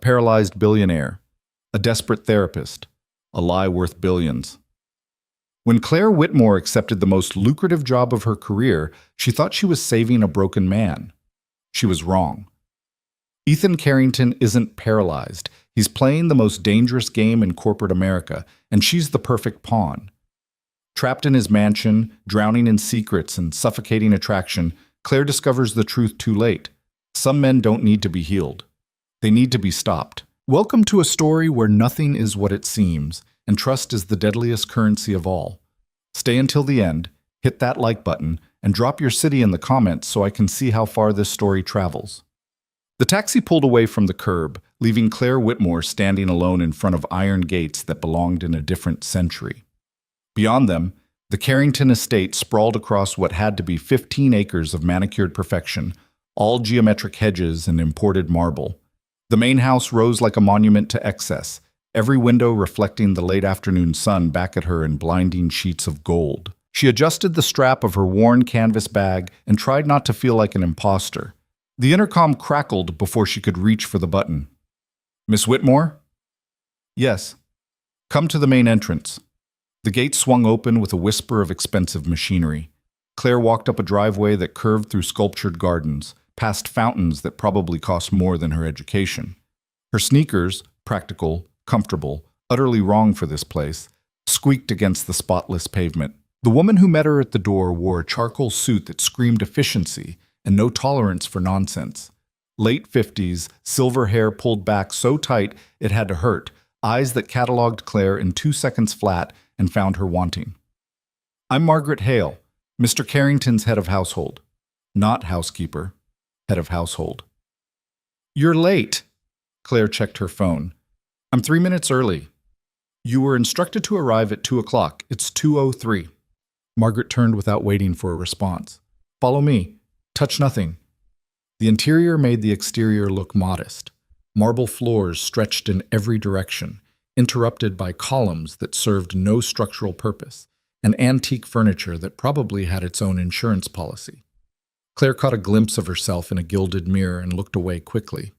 paralyzed billionaire, a desperate therapist, a lie worth billions. When Claire Whitmore accepted the most lucrative job of her career, she thought she was saving a broken man. She was wrong. Ethan Carrington isn't paralyzed. He's playing the most dangerous game in corporate America, and she's the perfect pawn. Trapped in his mansion, drowning in secrets and suffocating attraction, Claire discovers the truth too late. Some men don't need to be healed. They need to be stopped. Welcome to a story where nothing is what it seems, and trust is the deadliest currency of all. Stay until the end, hit that like button, and drop your city in the comments so I can see how far this story travels. The taxi pulled away from the curb, leaving Claire Whitmore standing alone in front of iron gates that belonged in a different century. Beyond them, the Carrington estate sprawled across what had to be 15 acres of manicured perfection, all geometric hedges and imported marble. The main house rose like a monument to excess, every window reflecting the late afternoon sun back at her in blinding sheets of gold. She adjusted the strap of her worn canvas bag and tried not to feel like an imposter. The intercom crackled before she could reach for the button. "Miss Whitmore?" "Yes." "Come to the main entrance." The gate swung open with a whisper of expensive machinery. Claire walked up a driveway that curved through sculptured gardens, past fountains that probably cost more than her education. Her sneakers, practical, comfortable, utterly wrong for this place, squeaked against the spotless pavement. The woman who met her at the door wore a charcoal suit that screamed efficiency and no tolerance for nonsense. Late 50s, silver hair pulled back so tight it had to hurt, eyes that cataloged Claire in 2 seconds flat and found her wanting. "I'm Margaret Hale, Mr. Carrington's head of household." "Not housekeeper, head of household." "You're late." Claire checked her phone. "I'm 3 minutes early." "You were instructed to arrive at 2 o'clock. It's 2:03. Margaret turned without waiting for a response. "Follow me. Touch nothing." The interior made the exterior look modest. Marble floors stretched in every direction, interrupted by columns that served no structural purpose, and antique furniture that probably had its own insurance policy. Claire caught a glimpse of herself in a gilded mirror and looked away quickly.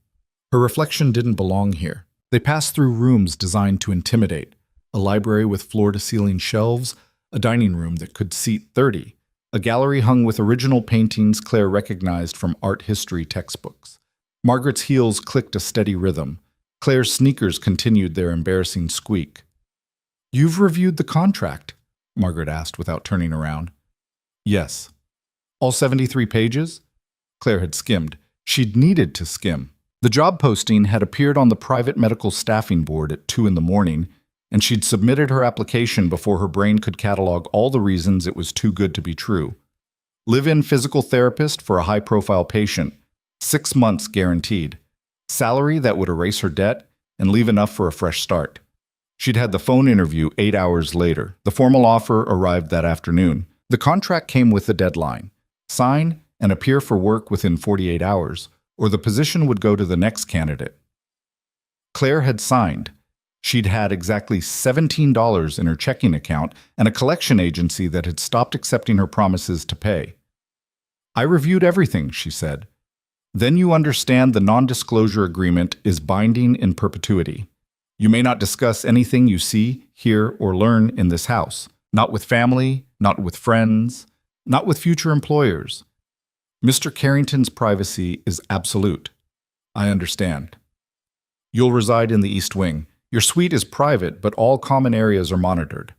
Her reflection didn't belong here. They passed through rooms designed to intimidate, a library with floor-to-ceiling shelves, a dining room that could seat 30, a gallery hung with original paintings Claire recognized from art history textbooks. Margaret's heels clicked a steady rhythm. Claire's sneakers continued their embarrassing squeak. "You've reviewed the contract?" Margaret asked without turning around. "Yes." "All 73 pages?" Claire had skimmed. She'd needed to skim. The job posting had appeared on the private medical staffing board at 2 in the morning, and she'd submitted her application before her brain could catalog all the reasons it was too good to be true. Live-in physical therapist for a high-profile patient, 6 months guaranteed. Salary that would erase her debt and leave enough for a fresh start. She'd had the phone interview 8 hours later. The formal offer arrived that afternoon. The contract came with a deadline. Sign and appear for work within 48 hours, or the position would go to the next candidate. Claire had signed. She'd had exactly $17 in her checking account and a collection agency that had stopped accepting her promises to pay. "I reviewed everything," she said. "Then you understand the non-disclosure agreement is binding in perpetuity. You may not discuss anything you see, hear, or learn in this house. Not with family, not with friends, not with future employers. Mr. Carrington's privacy is absolute." "I understand." "You'll reside in the East Wing. Your suite is private, but all common areas are monitored."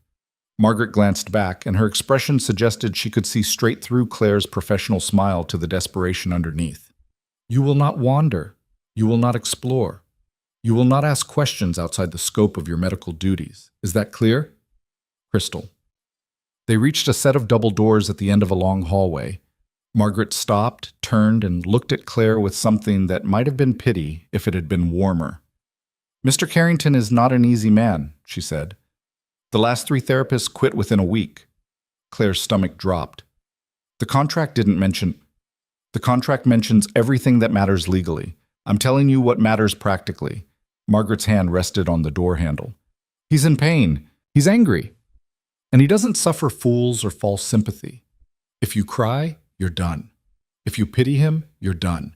Margaret glanced back, and her expression suggested she could see straight through Claire's professional smile to the desperation underneath. "You will not wander. You will not explore. You will not ask questions outside the scope of your medical duties. Is that clear?" "Crystal." They reached a set of double doors at the end of a long hallway. Margaret stopped, turned, and looked at Claire with something that might have been pity if it had been warmer. "Mr. Carrington is not an easy man," she said. "The last 3 therapists quit within a week." Claire's stomach dropped. The contract mentions everything that matters legally. I'm telling you what matters practically." Margaret's hand rested on the door handle. "He's in pain. He's angry. And he doesn't suffer fools or false sympathy. If you cry, you're done. If you pity him, you're done.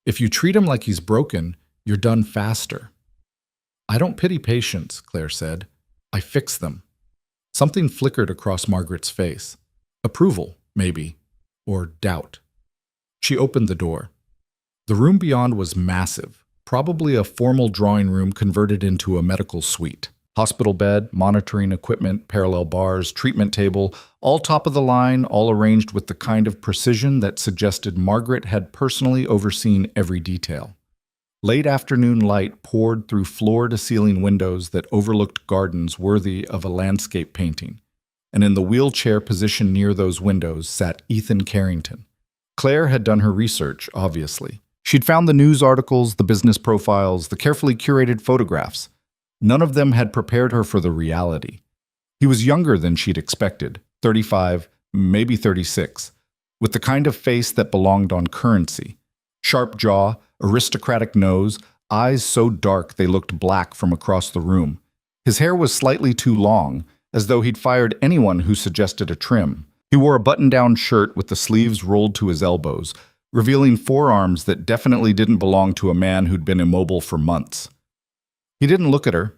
If you treat him like he's broken, You're done faster. I don't pity patients, Claire said. I fix them. Something flickered across Margaret's face. Approval, maybe, or doubt. She opened the door. The room beyond was massive, probably a formal drawing room converted into a medical suite. Hospital bed, monitoring equipment, parallel bars, treatment table, all top of the line, all arranged with the kind of precision that suggested Margaret had personally overseen every detail. Late afternoon light poured through floor-to-ceiling windows that overlooked gardens worthy of a landscape painting, and in the wheelchair position near those windows sat Ethan Carrington. Claire had done her research, obviously. She'd found the news articles, the business profiles, the carefully curated photographs. None of them had prepared her for the reality. He was younger than she'd expected, 35, maybe 36, with the kind of face that belonged on currency. Sharp jaw, aristocratic nose, eyes so dark they looked black from across the room. His hair was slightly too long, as though he'd fired anyone who suggested a trim. He wore a button-down shirt with the sleeves rolled to his elbows, revealing forearms that definitely didn't belong to a man who'd been immobile for months. He didn't look at her.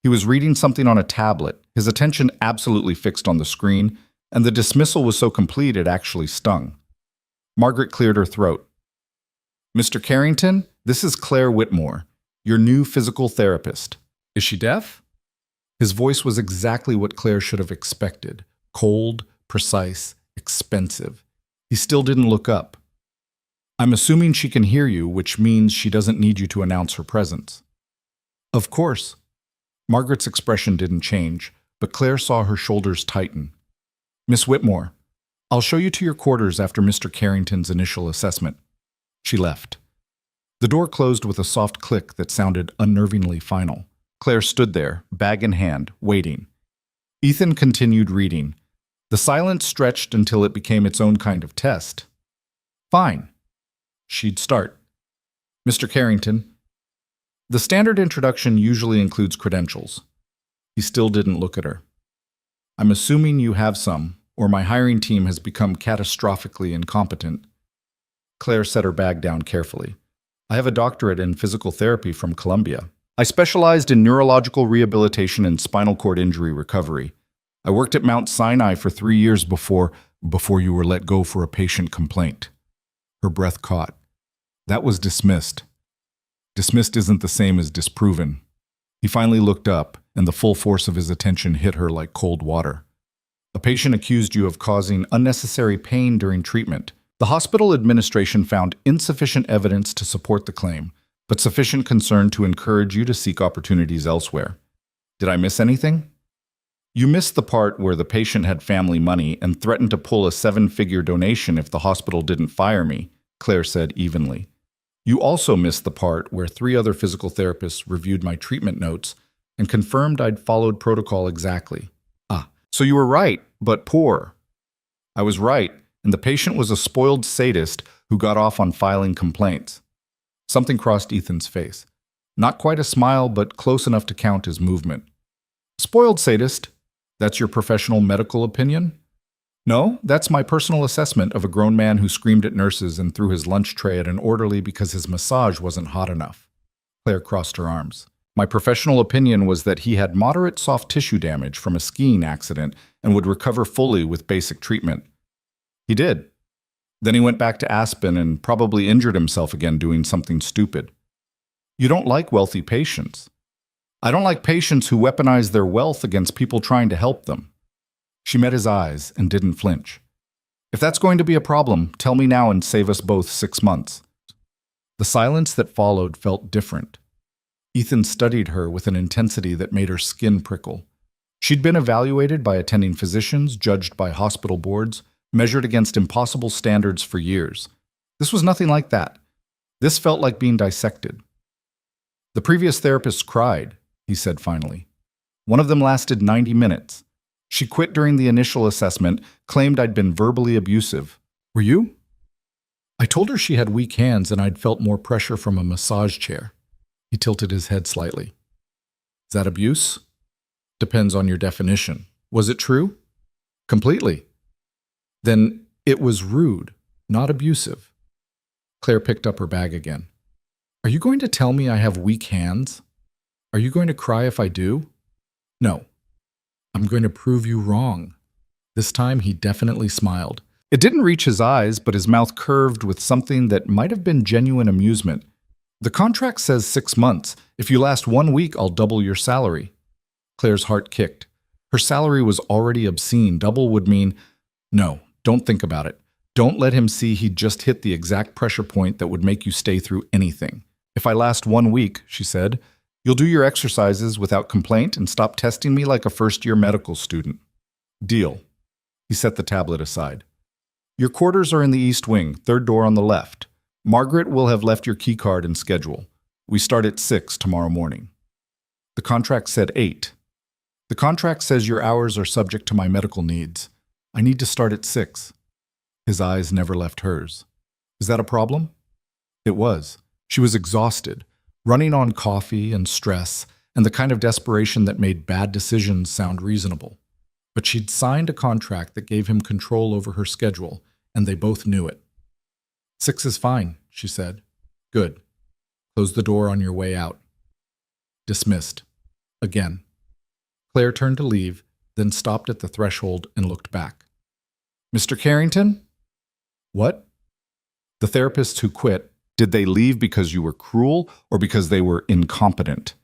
He was reading something on a tablet, his attention absolutely fixed on the screen, and the dismissal was so complete it actually stung. Margaret cleared her throat. Mr. Carrington, this is Claire Whitmore, your new physical therapist. Is she deaf? His voice was exactly what Claire should have expected. Cold, precise, expensive. He still didn't look up. I'm assuming she can hear you, which means she doesn't need you to announce her presence. Of course. Margaret's expression didn't change, but Claire saw her shoulders tighten. Miss Whitmore, I'll show you to your quarters after Mr. Carrington's initial assessment. She left. The door closed with a soft click that sounded unnervingly final. Claire stood there, bag in hand, waiting. Ethan continued reading. The silence stretched until it became its own kind of test. Fine. She'd start. Mr. Carrington. The standard introduction usually includes credentials. He still didn't look at her. I'm assuming you have some, or my hiring team has become catastrophically incompetent. Claire set her bag down carefully. I have a doctorate in physical therapy from Columbia. I specialized in neurological rehabilitation and spinal cord injury recovery. I worked at Mount Sinai for 3 years before you were let go for a patient complaint. Her breath caught. That was dismissed. Dismissed isn't the same as disproven. He finally looked up, and the full force of his attention hit her like cold water. A patient accused you of causing unnecessary pain during treatment. The hospital administration found insufficient evidence to support the claim, but sufficient concern to encourage you to seek opportunities elsewhere. Did I miss anything? You missed the part where the patient had family money and threatened to pull a 7-figure donation if the hospital didn't fire me, Claire said evenly. You also missed the part where 3 other physical therapists reviewed my treatment notes and confirmed I'd followed protocol exactly. So you were right, but poor. I was right, and the patient was a spoiled sadist who got off on filing complaints. Something crossed Ethan's face. Not quite a smile, but close enough to count as movement. Spoiled sadist? That's your professional medical opinion? No, that's my personal assessment of a grown man who screamed at nurses and threw his lunch tray at an orderly because his massage wasn't hot enough. Claire crossed her arms. My professional opinion was that he had moderate soft tissue damage from a skiing accident and would recover fully with basic treatment. He did. Then he went back to Aspen and probably injured himself again doing something stupid. You don't like wealthy patients. I don't like patients who weaponize their wealth against people trying to help them. She met his eyes and didn't flinch. If that's going to be a problem, tell me now and save us both 6 months. The silence that followed felt different. Ethan studied her with an intensity that made her skin prickle. She'd been evaluated by attending physicians, judged by hospital boards, measured against impossible standards for years. This was nothing like that. This felt like being dissected. The previous therapist cried, he said finally. One of them lasted 90 minutes. She quit during the initial assessment, claimed I'd been verbally abusive. Were you? I told her she had weak hands and I'd felt more pressure from a massage chair. He tilted his head slightly. Is that abuse? Depends on your definition. Was it true? Completely. Then it was rude, not abusive. Claire picked up her bag again. Are you going to tell me I have weak hands? Are you going to cry if I do? No. I'm going to prove you wrong. This time he definitely smiled. It didn't reach his eyes, but his mouth curved with something that might have been genuine amusement. The contract says 6 months. If you last 1 week, I'll double your salary. Claire's heart kicked. Her salary was already obscene. Double would mean, no, don't think about it. Don't let him see he'd just hit the exact pressure point that would make you stay through anything. If I last 1 week, she said, you'll do your exercises without complaint and stop testing me like a first-year medical student. Deal. He set the tablet aside. Your quarters are in the East Wing, 3rd door on the left. Margaret will have left your keycard and schedule. We start at 6 tomorrow morning. The contract said 8. The contract says your hours are subject to my medical needs. I need to start at 6. His eyes never left hers. Is that a problem? It was. She was exhausted, running on coffee and stress, and the kind of desperation that made bad decisions sound reasonable. But she'd signed a contract that gave him control over her schedule, and they both knew it. 6 is fine, she said. Good. Close the door on your way out. Dismissed. Again. Claire turned to leave, then stopped at the threshold and looked back. Mr. Carrington? What? The therapists who quit, did they leave because you were cruel or because they were incompetent?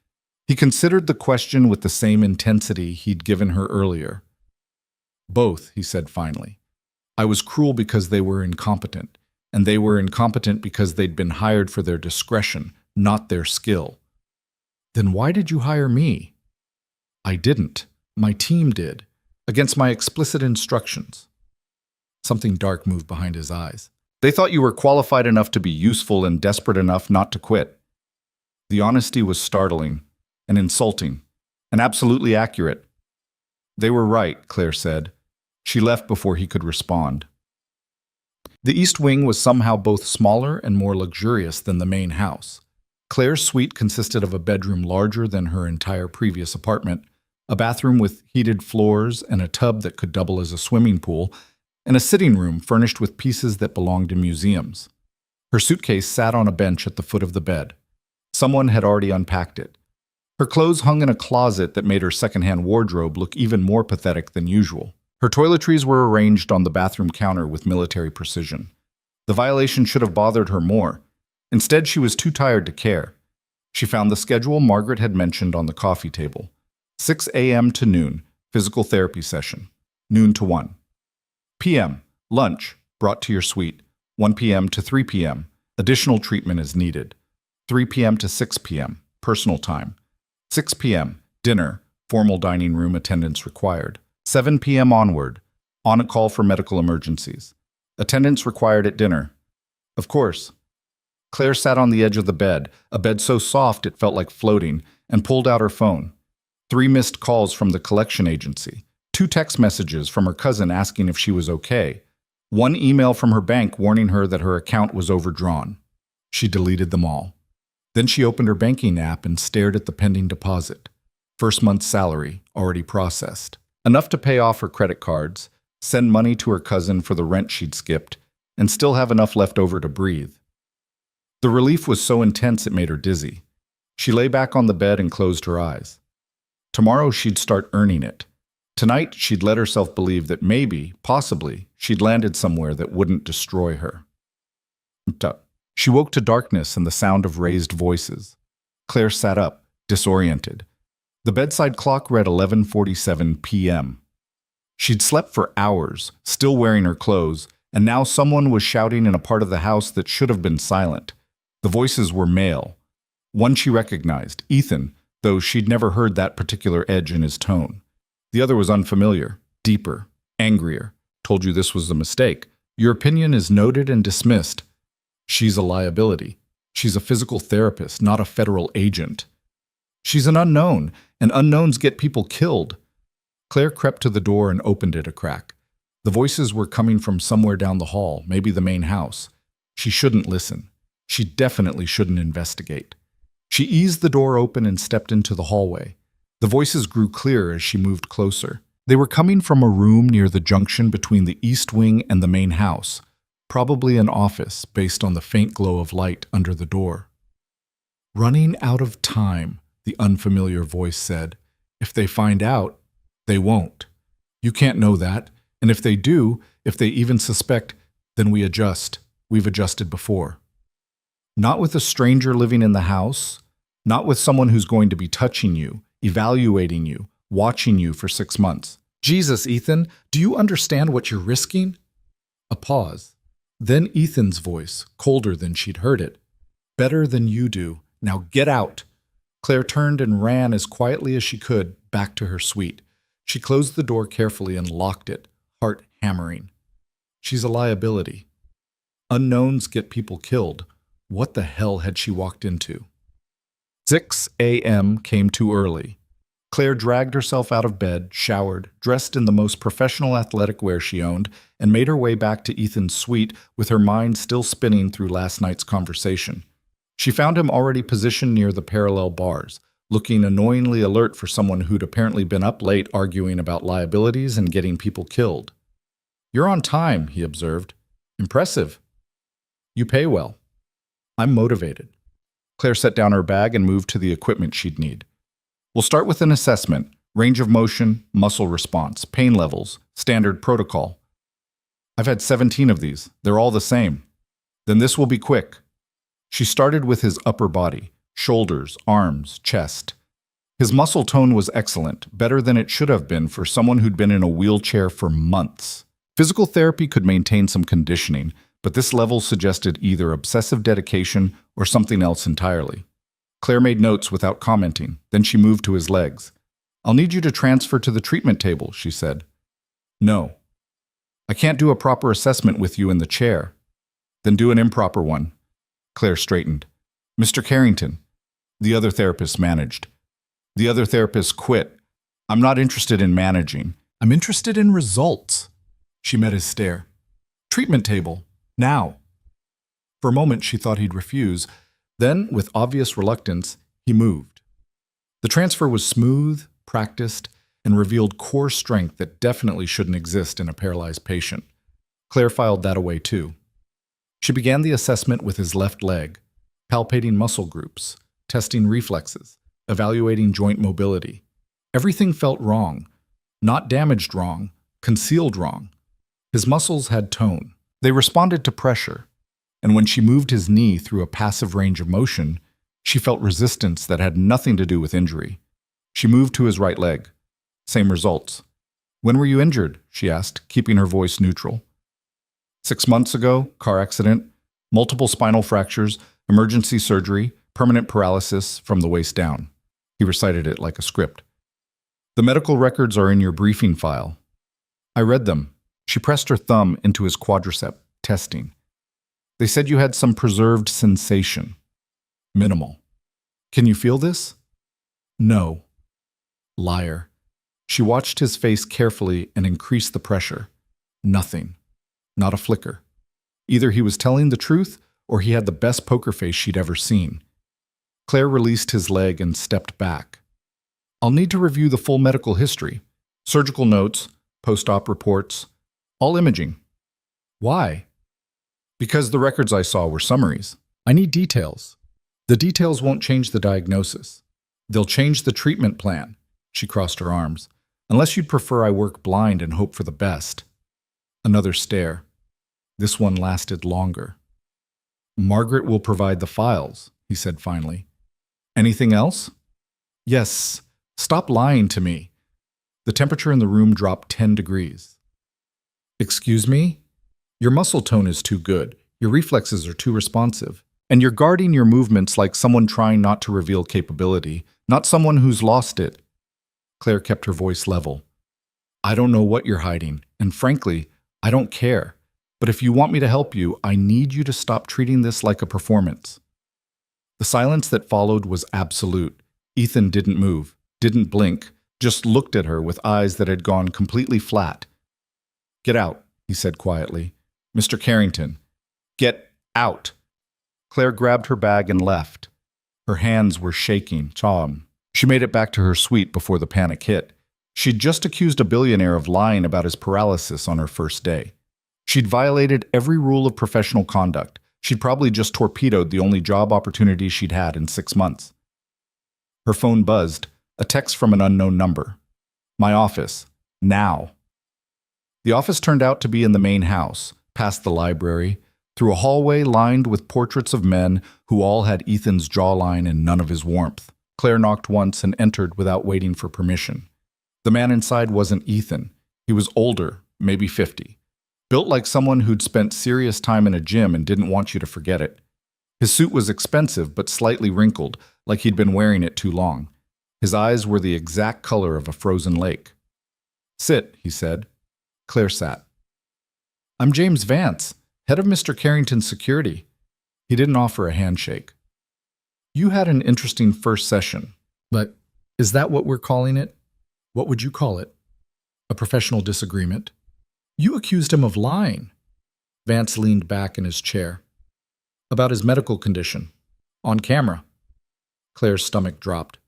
He considered the question with the same intensity he'd given her earlier. Both, he said finally. I was cruel because they were incompetent, and they were incompetent because they'd been hired for their discretion, not their skill. Then why did you hire me? I didn't. My team did, against my explicit instructions. Something dark moved behind his eyes. They thought you were qualified enough to be useful and desperate enough not to quit. The honesty was startling and insulting and absolutely accurate. They were right, Claire said. She left before he could respond. The East Wing was somehow both smaller and more luxurious than the main house. Claire's suite consisted of a bedroom larger than her entire previous apartment, a bathroom with heated floors and a tub that could double as a swimming pool, and a sitting room furnished with pieces that belonged in museums. Her suitcase sat on a bench at the foot of the bed. Someone had already unpacked it. Her clothes hung in a closet that made her secondhand wardrobe look even more pathetic than usual. Her toiletries were arranged on the bathroom counter with military precision. The violation should have bothered her more. Instead, she was too tired to care. She found the schedule Margaret had mentioned on the coffee table. 6 a.m. to noon, physical therapy session. Noon to 1 p.m., lunch, brought to your suite. 1 p.m. to 3 p.m., additional treatment is needed. 3 p.m. to 6 p.m., personal time. 6 p.m., dinner, formal dining room attendance required. 7 p.m. onward, on a call for medical emergencies. Attendance required at dinner. Of course. Claire sat on the edge of the bed, a bed so soft it felt like floating, and pulled out her phone. 3 missed calls from the collection agency. 2 text messages from her cousin asking if she was okay. 1 email from her bank warning her that her account was overdrawn. She deleted them all. Then she opened her banking app and stared at the pending deposit. First month's salary, already processed. Enough to pay off her credit cards, send money to her cousin for the rent she'd skipped, and still have enough left over to breathe. The relief was so intense it made her dizzy. She lay back on the bed and closed her eyes. Tomorrow she'd start earning it. Tonight she'd let herself believe that maybe, possibly, she'd landed somewhere that wouldn't destroy her. She woke to darkness and the sound of raised voices. Claire sat up, disoriented. The bedside clock read 11:47 p.m. She'd slept for hours, still wearing her clothes, and now someone was shouting in a part of the house that should have been silent. The voices were male. One she recognized, Ethan, though she'd never heard that particular edge in his tone. The other was unfamiliar, deeper, angrier. Told you this was a mistake. Your opinion is noted and dismissed. She's a liability. She's a physical therapist, not a federal agent. She's an unknown, and unknowns get people killed. Claire crept to the door and opened it a crack. The voices were coming from somewhere down the hall, maybe the main house. She shouldn't listen. She definitely shouldn't investigate. She eased the door open and stepped into the hallway. The voices grew clearer as she moved closer. They were coming from a room near the junction between the East Wing and the main house, probably an office based on the faint glow of light under the door. Running out of time, the unfamiliar voice said. If they find out, they won't. You can't know that, and if they do, if they even suspect, then we adjust. We've adjusted before. Not with a stranger living in the house, not with someone who's going to be touching you, evaluating you, watching you for 6 months. Jesus, Ethan, do you understand what you're risking? A pause. Then Ethan's voice, colder than she'd heard it. Better than you do. Now get out. Claire turned and ran as quietly as she could back to her suite. She closed the door carefully and locked it, heart hammering. She's a liability. Unknowns get people killed. What the hell had she walked into? 6 a.m. came too early. Claire dragged herself out of bed, showered, dressed in the most professional athletic wear she owned, and made her way back to Ethan's suite with her mind still spinning through last night's conversation. She found him already positioned near the parallel bars, looking annoyingly alert for someone who'd apparently been up late arguing about liabilities and getting people killed. "You're on time," he observed. "Impressive. You pay well." "I'm motivated." Claire set down her bag and moved to the equipment she'd need. "We'll start with an assessment, range of motion, muscle response, pain levels, standard protocol. I've had 17 of these. They're all the same. Then this will be quick." She started with his upper body, shoulders, arms, chest. His muscle tone was excellent, better than it should have been for someone who'd been in a wheelchair for months. Physical therapy could maintain some conditioning, but this level suggested either obsessive dedication or something else entirely. Claire made notes without commenting. Then she moved to his legs. "I'll need you to transfer to the treatment table," she said. "No. I can't do a proper assessment with you in the chair." "Then do an improper one." Claire straightened. "Mr. Carrington." The other therapist managed. The other therapist quit. "I'm not interested in managing. I'm interested in results." She met his stare. "Treatment table. Now." For a moment she thought he'd refuse. Then, with obvious reluctance, he moved. The transfer was smooth, practiced, and revealed core strength that definitely shouldn't exist in a paralyzed patient. Claire filed that away too. She began the assessment with his left leg, palpating muscle groups, testing reflexes, evaluating joint mobility. Everything felt wrong. Not damaged wrong, concealed wrong. His muscles had tone. They responded to pressure. And when she moved his knee through a passive range of motion, she felt resistance that had nothing to do with injury. She moved to his right leg. Same results. "When were you injured?" she asked, keeping her voice neutral. 6 months ago, car accident, multiple spinal fractures, emergency surgery, permanent paralysis from the waist down. He recited it like a script. "The medical records are in your briefing file." I read them. She pressed her thumb into his quadricep, testing. "They said you had some preserved sensation. Minimal. Can you feel this?" "No." Liar. She watched his face carefully and increased the pressure. Nothing. Not a flicker. Either he was telling the truth or he had the best poker face she'd ever seen. Claire released his leg and stepped back. "I'll need to review the full medical history. Surgical notes, post-op reports, all imaging." "Why?" "Because the records I saw were summaries. I need details." "The details won't change the diagnosis. They'll change the treatment plan." She crossed her arms. "Unless you'd prefer I work blind and hope for the best." Another stare. This one lasted longer. "Margaret will provide the files," he said finally. "Anything else?" "Yes. Stop lying to me." The temperature in the room dropped 10 degrees. "Excuse me? Your muscle tone is too good. Your reflexes are too responsive. And you're guarding your movements like someone trying not to reveal capability, not someone who's lost it." Claire kept her voice level. "I don't know what you're hiding, and frankly, I don't care. But if you want me to help you, I need you to stop treating this like a performance." The silence that followed was absolute. Ethan didn't move, didn't blink, just looked at her with eyes that had gone completely flat. "Get out," he said quietly. "Mr. Carrington, get out." Claire grabbed her bag and left. Her hands were shaking. She made it back to her suite before the panic hit. She'd just accused a billionaire of lying about his paralysis on her first day. She'd violated every rule of professional conduct, She'd probably just torpedoed the only job opportunity she'd had in 6 months. Her phone buzzed, a text from an unknown number. My office. Now. The office turned out to be in the main house, past the library, through a hallway lined with portraits of men who all had Ethan's jawline and none of his warmth. Claire knocked once and entered without waiting for permission. The man inside wasn't Ethan. He was older, maybe 50. Built like someone who'd spent serious time in a gym and didn't want you to forget it. His suit was expensive but slightly wrinkled, like he'd been wearing it too long. His eyes were the exact color of a frozen lake. Sit, he said. Claire sat. I'm James Vance, head of Mr. Carrington's security. He didn't offer a handshake. You had an interesting first session, but is that what we're calling it? What would you call it? A professional disagreement? You accused him of lying. Vance leaned back in his chair. About his medical condition. On camera. Claire's stomach dropped.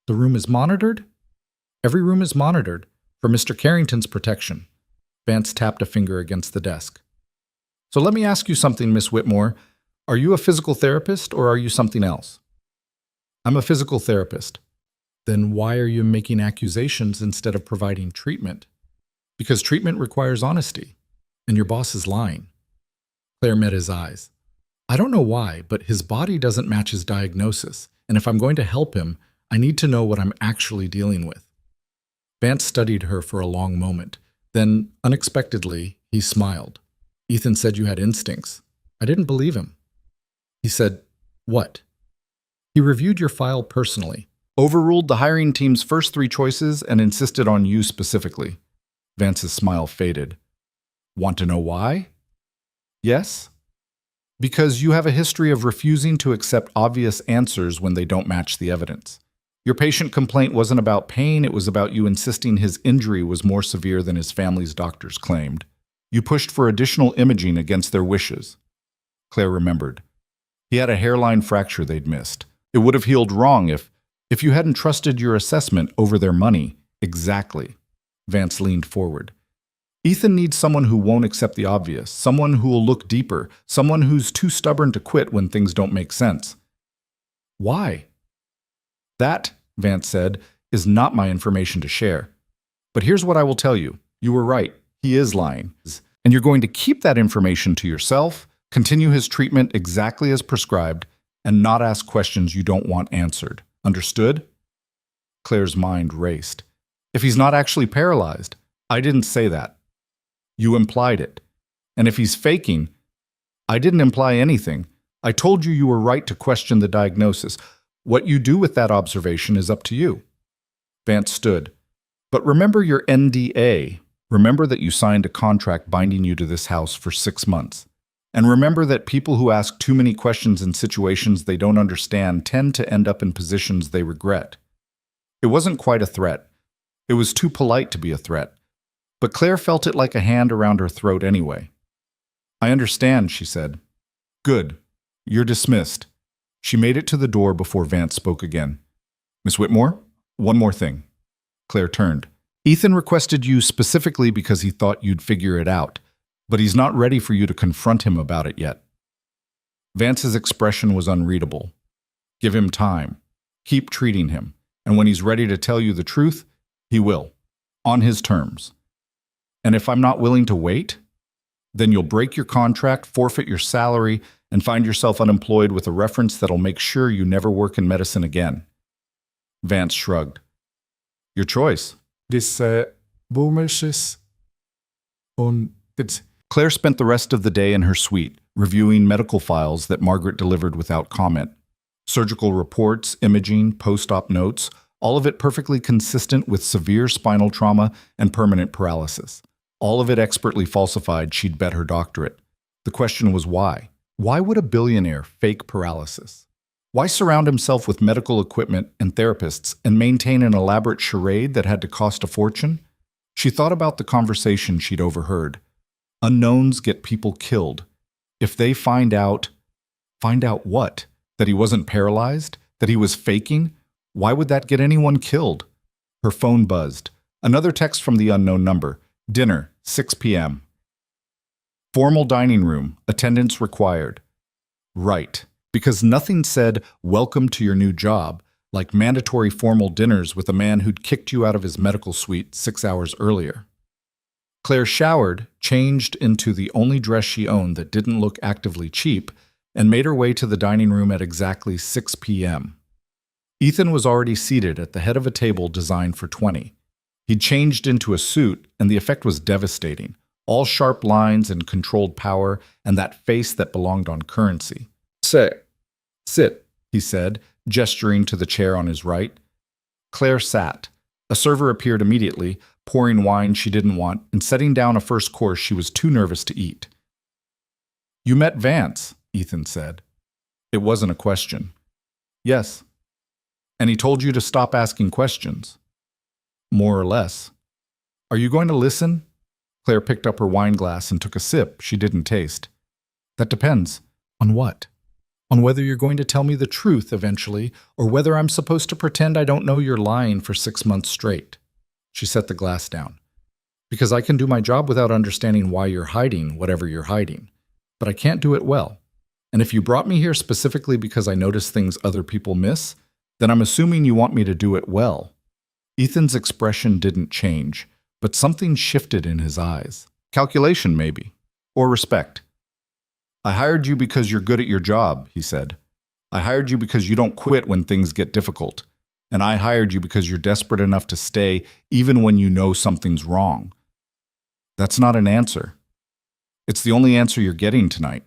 The room is monitored? Every room is monitored, for Mr. Carrington's protection. Vance tapped a finger against the desk. So let me ask you something, Miss Whitmore. Are you a physical therapist or are you something else? I'm a physical therapist. Then why are you making accusations instead of providing treatment? Because treatment requires honesty, and your boss is lying. Claire met his eyes. I don't know why, but his body doesn't match his diagnosis, and if I'm going to help him, I need to know what I'm actually dealing with. Vance studied her for a long moment. Then, unexpectedly, he smiled. Ethan said you had instincts. I didn't believe him. He said, what? He reviewed your file personally, overruled the hiring team's first 3 choices, and insisted on you specifically. Vance's smile faded. Want to know why? Yes? Because you have a history of refusing to accept obvious answers when they don't match the evidence. Your patient complaint wasn't about pain, it was about you insisting his injury was more severe than his family's doctors claimed. You pushed for additional imaging against their wishes. Claire remembered. He had a hairline fracture they'd missed. It would have healed wrong if you hadn't trusted your assessment over their money. Exactly. Vance leaned forward. Ethan needs someone who won't accept the obvious, someone who will look deeper, someone who's too stubborn to quit when things don't make sense. Why? That, Vance said, is not my information to share. But here's what I will tell you. You were right. He is lying. And you're going to keep that information to yourself, continue his treatment exactly as prescribed, and not ask questions you don't want answered. Understood? Claire's mind raced. If he's not actually paralyzed, I didn't say that. You implied it. And if he's faking, I didn't imply anything. I told you were right to question the diagnosis. What you do with that observation is up to you. Vance stood. But remember your NDA. Remember that you signed a contract binding you to this house for 6 months. And remember that people who ask too many questions in situations they don't understand tend to end up in positions they regret. It wasn't quite a threat. It was too polite to be a threat. But Claire felt it like a hand around her throat anyway. I understand, she said. Good. You're dismissed. She made it to the door before Vance spoke again. Miss Whitmore, one more thing. Claire turned. Ethan requested you specifically because he thought you'd figure it out, but he's not ready for you to confront him about it yet. Vance's expression was unreadable. Give him time. Keep treating him, and when he's ready to tell you the truth, he will, on his terms. And if I'm not willing to wait, then you'll break your contract, forfeit your salary, and find yourself unemployed with a reference that'll make sure you never work in medicine again. Vance shrugged. Your choice. Claire spent the rest of the day in her suite, reviewing medical files that Margaret delivered without comment. Surgical reports, imaging, post-op notes, all of it perfectly consistent with severe spinal trauma and permanent paralysis. All of it expertly falsified, she'd bet her doctorate. The question was why? Why would a billionaire fake paralysis? Why surround himself with medical equipment and therapists and maintain an elaborate charade that had to cost a fortune? She thought about the conversation she'd overheard. Unknowns get people killed. If they find out what? That he wasn't paralyzed? That he was faking? Why would that get anyone killed? Her phone buzzed. Another text from the unknown number. Dinner, 6 p.m. Formal dining room, attendance required. Right, because nothing said, welcome to your new job, like mandatory formal dinners with a man who'd kicked you out of his medical suite 6 hours earlier. Claire showered, changed into the only dress she owned that didn't look actively cheap, and made her way to the dining room at exactly 6 p.m. Ethan was already seated at the head of a table designed for 20. He'd changed into a suit, and the effect was devastating. All sharp lines and controlled power, and that face that belonged on currency. Sit, he said, gesturing to the chair on his right. Claire sat. A server appeared immediately, pouring wine she didn't want and setting down a first course she was too nervous to eat. You met Vance, Ethan said. It wasn't a question. Yes. And he told you to stop asking questions. More or less. Are you going to listen? Claire picked up her wine glass and took a sip she didn't taste. That depends. On what? On whether you're going to tell me the truth eventually, or whether I'm supposed to pretend I don't know you're lying for 6 months straight. She set the glass down. Because I can do my job without understanding why you're hiding whatever you're hiding. But I can't do it well. And if you brought me here specifically because I notice things other people miss, then I'm assuming you want me to do it well. Ethan's expression didn't change, but something shifted in his eyes. Calculation, maybe. Or respect. I hired you because you're good at your job, he said. I hired you because you don't quit when things get difficult. And I hired you because you're desperate enough to stay even when you know something's wrong. That's not an answer. It's the only answer you're getting tonight.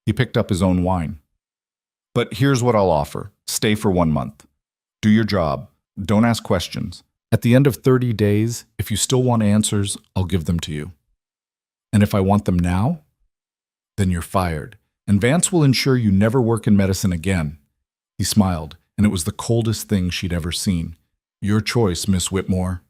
He picked up his own wine. But here's what I'll offer. Stay for 1 month. Do your job. Don't ask questions. At the end of 30 days, if you still want answers, I'll give them to you. And if I want them now, then you're fired. And Vance will ensure you never work in medicine again. He smiled, and it was the coldest thing she'd ever seen. Your choice, Miss Whitmore.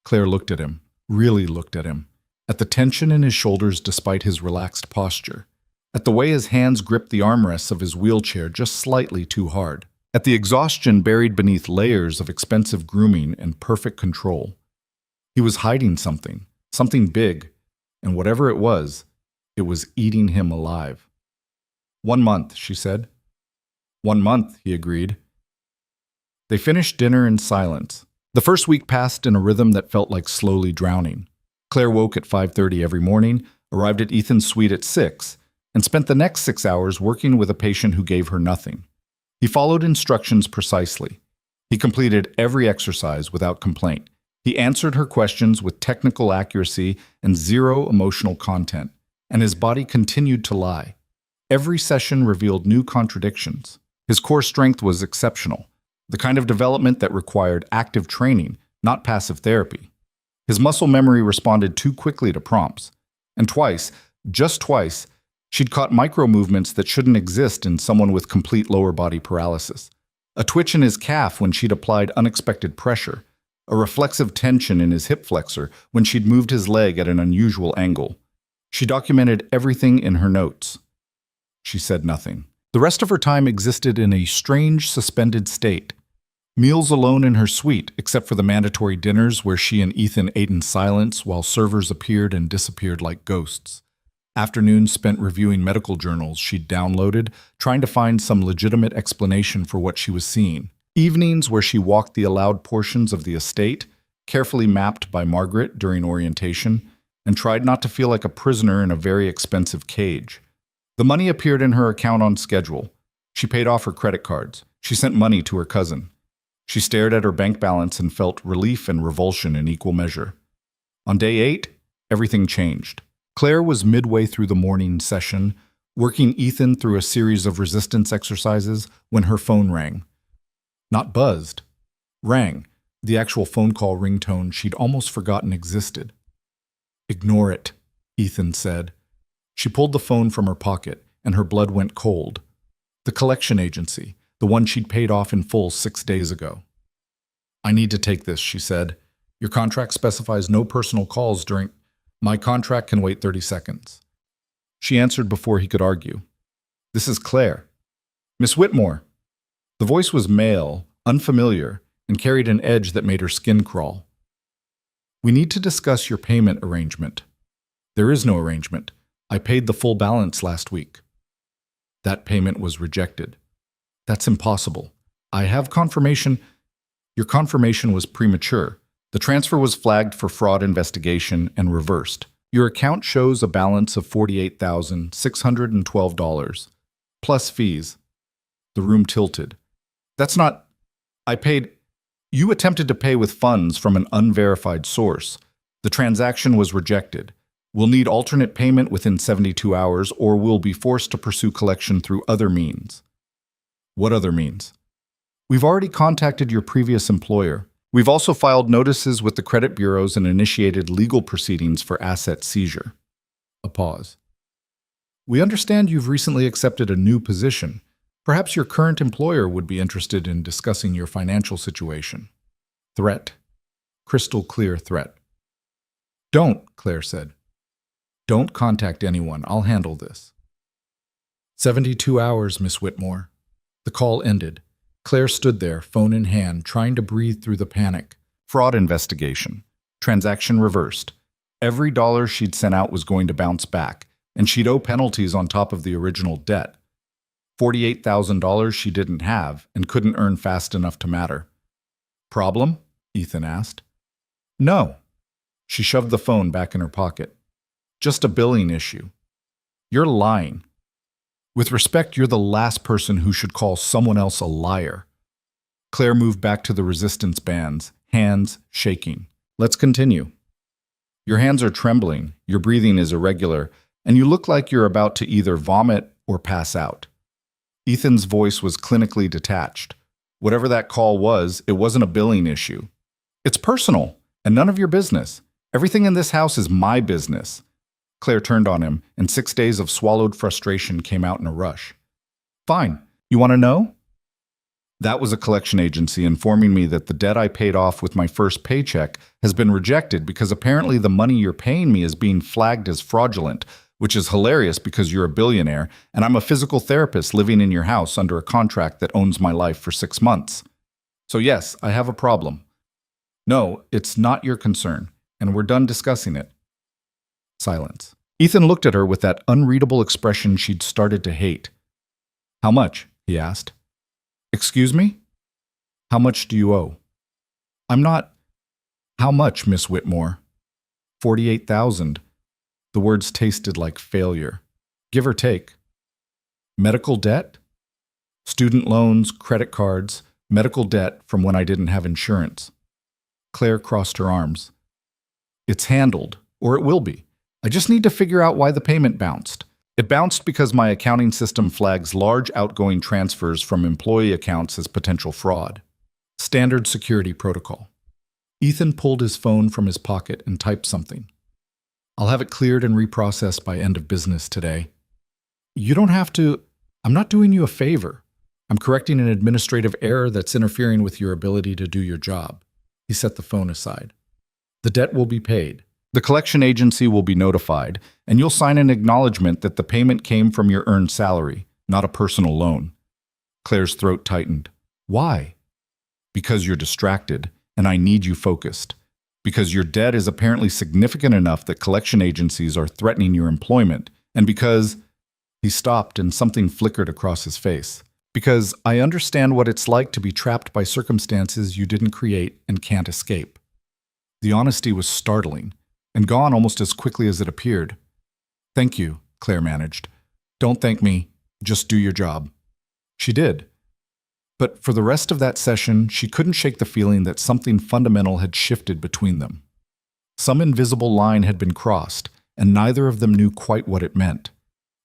Claire looked at him, really looked at him, at the tension in his shoulders despite his relaxed posture, at the way his hands gripped the armrests of his wheelchair just slightly too hard, at the exhaustion buried beneath layers of expensive grooming and perfect control. He was hiding something big, and whatever it was eating him alive. 1 month, she said. 1 month, he agreed. They finished dinner in silence. The first week passed in a rhythm that felt like slowly drowning. Claire woke at 5:30 every morning, arrived at Ethan's suite at 6, and spent the next 6 hours working with a patient who gave her nothing. He followed instructions precisely. He completed every exercise without complaint. He answered her questions with technical accuracy and zero emotional content, and his body continued to lie. Every session revealed new contradictions. His core strength was exceptional, the kind of development that required active training, not passive therapy. His muscle memory responded too quickly to prompts. And twice, just twice, she'd caught micro-movements that shouldn't exist in someone with complete lower body paralysis. A twitch in his calf when she'd applied unexpected pressure, a reflexive tension in his hip flexor when she'd moved his leg at an unusual angle. She documented everything in her notes. She said nothing. The rest of her time existed in a strange, suspended state. Meals alone in her suite, except for the mandatory dinners where she and Ethan ate in silence while servers appeared and disappeared like ghosts. Afternoons spent reviewing medical journals she'd downloaded, trying to find some legitimate explanation for what she was seeing. Evenings where she walked the allowed portions of the estate, carefully mapped by Margaret during orientation, and tried not to feel like a prisoner in a very expensive cage. The money appeared in her account on schedule. She paid off her credit cards. She sent money to her cousin. She stared at her bank balance and felt relief and revulsion in equal measure. On day 8, everything changed. Claire was midway through the morning session, working Ethan through a series of resistance exercises, when her phone rang. Not buzzed. Rang, the actual phone call ringtone she'd almost forgotten existed. Ignore it, Ethan said. She pulled the phone from her pocket, and her blood went cold. The collection agency, the one she'd paid off in full 6 days ago. I need to take this, she said. Your contract specifies no personal calls during... My contract can wait 30 seconds. She answered before he could argue. This is Claire. Miss Whitmore. The voice was male, unfamiliar, and carried an edge that made her skin crawl. We need to discuss your payment arrangement. There is no arrangement. I paid the full balance last week. That payment was rejected. That's impossible. I have confirmation. Your confirmation was premature. The transfer was flagged for fraud investigation and reversed. Your account shows a balance of $48,612, plus fees. The room tilted. That's not... I paid... You attempted to pay with funds from an unverified source. The transaction was rejected. We'll need alternate payment within 72 hours, or we'll be forced to pursue collection through other means. What other means? We've already contacted your previous employer. We've also filed notices with the credit bureaus and initiated legal proceedings for asset seizure. A pause. We understand you've recently accepted a new position. Perhaps your current employer would be interested in discussing your financial situation. Threat. Crystal clear threat. Don't, Claire said. Don't contact anyone. I'll handle this. 72 hours, Miss Whitmore. The call ended. Claire stood there, phone in hand, trying to breathe through the panic. Fraud investigation. Transaction reversed. Every dollar she'd sent out was going to bounce back, and she'd owe penalties on top of the original debt. $48,000 she didn't have and couldn't earn fast enough to matter. Problem? Ethan asked. No. She shoved the phone back in her pocket. Just a billing issue. You're lying. With respect, you're the last person who should call someone else a liar. Claire moved back to the resistance bands, hands shaking. Let's continue. Your hands are trembling, your breathing is irregular, and you look like you're about to either vomit or pass out. Ethan's voice was clinically detached. Whatever that call was, it wasn't a billing issue. It's personal, and none of your business. Everything in this house is my business. Claire turned on him, and 6 days of swallowed frustration came out in a rush. Fine. You want to know? That was a collection agency informing me that the debt I paid off with my first paycheck has been rejected because apparently the money you're paying me is being flagged as fraudulent, which is hilarious because you're a billionaire, and I'm a physical therapist living in your house under a contract that owns my life for 6 months. So yes, I have a problem. No, it's not your concern, and we're done discussing it. Silence. Ethan looked at her with that unreadable expression she'd started to hate. How much? He asked. Excuse me? How much do you owe? I'm not... How much, Miss Whitmore? 48,000. The words tasted like failure. Give or take. Medical debt? Student loans, credit cards, medical debt from when I didn't have insurance. Claire crossed her arms. It's handled, or it will be. I just need to figure out why the payment bounced. It bounced because my accounting system flags large outgoing transfers from employee accounts as potential fraud. Standard security protocol. Ethan pulled his phone from his pocket and typed something. I'll have it cleared and reprocessed by end of business today. You don't have to... I'm not doing you a favor. I'm correcting an administrative error that's interfering with your ability to do your job. He set the phone aside. The debt will be paid. The collection agency will be notified, and you'll sign an acknowledgement that the payment came from your earned salary, not a personal loan. Claire's throat tightened. Why? Because you're distracted, and I need you focused. Because your debt is apparently significant enough that collection agencies are threatening your employment, and because... He stopped and something flickered across his face. Because I understand what it's like to be trapped by circumstances you didn't create and can't escape. The honesty was startling, and gone almost as quickly as it appeared. Thank you, Claire managed. Don't thank me, just do your job. She did. But for the rest of that session, she couldn't shake the feeling that something fundamental had shifted between them. Some invisible line had been crossed, and neither of them knew quite what it meant.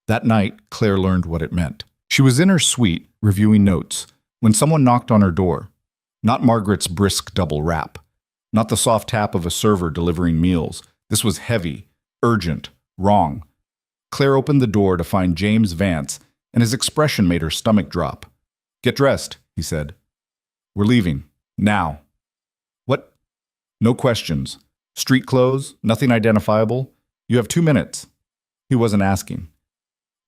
That night, Claire learned what it meant. She was in her suite, reviewing notes, when someone knocked on her door. Not Margaret's brisk double rap. Not the soft tap of a server delivering meals. This was heavy, urgent, wrong. Claire opened the door to find James Vance, and his expression made her stomach drop. Get dressed, he said. We're leaving. Now. What? No questions. Street clothes, nothing identifiable. You have 2 minutes. He wasn't asking.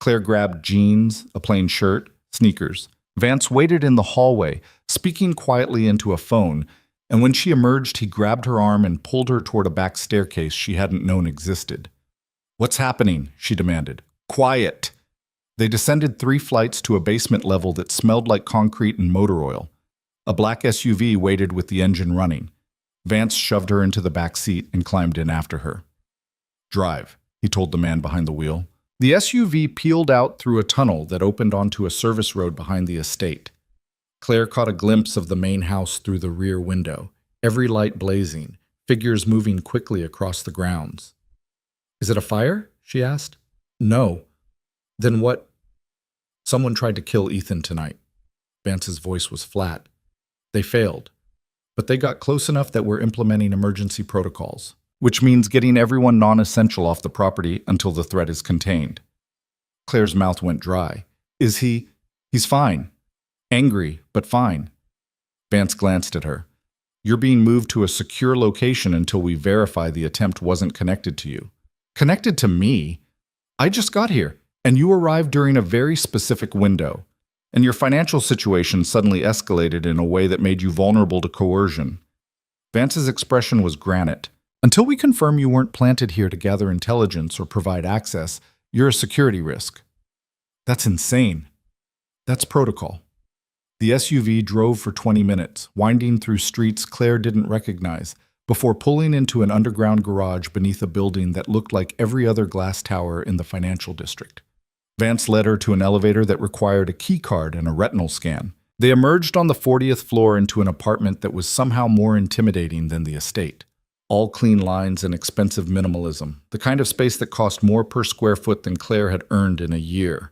Claire grabbed jeans, a plain shirt, sneakers. Vance waited in the hallway, speaking quietly into a phone, and when she emerged, he grabbed her arm and pulled her toward a back staircase she hadn't known existed. What's happening? She demanded. Quiet. They descended 3 flights to a basement level that smelled like concrete and motor oil. A black SUV waited with the engine running. Vance shoved her into the back seat and climbed in after her. Drive, he told the man behind the wheel. The SUV peeled out through a tunnel that opened onto a service road behind the estate. Claire caught a glimpse of the main house through the rear window, every light blazing, figures moving quickly across the grounds. Is it a fire? She asked. No. Then what? Someone tried to kill Ethan tonight. Vance's voice was flat. They failed. But they got close enough that we're implementing emergency protocols, which means getting everyone non-essential off the property until the threat is contained. Claire's mouth went dry. Is he? He's fine. Angry, but fine. Vance glanced at her. You're being moved to a secure location until we verify the attempt wasn't connected to you. Connected to me? I just got here, and you arrived during a very specific window. And your financial situation suddenly escalated in a way that made you vulnerable to coercion. Vance's expression was granite. Until we confirm you weren't planted here to gather intelligence or provide access, you're a security risk. That's insane. That's protocol. The SUV drove for 20 minutes, winding through streets Claire didn't recognize, before pulling into an underground garage beneath a building that looked like every other glass tower in the financial district. Vance led her to an elevator that required a key card and a retinal scan. They emerged on the 40th floor into an apartment that was somehow more intimidating than the estate. All clean lines and expensive minimalism, the kind of space that cost more per square foot than Claire had earned in a year.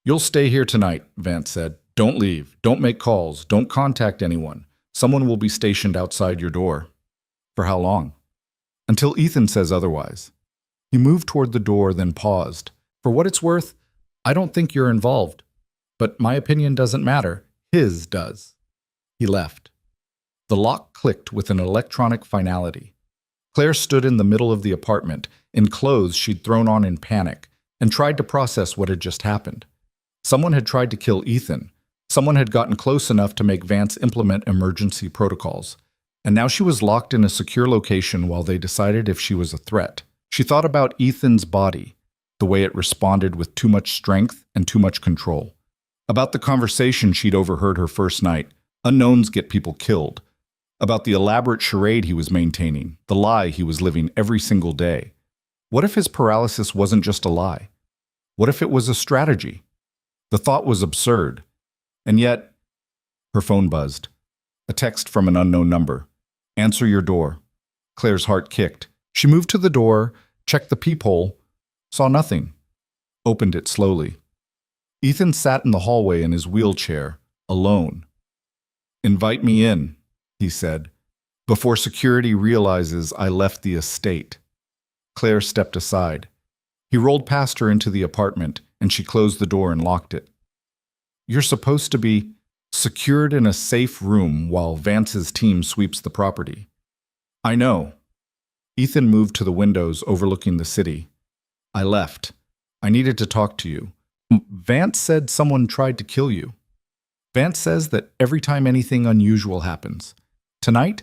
You'll stay here tonight, Vance said. Don't leave. Don't make calls. Don't contact anyone. Someone will be stationed outside your door. For how long? Until Ethan says otherwise. He moved toward the door, then paused. For what it's worth, I don't think you're involved. But my opinion doesn't matter. His does. He left. The lock clicked with an electronic finality. Claire stood in the middle of the apartment, in clothes she'd thrown on in panic, and tried to process what had just happened. Someone had tried to kill Ethan. Someone had gotten close enough to make Vance implement emergency protocols. And now she was locked in a secure location while they decided if she was a threat. She thought about Ethan's body, the way it responded with too much strength and too much control. About the conversation she'd overheard her first night. Unknowns get people killed. About the elaborate charade he was maintaining, the lie he was living every single day. What if his paralysis wasn't just a lie? What if it was a strategy? The thought was absurd. And yet, her phone buzzed. A text from an unknown number. Answer your door. Claire's heart kicked. She moved to the door, checked the peephole, saw nothing. Opened it slowly. Ethan sat in the hallway in his wheelchair, alone. Invite me in, he said, before security realizes I left the estate. Claire stepped aside. He rolled past her into the apartment, and she closed the door and locked it. You're supposed to be secured in a safe room while Vance's team sweeps the property. I know. Ethan moved to the windows overlooking the city. I left. I needed to talk to you. Vance said someone tried to kill you. Vance says that every time anything unusual happens. Tonight,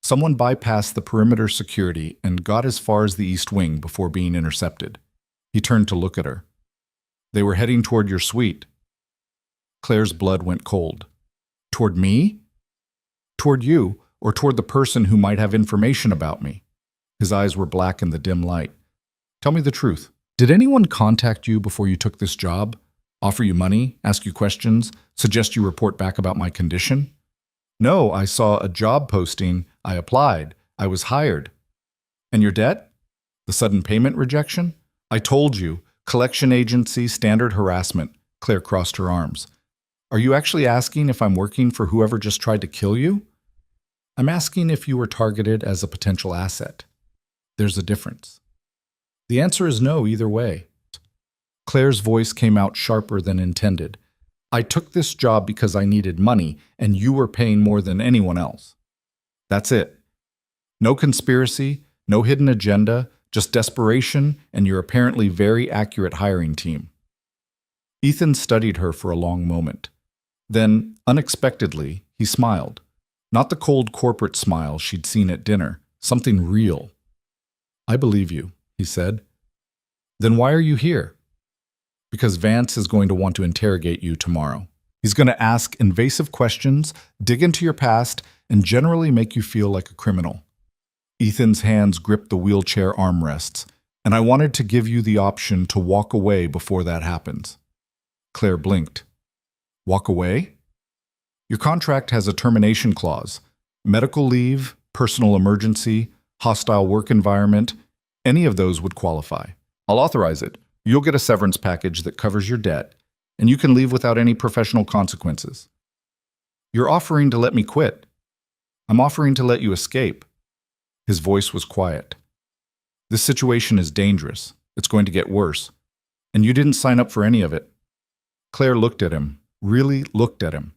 someone bypassed the perimeter security and got as far as the East Wing before being intercepted. He turned to look at her. They were heading toward your suite. Claire's blood went cold. Toward me? Toward you, or toward the person who might have information about me. His eyes were black in the dim light. Tell me the truth. Did anyone contact you before you took this job? Offer you money? Ask you questions? Suggest you report back about my condition? No, I saw a job posting. I applied. I was hired. And your debt? The sudden payment rejection? I told you. Collection agency, standard harassment. Claire crossed her arms. Are you actually asking if I'm working for whoever just tried to kill you? I'm asking if you were targeted as a potential asset. There's a difference. The answer is no either way. Claire's voice came out sharper than intended. I took this job because I needed money, and you were paying more than anyone else. That's it. No conspiracy, no hidden agenda, just desperation and your apparently very accurate hiring team. Ethan studied her for a long moment. Then, unexpectedly, he smiled. Not the cold corporate smile she'd seen at dinner, something real. I believe you, he said. Then why are you here? Because Vance is going to want to interrogate you tomorrow. He's going to ask invasive questions, dig into your past, and generally make you feel like a criminal. Ethan's hands gripped the wheelchair armrests, and I wanted to give you the option to walk away before that happens. Claire blinked. Walk away? Your contract has a termination clause. Medical leave, personal emergency, hostile work environment, any of those would qualify. I'll authorize it. You'll get a severance package that covers your debt, and you can leave without any professional consequences. You're offering to let me quit. I'm offering to let you escape. His voice was quiet. This situation is dangerous. It's going to get worse. And you didn't sign up for any of it. Claire looked at him, really looked at him,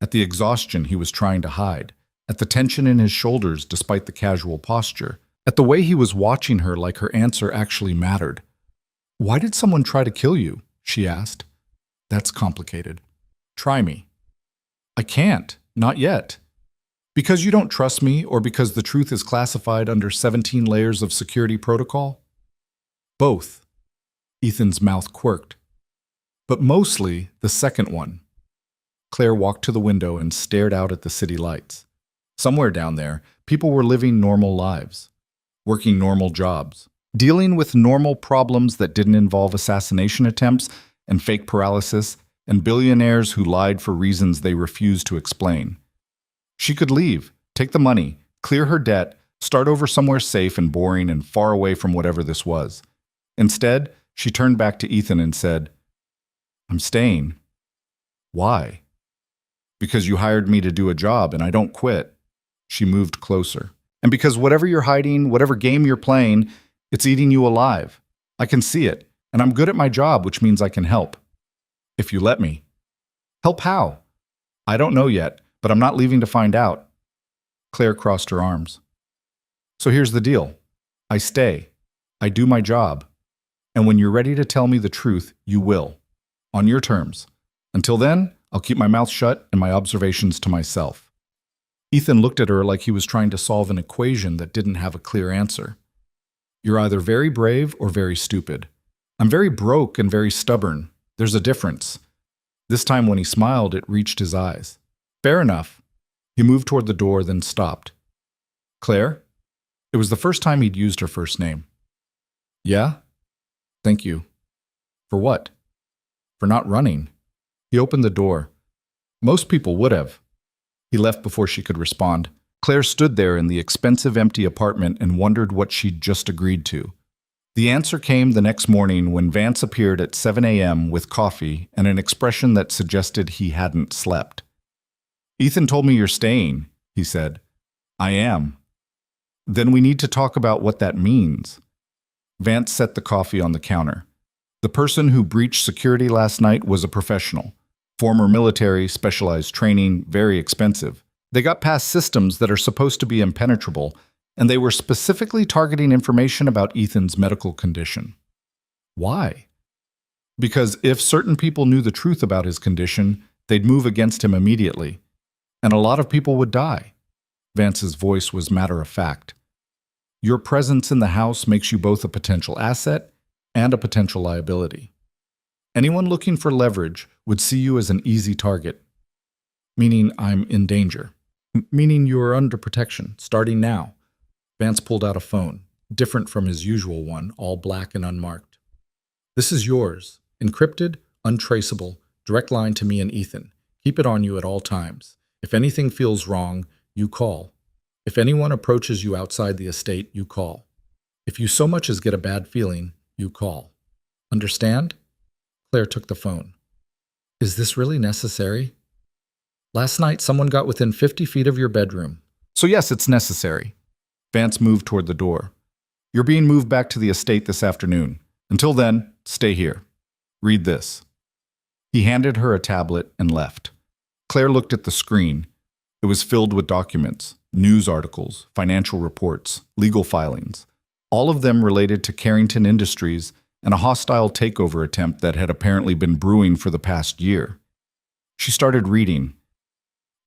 at the exhaustion he was trying to hide, at the tension in his shoulders despite the casual posture, at the way he was watching her like her answer actually mattered. Why did someone try to kill you? She asked. That's complicated. Try me. I can't. Not yet. Because you don't trust me or because the truth is classified under 17 layers of security protocol? Both. Ethan's mouth quirked. But mostly the second one. Claire walked to the window and stared out at the city lights. Somewhere down there, people were living normal lives, working normal jobs, dealing with normal problems that didn't involve assassination attempts and fake paralysis and billionaires who lied for reasons they refused to explain. She could leave, take the money, clear her debt, start over somewhere safe and boring and far away from whatever this was. Instead, she turned back to Ethan and said, I'm staying. Why? Because you hired me to do a job and I don't quit. She moved closer. And because whatever you're hiding, whatever game you're playing, it's eating you alive. I can see it, and I'm good at my job, which means I can help. If you let me. Help how? I don't know yet, but I'm not leaving to find out. Claire crossed her arms. So here's the deal. I stay. I do my job. And when you're ready to tell me the truth, you will. On your terms. Until then, I'll keep my mouth shut and my observations to myself. Ethan looked at her like he was trying to solve an equation that didn't have a clear answer. You're either very brave or very stupid. I'm very broke and very stubborn. There's a difference. This time when he smiled, it reached his eyes. Fair enough. He moved toward the door, then stopped. Claire? It was the first time he'd used her first name. Yeah? Thank you. For what? For not running. He opened the door. Most people would have. He left before she could respond. Claire stood there in the expensive empty apartment and wondered what she'd just agreed to. The answer came the next morning when Vance appeared at 7 a.m. with coffee and an expression that suggested he hadn't slept. Ethan told me you're staying, he said. I am. Then we need to talk about what that means. Vance set the coffee on the counter. The person who breached security last night was a professional. Former military, specialized training, very expensive. They got past systems that are supposed to be impenetrable, and they were specifically targeting information about Ethan's medical condition. Why? Because if certain people knew the truth about his condition, they'd move against him immediately. And a lot of people would die. Vance's voice was matter of fact. Your presence in the house makes you both a potential asset and a potential liability. Anyone looking for leverage would see you as an easy target, meaning I'm in danger, meaning you are under protection, starting now. Vance pulled out a phone, different from his usual one, all black and unmarked. This is yours, encrypted, untraceable, direct line to me and Ethan. Keep it on you at all times. If anything feels wrong, you call. If anyone approaches you outside the estate, you call. If you so much as get a bad feeling, you call. Understand? Claire took the phone. Is this really necessary? Last night, someone got within 50 feet of your bedroom. So yes, it's necessary. Vance moved toward the door. You're being moved back to the estate this afternoon. Until then, stay here. Read this. He handed her a tablet and left. Claire looked at the screen. It was filled with documents, news articles, financial reports, legal filings, all of them related to Carrington Industries and a hostile takeover attempt that had apparently been brewing for the past year. She started reading.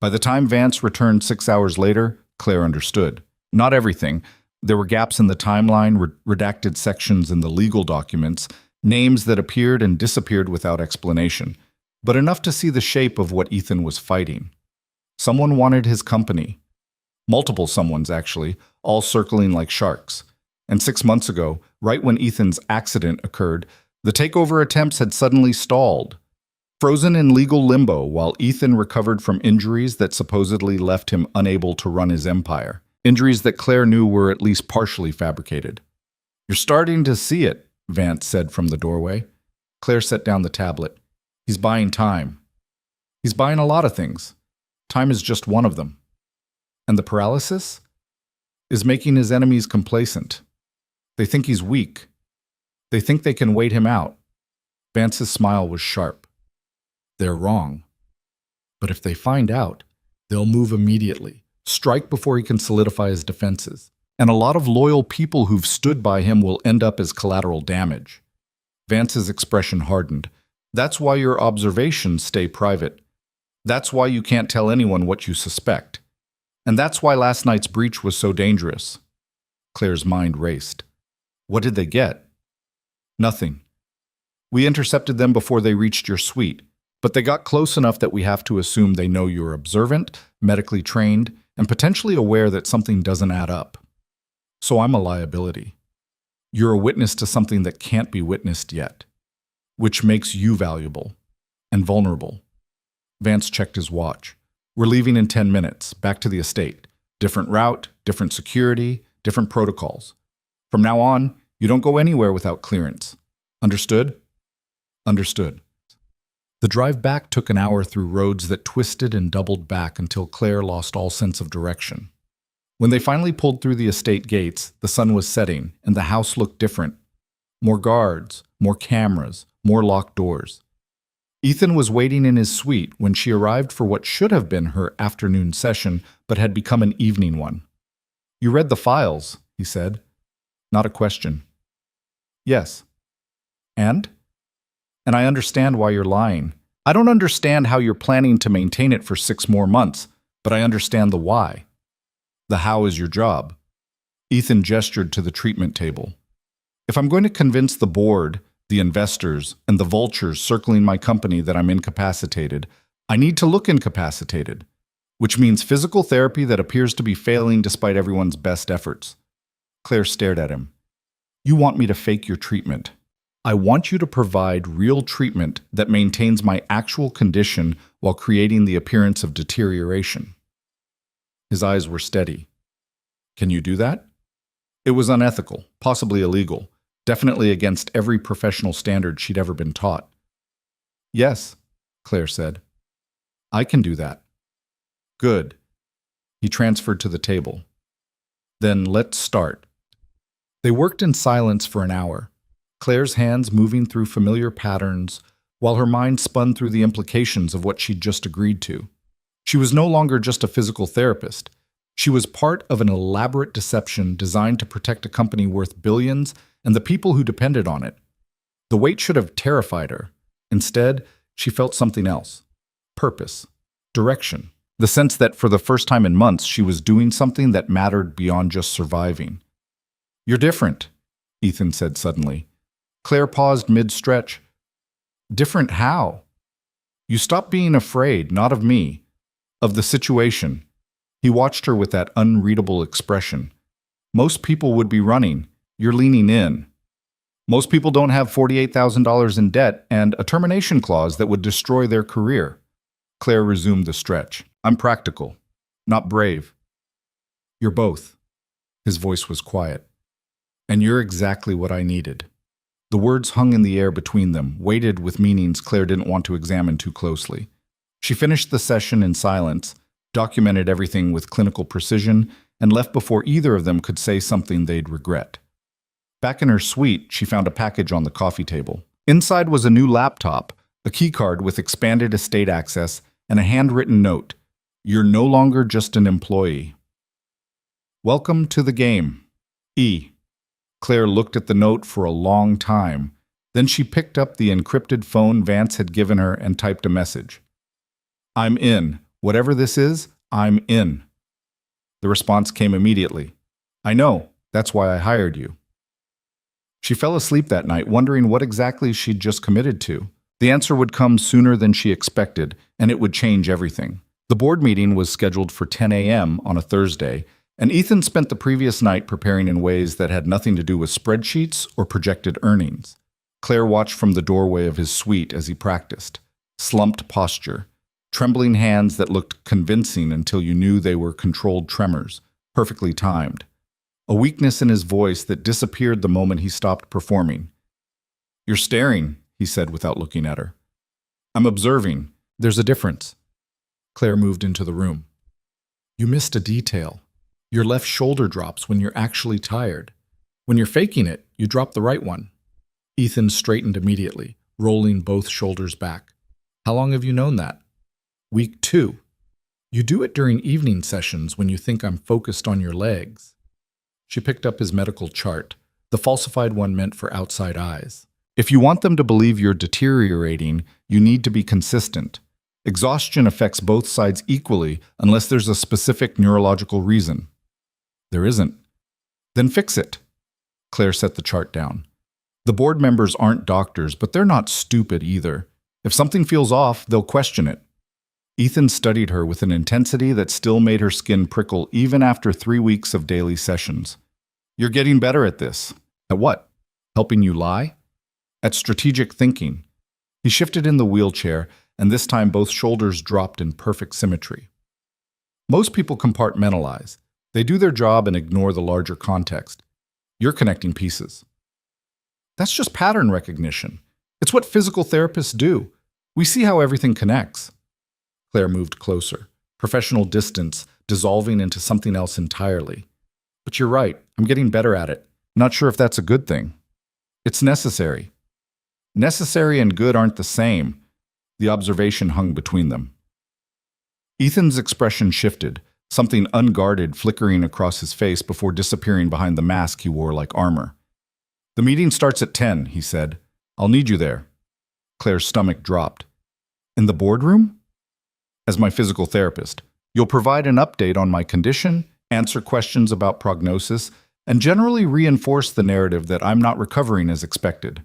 By the time Vance returned 6 hours later, Claire understood. Not everything, There were gaps in the timeline, redacted sections in the legal documents, names that appeared and disappeared without explanation, but enough to see the shape of what Ethan was fighting. Someone wanted his company. Multiple someones, actually, all circling like sharks. And 6 months ago, right when Ethan's accident occurred, the takeover attempts had suddenly stalled, frozen in legal limbo while Ethan recovered from injuries that supposedly left him unable to run his empire. Injuries that Claire knew were at least partially fabricated. "You're starting to see it," Vance said from the doorway. Claire set down the tablet. "He's buying time. He's buying a lot of things. Time is just one of them. And the paralysis is making his enemies complacent. They think he's weak. They think they can wait him out." Vance's smile was sharp. "They're wrong. But if they find out, they'll move immediately, strike before he can solidify his defenses. And a lot of loyal people who've stood by him will end up as collateral damage." Vance's expression hardened. "That's why your observations stay private. That's why you can't tell anyone what you suspect. And that's why last night's breach was so dangerous." Claire's mind raced. "What did they get?" "Nothing. We intercepted them before they reached your suite, but they got close enough that we have to assume they know you're observant, medically trained, and potentially aware that something doesn't add up. So I'm a liability. You're a witness to something that can't be witnessed yet, which makes you valuable and vulnerable." Vance checked his watch. "We're leaving in 10 minutes, back to the estate. Different route, different security, different protocols. From now on, you don't go anywhere without clearance. Understood?" "Understood." The drive back took an hour through roads that twisted and doubled back until Claire lost all sense of direction. When they finally pulled through the estate gates, the sun was setting, and the house looked different. More guards, more cameras, more locked doors. Ethan was waiting in his suite when she arrived for what should have been her afternoon session, but had become an evening one. "You read the files," he said. Not a question. "Yes." "And?" "And I understand why you're lying. I don't understand how you're planning to maintain it for 6 more months, but I understand the why. The how is your job." Ethan gestured to the treatment table. "If I'm going to convince the board, the investors, and the vultures circling my company that I'm incapacitated, I need to look incapacitated, which means physical therapy that appears to be failing despite everyone's best efforts." Claire stared at him. "You want me to fake your treatment. I want you to provide real treatment that maintains my actual condition while creating the appearance of deterioration." His eyes were steady. "Can you do that?" It was unethical, possibly illegal, definitely against every professional standard she'd ever been taught. "Yes," Claire said. "I can do that." "Good." He transferred to the table. "Then let's start." They worked in silence for an hour, Claire's hands moving through familiar patterns, while her mind spun through the implications of what she'd just agreed to. She was no longer just a physical therapist. She was part of an elaborate deception designed to protect a company worth billions and the people who depended on it. The weight should have terrified her. Instead, she felt something else. Purpose. Direction. The sense that for the first time in months, she was doing something that mattered beyond just surviving. "You're different," Ethan said suddenly. Claire paused mid-stretch. "Different how?" "You stopped being afraid, not of me, of the situation." He watched her with that unreadable expression. "Most people would be running. You're leaning in. Most people don't have $48,000 in debt and a termination clause that would destroy their career." Claire resumed the stretch. "I'm practical, not brave." "You're both." His voice was quiet. "And you're exactly what I needed." The words hung in the air between them, weighted with meanings Claire didn't want to examine too closely. She finished the session in silence, documented everything with clinical precision, and left before either of them could say something they'd regret. Back in her suite, she found a package on the coffee table. Inside was a new laptop, a keycard with expanded estate access, and a handwritten note. "You're no longer just an employee. Welcome to the game. E." Claire looked at the note for a long time. Then she picked up the encrypted phone Vance had given her and typed a message. "I'm in. Whatever this is, I'm in." The response came immediately. "I know. That's why I hired you. She fell asleep that night, wondering what exactly she'd just committed to. The answer would come sooner than she expected, and it would change everything. The board meeting was scheduled for 10 a.m. on a Thursday, and Ethan spent the previous night preparing in ways that had nothing to do with spreadsheets or projected earnings. Claire watched from the doorway of his suite as he practiced. Slumped posture, trembling hands that looked convincing until you knew they were controlled tremors, perfectly timed. A weakness in his voice that disappeared the moment he stopped performing. "You're staring," he said without looking at her. "I'm observing. There's a difference." Claire moved into the room. "You missed a detail. Your left shoulder drops when you're actually tired. When you're faking it, you drop the right one." Ethan straightened immediately, rolling both shoulders back. "How long have you known that?" "Week 2. You do it during evening sessions when you think I'm focused on your legs." She picked up his medical chart, the falsified one meant for outside eyes. "If you want them to believe you're deteriorating, you need to be consistent. Exhaustion affects both sides equally unless there's a specific neurological reason." "There isn't." "Then fix it." Claire set the chart down. "The board members aren't doctors, but they're not stupid either. If something feels off, they'll question it." Ethan studied her with an intensity that still made her skin prickle even after 3 weeks of daily sessions. "You're getting better at this." "At what? Helping you lie?" "At strategic thinking." He shifted in the wheelchair, and this time both shoulders dropped in perfect symmetry. "Most people compartmentalize. They do their job and ignore the larger context. You're connecting pieces." "That's just pattern recognition. It's what physical therapists do. We see how everything connects." Claire moved closer, professional distance dissolving into something else entirely. "But you're right. I'm getting better at it. Not sure if that's a good thing." "It's necessary." "Necessary and good aren't the same." The observation hung between them. Ethan's expression shifted, something unguarded flickering across his face before disappearing behind the mask he wore like armor. "The meeting starts at 10, he said. "I'll need you there." Claire's stomach dropped. "In the boardroom?" "As my physical therapist. You'll provide an update on my condition, answer questions about prognosis, and generally reinforce the narrative that I'm not recovering as expected."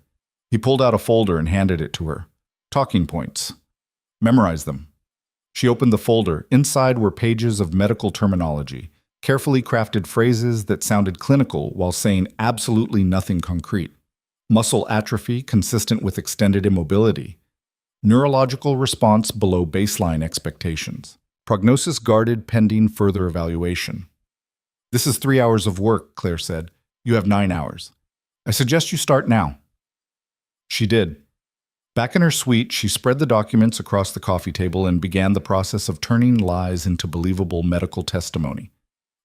He pulled out a folder and handed it to her. "Talking points. Memorize them." She opened the folder. Inside were pages of medical terminology, carefully crafted phrases that sounded clinical while saying absolutely nothing concrete. Muscle atrophy consistent with extended immobility. Neurological response below baseline expectations. Prognosis guarded pending further evaluation. "This is 3 hours of work," Claire said. "You have 9 hours. I suggest you start now." She did. Back in her suite, she spread the documents across the coffee table and began the process of turning lies into believable medical testimony.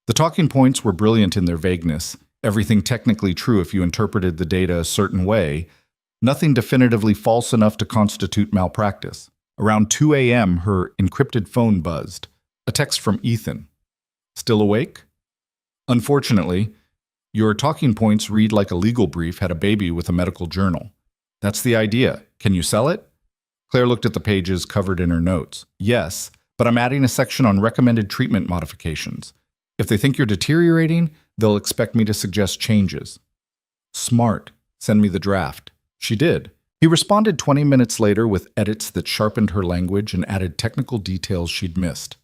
The talking points were brilliant in their vagueness, everything technically true if you interpreted the data a certain way, nothing definitively false enough to constitute malpractice. Around 2 a.m., her encrypted phone buzzed. A text from Ethan. "Still awake?" "Unfortunately, your talking points read like a legal brief had a baby with a medical journal. That's the idea. Can you sell it?" Claire looked at the pages covered in her notes. "Yes, but I'm adding a section on recommended treatment modifications. If they think you're deteriorating, they'll expect me to suggest changes." "Smart. Send me the draft." She did. He responded 20 minutes later with edits that sharpened her language and added technical details she'd missed.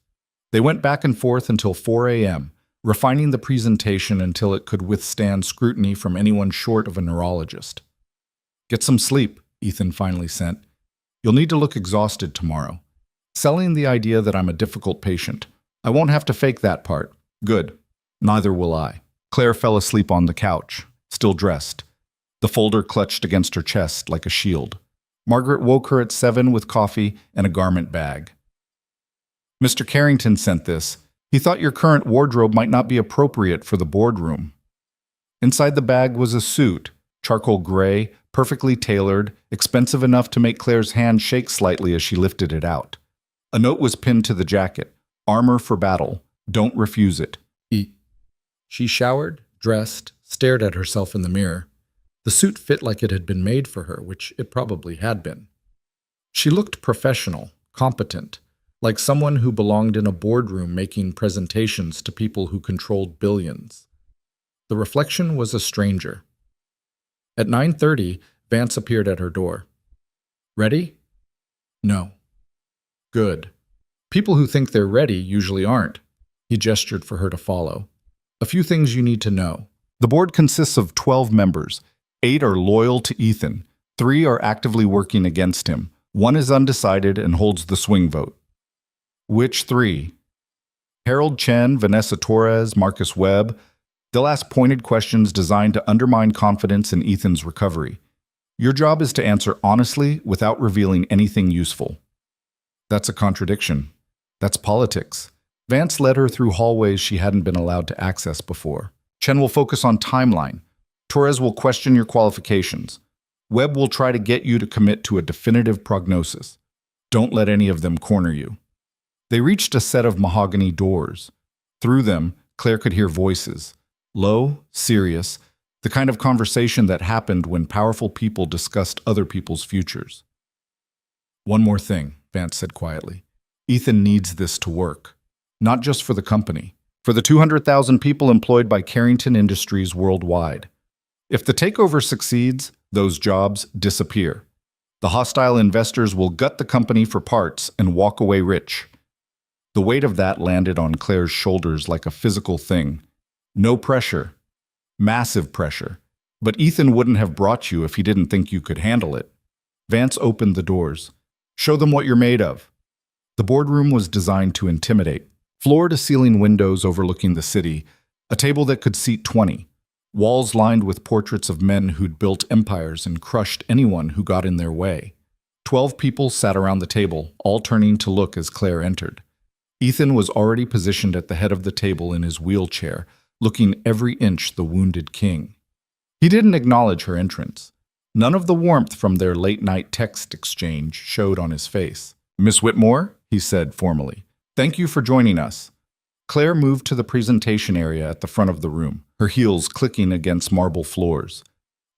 They went back and forth until 4 a.m., refining the presentation until it could withstand scrutiny from anyone short of a neurologist. "Get some sleep," Ethan finally sent. "You'll need to look exhausted tomorrow. Selling the idea that I'm a difficult patient. I won't have to fake that part." "Good. Neither will I." Claire fell asleep on the couch, still dressed. The folder clutched against her chest like a shield. Margaret woke her at 7 with coffee and a garment bag. "Mr. Carrington sent this. He thought your current wardrobe might not be appropriate for the boardroom." Inside the bag was a suit, charcoal gray, perfectly tailored, expensive enough to make Claire's hand shake slightly as she lifted it out. A note was pinned to the jacket. "Armor for battle. Don't refuse it." She showered, dressed, stared at herself in the mirror. The suit fit like it had been made for her, which it probably had been. She looked professional, competent, like someone who belonged in a boardroom making presentations to people who controlled billions. The reflection was a stranger. At 9:30, Vance appeared at her door. Ready? No. Good. People who think they're ready usually aren't. He gestured for her to follow. A few things you need to know. The board consists of 12 members. 8 are loyal to Ethan. 3 are actively working against him. 1 is undecided and holds the swing vote. Which 3? Harold Chen, Vanessa Torres, Marcus Webb. They'll ask pointed questions designed to undermine confidence in Ethan's recovery. Your job is to answer honestly without revealing anything useful. That's a contradiction. That's politics. Vance led her through hallways she hadn't been allowed to access before. Chen will focus on timeline. Torres will question your qualifications. Webb will try to get you to commit to a definitive prognosis. Don't let any of them corner you. They reached a set of mahogany doors. Through them, Claire could hear voices. Low, serious, the kind of conversation that happened when powerful people discussed other people's futures. One more thing, Vance said quietly. Ethan needs this to work. Not just for the company, for the 200,000 people employed by Carrington Industries worldwide. If the takeover succeeds, those jobs disappear. The hostile investors will gut the company for parts and walk away rich. The weight of that landed on Claire's shoulders like a physical thing. No pressure. Massive pressure. But Ethan wouldn't have brought you if he didn't think you could handle it. Vance opened the doors. Show them what you're made of. The boardroom was designed to intimidate. Floor-to-ceiling windows overlooking the city, a table that could seat 20, walls lined with portraits of men who'd built empires and crushed anyone who got in their way. 12 people sat around the table, all turning to look as Claire entered. Ethan was already positioned at the head of the table in his wheelchair, looking every inch the wounded king. He didn't acknowledge her entrance. None of the warmth from their late-night text exchange showed on his face. "Miss Whitmore," he said formally. "Thank you for joining us." Claire moved to the presentation area at the front of the room, her heels clicking against marble floors.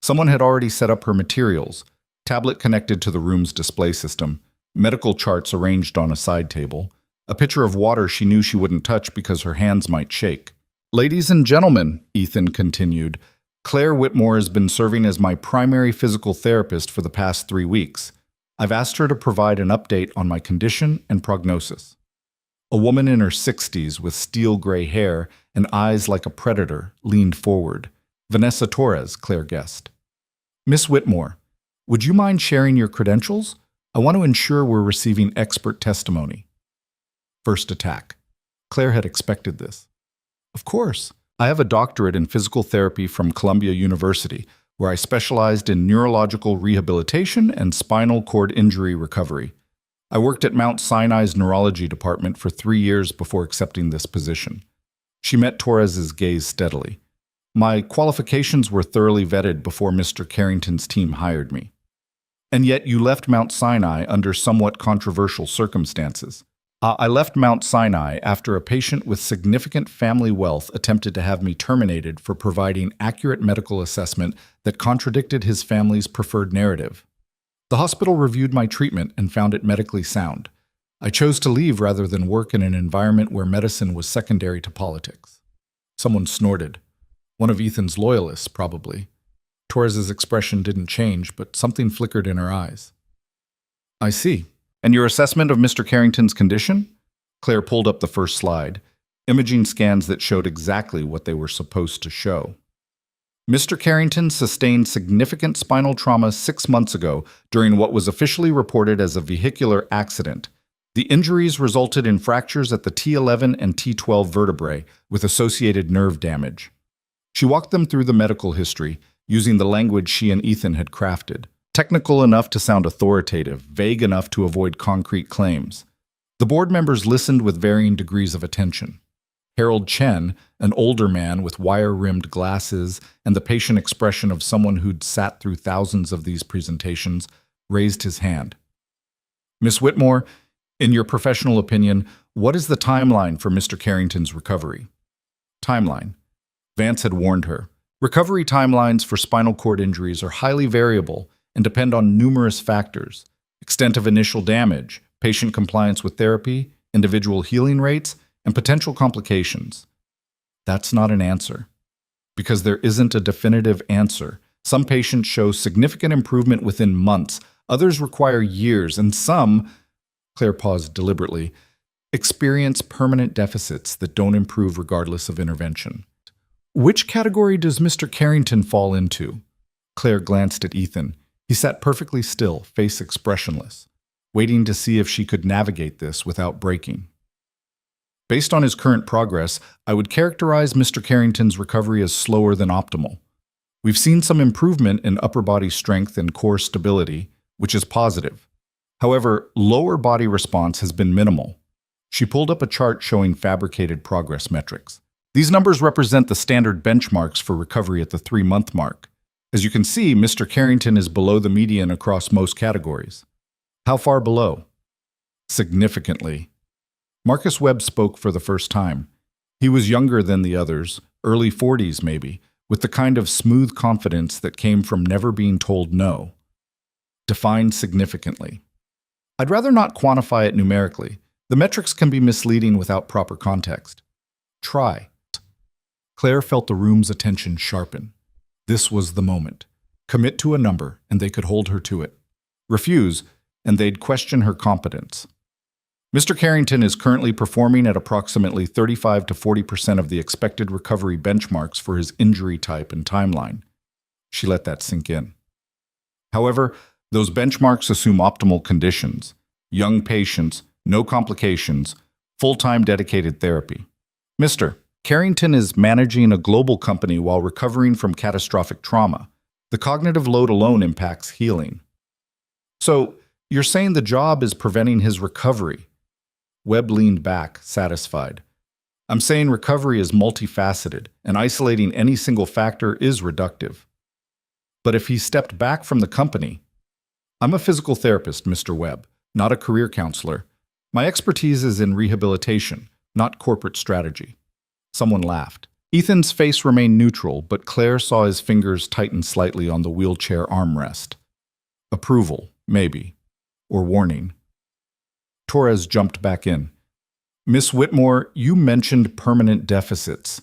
Someone had already set up her materials, tablet connected to the room's display system, medical charts arranged on a side table, a pitcher of water she knew she wouldn't touch because her hands might shake. "Ladies and gentlemen," Ethan continued, "Claire Whitmore has been serving as my primary physical therapist for the past 3 weeks. I've asked her to provide an update on my condition and prognosis." A woman in her 60s with steel gray hair and eyes like a predator leaned forward. Vanessa Torres, Claire guessed. "Miss Whitmore, would you mind sharing your credentials? I want to ensure we're receiving expert testimony." First attack. Claire had expected this. "Of course. I have a doctorate in physical therapy from Columbia University, where I specialized in neurological rehabilitation and spinal cord injury recovery. I worked at Mount Sinai's neurology department for 3 years before accepting this position." She met Torres's gaze steadily. "My qualifications were thoroughly vetted before Mr. Carrington's team hired me." "And yet you left Mount Sinai under somewhat controversial circumstances." I left Mount Sinai after a patient with significant family wealth attempted to have me terminated for providing accurate medical assessment that contradicted his family's preferred narrative. The hospital reviewed my treatment and found it medically sound. I chose to leave rather than work in an environment where medicine was secondary to politics. Someone snorted. One of Ethan's loyalists, probably. Torres's expression didn't change, but something flickered in her eyes. "I see. And your assessment of Mr. Carrington's condition?" Claire pulled up the first slide, imaging scans that showed exactly what they were supposed to show. "Mr. Carrington sustained significant spinal trauma 6 months ago during what was officially reported as a vehicular accident. The injuries resulted in fractures at the T11 and T12 vertebrae with associated nerve damage." She walked them through the medical history, using the language she and Ethan had crafted. Technical enough to sound authoritative, vague enough to avoid concrete claims. The board members listened with varying degrees of attention. Harold Chen, an older man with wire-rimmed glasses and the patient expression of someone who'd sat through thousands of these presentations, raised his hand. "Miss Whitmore, in your professional opinion, what is the timeline for Mr. Carrington's recovery?" Timeline. Vance had warned her. Recovery timelines for spinal cord injuries are highly variable and depend on numerous factors: extent of initial damage, patient compliance with therapy, individual healing rates, and potential complications. That's not an answer. because there isn't a definitive answer. Some patients show significant improvement within months, others require years, and some, Claire paused deliberately, experience permanent deficits that don't improve regardless of intervention. Which category does Mr. Carrington fall into? Claire glanced at Ethan. He sat perfectly still, face expressionless, waiting to see if she could navigate this without breaking. Based on his current progress, I would characterize Mr. Carrington's recovery as slower than optimal. We've seen some improvement in upper body strength and core stability, which is positive. However, lower body response has been minimal. She pulled up a chart showing fabricated progress metrics. These numbers represent the standard benchmarks for recovery at the 3-month mark. As you can see, Mr. Carrington is below the median across most categories. How far below? Significantly. Marcus Webb spoke for the first time. He was younger than the others, early 40s maybe, with the kind of smooth confidence that came from never being told no. Define significantly. I'd rather not quantify it numerically. The metrics can be misleading without proper context. Try. Claire felt the room's attention sharpen. This was the moment. Commit to a number, and they could hold her to it. Refuse, and they'd question her competence. Mr. Carrington is currently performing at approximately 35 to 40% of the expected recovery benchmarks for his injury type and timeline. She let that sink in. However, those benchmarks assume optimal conditions, young patients, no complications, full-time dedicated therapy. Mr. Carrington is managing a global company while recovering from catastrophic trauma. The cognitive load alone impacts healing. So, you're saying the job is preventing his recovery? Webb leaned back, satisfied. I'm saying recovery is multifaceted, and isolating any single factor is reductive. But if he stepped back from the company, I'm a physical therapist, Mr. Webb, not a career counselor. My expertise is in rehabilitation, not corporate strategy. Someone laughed. Ethan's face remained neutral, but Claire saw his fingers tighten slightly on the wheelchair armrest. Approval, maybe. Or warning. Torres jumped back in. Miss Whitmore, you mentioned permanent deficits.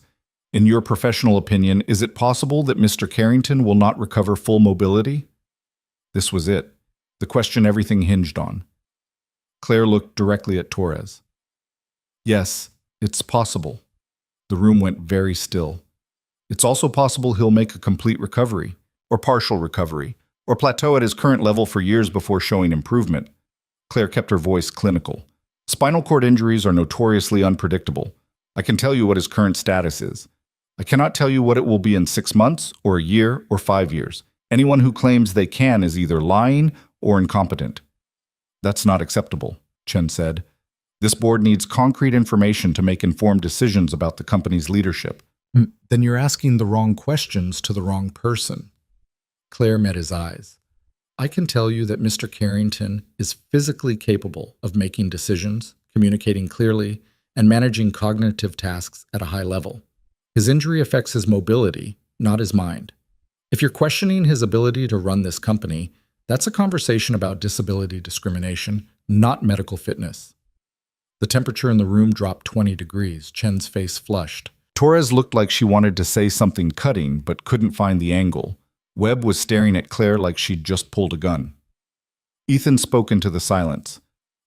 In your professional opinion, is it possible that Mr. Carrington will not recover full mobility? This was it. The question everything hinged on. Claire looked directly at Torres. Yes, it's possible. The room went very still. It's also possible he'll make a complete recovery, or partial recovery, or plateau at his current level for years before showing improvement. Claire kept her voice clinical. Spinal cord injuries are notoriously unpredictable. I can tell you what his current status is. I cannot tell you what it will be in 6 months, or a year, or 5 years. Anyone who claims they can is either lying or incompetent. That's not acceptable, Chen said. This board needs concrete information to make informed decisions about the company's leadership. Then you're asking the wrong questions to the wrong person. Claire met his eyes. I can tell you that Mr. Carrington is physically capable of making decisions, communicating clearly, and managing cognitive tasks at a high level. His injury affects his mobility, not his mind. If you're questioning his ability to run this company, that's a conversation about disability discrimination, not medical fitness. The temperature in the room dropped 20 degrees. Chen's face flushed. Torres looked like she wanted to say something cutting, but couldn't find the angle. Webb was staring at Claire like she'd just pulled a gun. Ethan spoke into the silence.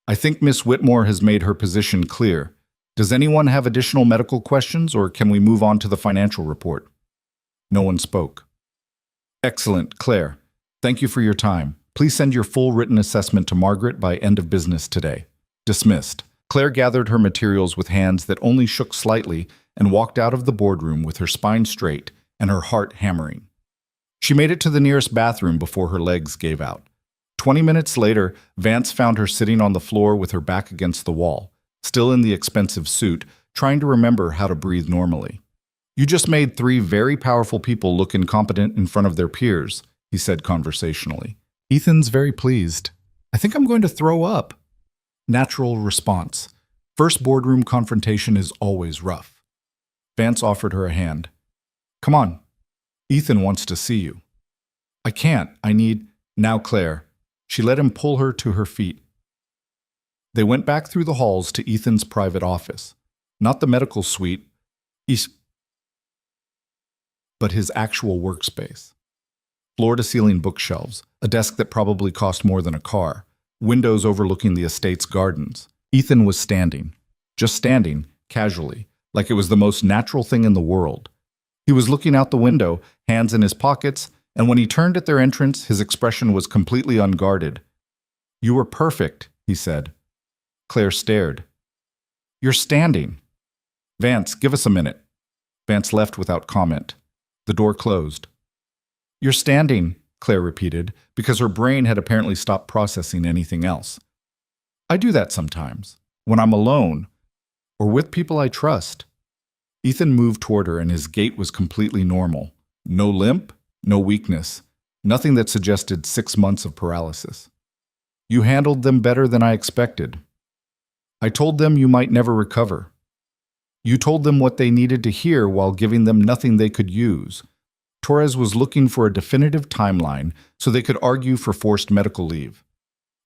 I think Miss Whitmore has made her position clear. Does anyone have additional medical questions, or can we move on to the financial report? No one spoke. Excellent, Claire. Thank you for your time. Please send your full written assessment to Margaret by end of business today. Dismissed. Claire gathered her materials with hands that only shook slightly and walked out of the boardroom with her spine straight and her heart hammering. She made it to the nearest bathroom before her legs gave out. 20 minutes later, Vance found her sitting on the floor with her back against the wall, still in the expensive suit, trying to remember how to breathe normally. You just made 3 very powerful people look incompetent in front of their peers, he said conversationally. Ethan's very pleased. I think I'm going to throw up. Natural response. First boardroom confrontation is always rough. Vance offered her a hand. Come on. Ethan wants to see you. I can't. I need... Now, Claire. She let him pull her to her feet. They went back through the halls to Ethan's private office. Not the medical suite. but his actual workspace. Floor-to-ceiling bookshelves, a desk that probably cost more than a car, windows overlooking the estate's gardens. Ethan was standing, just standing, casually, like it was the most natural thing in the world. He was looking out the window, hands in his pockets, and when he turned at their entrance, his expression was completely unguarded. "You were perfect," he said. Claire stared. "You're standing." "Vance, give us a minute." Vance left without comment. The door closed. "You're standing," Claire repeated, because her brain had apparently stopped processing anything else. "I do that sometimes, when I'm alone, or with people I trust." Ethan moved toward her and his gait was completely normal. No limp, no weakness, nothing that suggested 6 months of paralysis. "You handled them better than I expected. I told them you might never recover. You told them what they needed to hear while giving them nothing they could use." Torres was looking for a definitive timeline so they could argue for forced medical leave.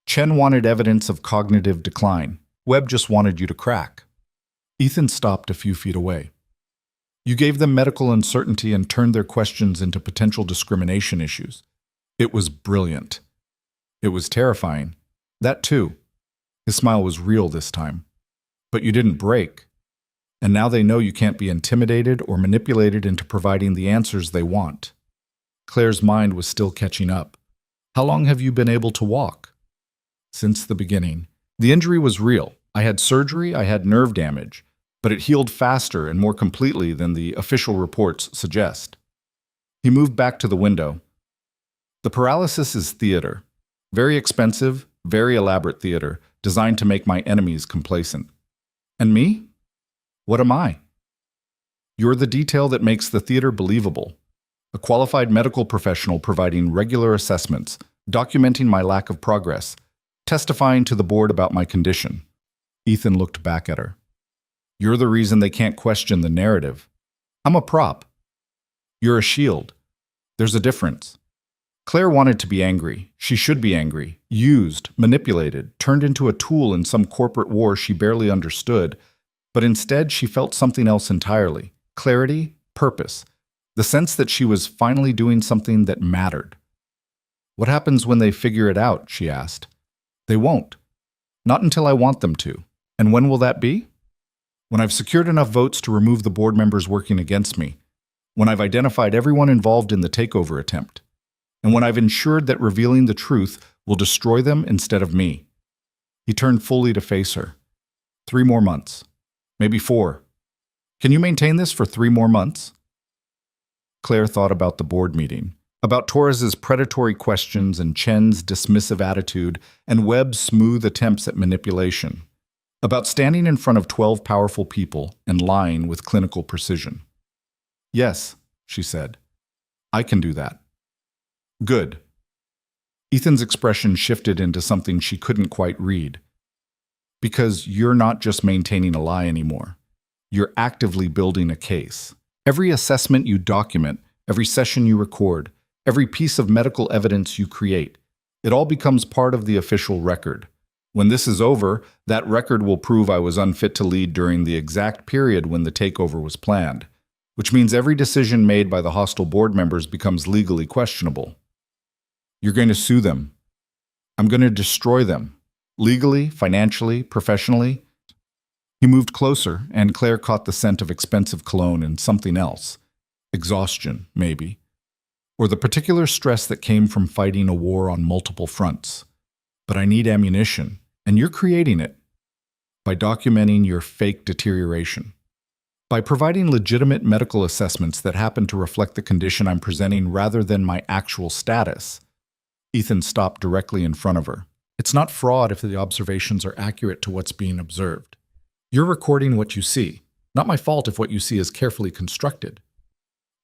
Chen wanted evidence of cognitive decline. Webb just wanted you to crack. Ethan stopped a few feet away. "You gave them medical uncertainty and turned their questions into potential discrimination issues. It was brilliant. It was terrifying. That too." His smile was real this time. "But you didn't break. And now they know you can't be intimidated or manipulated into providing the answers they want." Claire's mind was still catching up. "How long have you been able to walk?" "Since the beginning. The injury was real. I had surgery, I had nerve damage, but it healed faster and more completely than the official reports suggest." He moved back to the window. "The paralysis is theater. Very expensive, very elaborate theater, designed to make my enemies complacent. And me? What am I? You're the detail that makes the theater believable. A qualified medical professional providing regular assessments, documenting my lack of progress, testifying to the board about my condition." Ethan looked back at her. "You're the reason they can't question the narrative. I'm a prop. You're a shield. There's a difference." Claire wanted to be angry. She should be angry. Used, manipulated, turned into a tool in some corporate war she barely understood. But instead, she felt something else entirely. Clarity, purpose. The sense that she was finally doing something that mattered. "What happens when they figure it out?" she asked. "They won't. Not until I want them to. And when will that be? When I've secured enough votes to remove the board members working against me. When I've identified everyone involved in the takeover attempt. And when I've ensured that revealing the truth will destroy them instead of me." He turned fully to face her. 3 more months. Maybe 4. Can you maintain this for 3 more months? Claire thought about the board meeting, about Torres's predatory questions and Chen's dismissive attitude and Webb's smooth attempts at manipulation, about standing in front of 12 powerful people and lying with clinical precision. "Yes," she said. "I can do that." "Good." Ethan's expression shifted into something she couldn't quite read. "Because you're not just maintaining a lie anymore. You're actively building a case. Every assessment you document, every session you record, every piece of medical evidence you create, it all becomes part of the official record. When this is over, that record will prove I was unfit to lead during the exact period when the takeover was planned, which means every decision made by the hostile board members becomes legally questionable. You're going to sue them. I'm going to destroy them. Legally, financially, professionally." He moved closer, and Claire caught the scent of expensive cologne and something else. Exhaustion, maybe. Or the particular stress that came from fighting a war on multiple fronts. "But I need ammunition, and you're creating it. By documenting your fake deterioration. By providing legitimate medical assessments that happen to reflect the condition I'm presenting rather than my actual status." Ethan stopped directly in front of her. "It's not fraud if the observations are accurate to what's being observed. You're recording what you see. Not my fault if what you see is carefully constructed."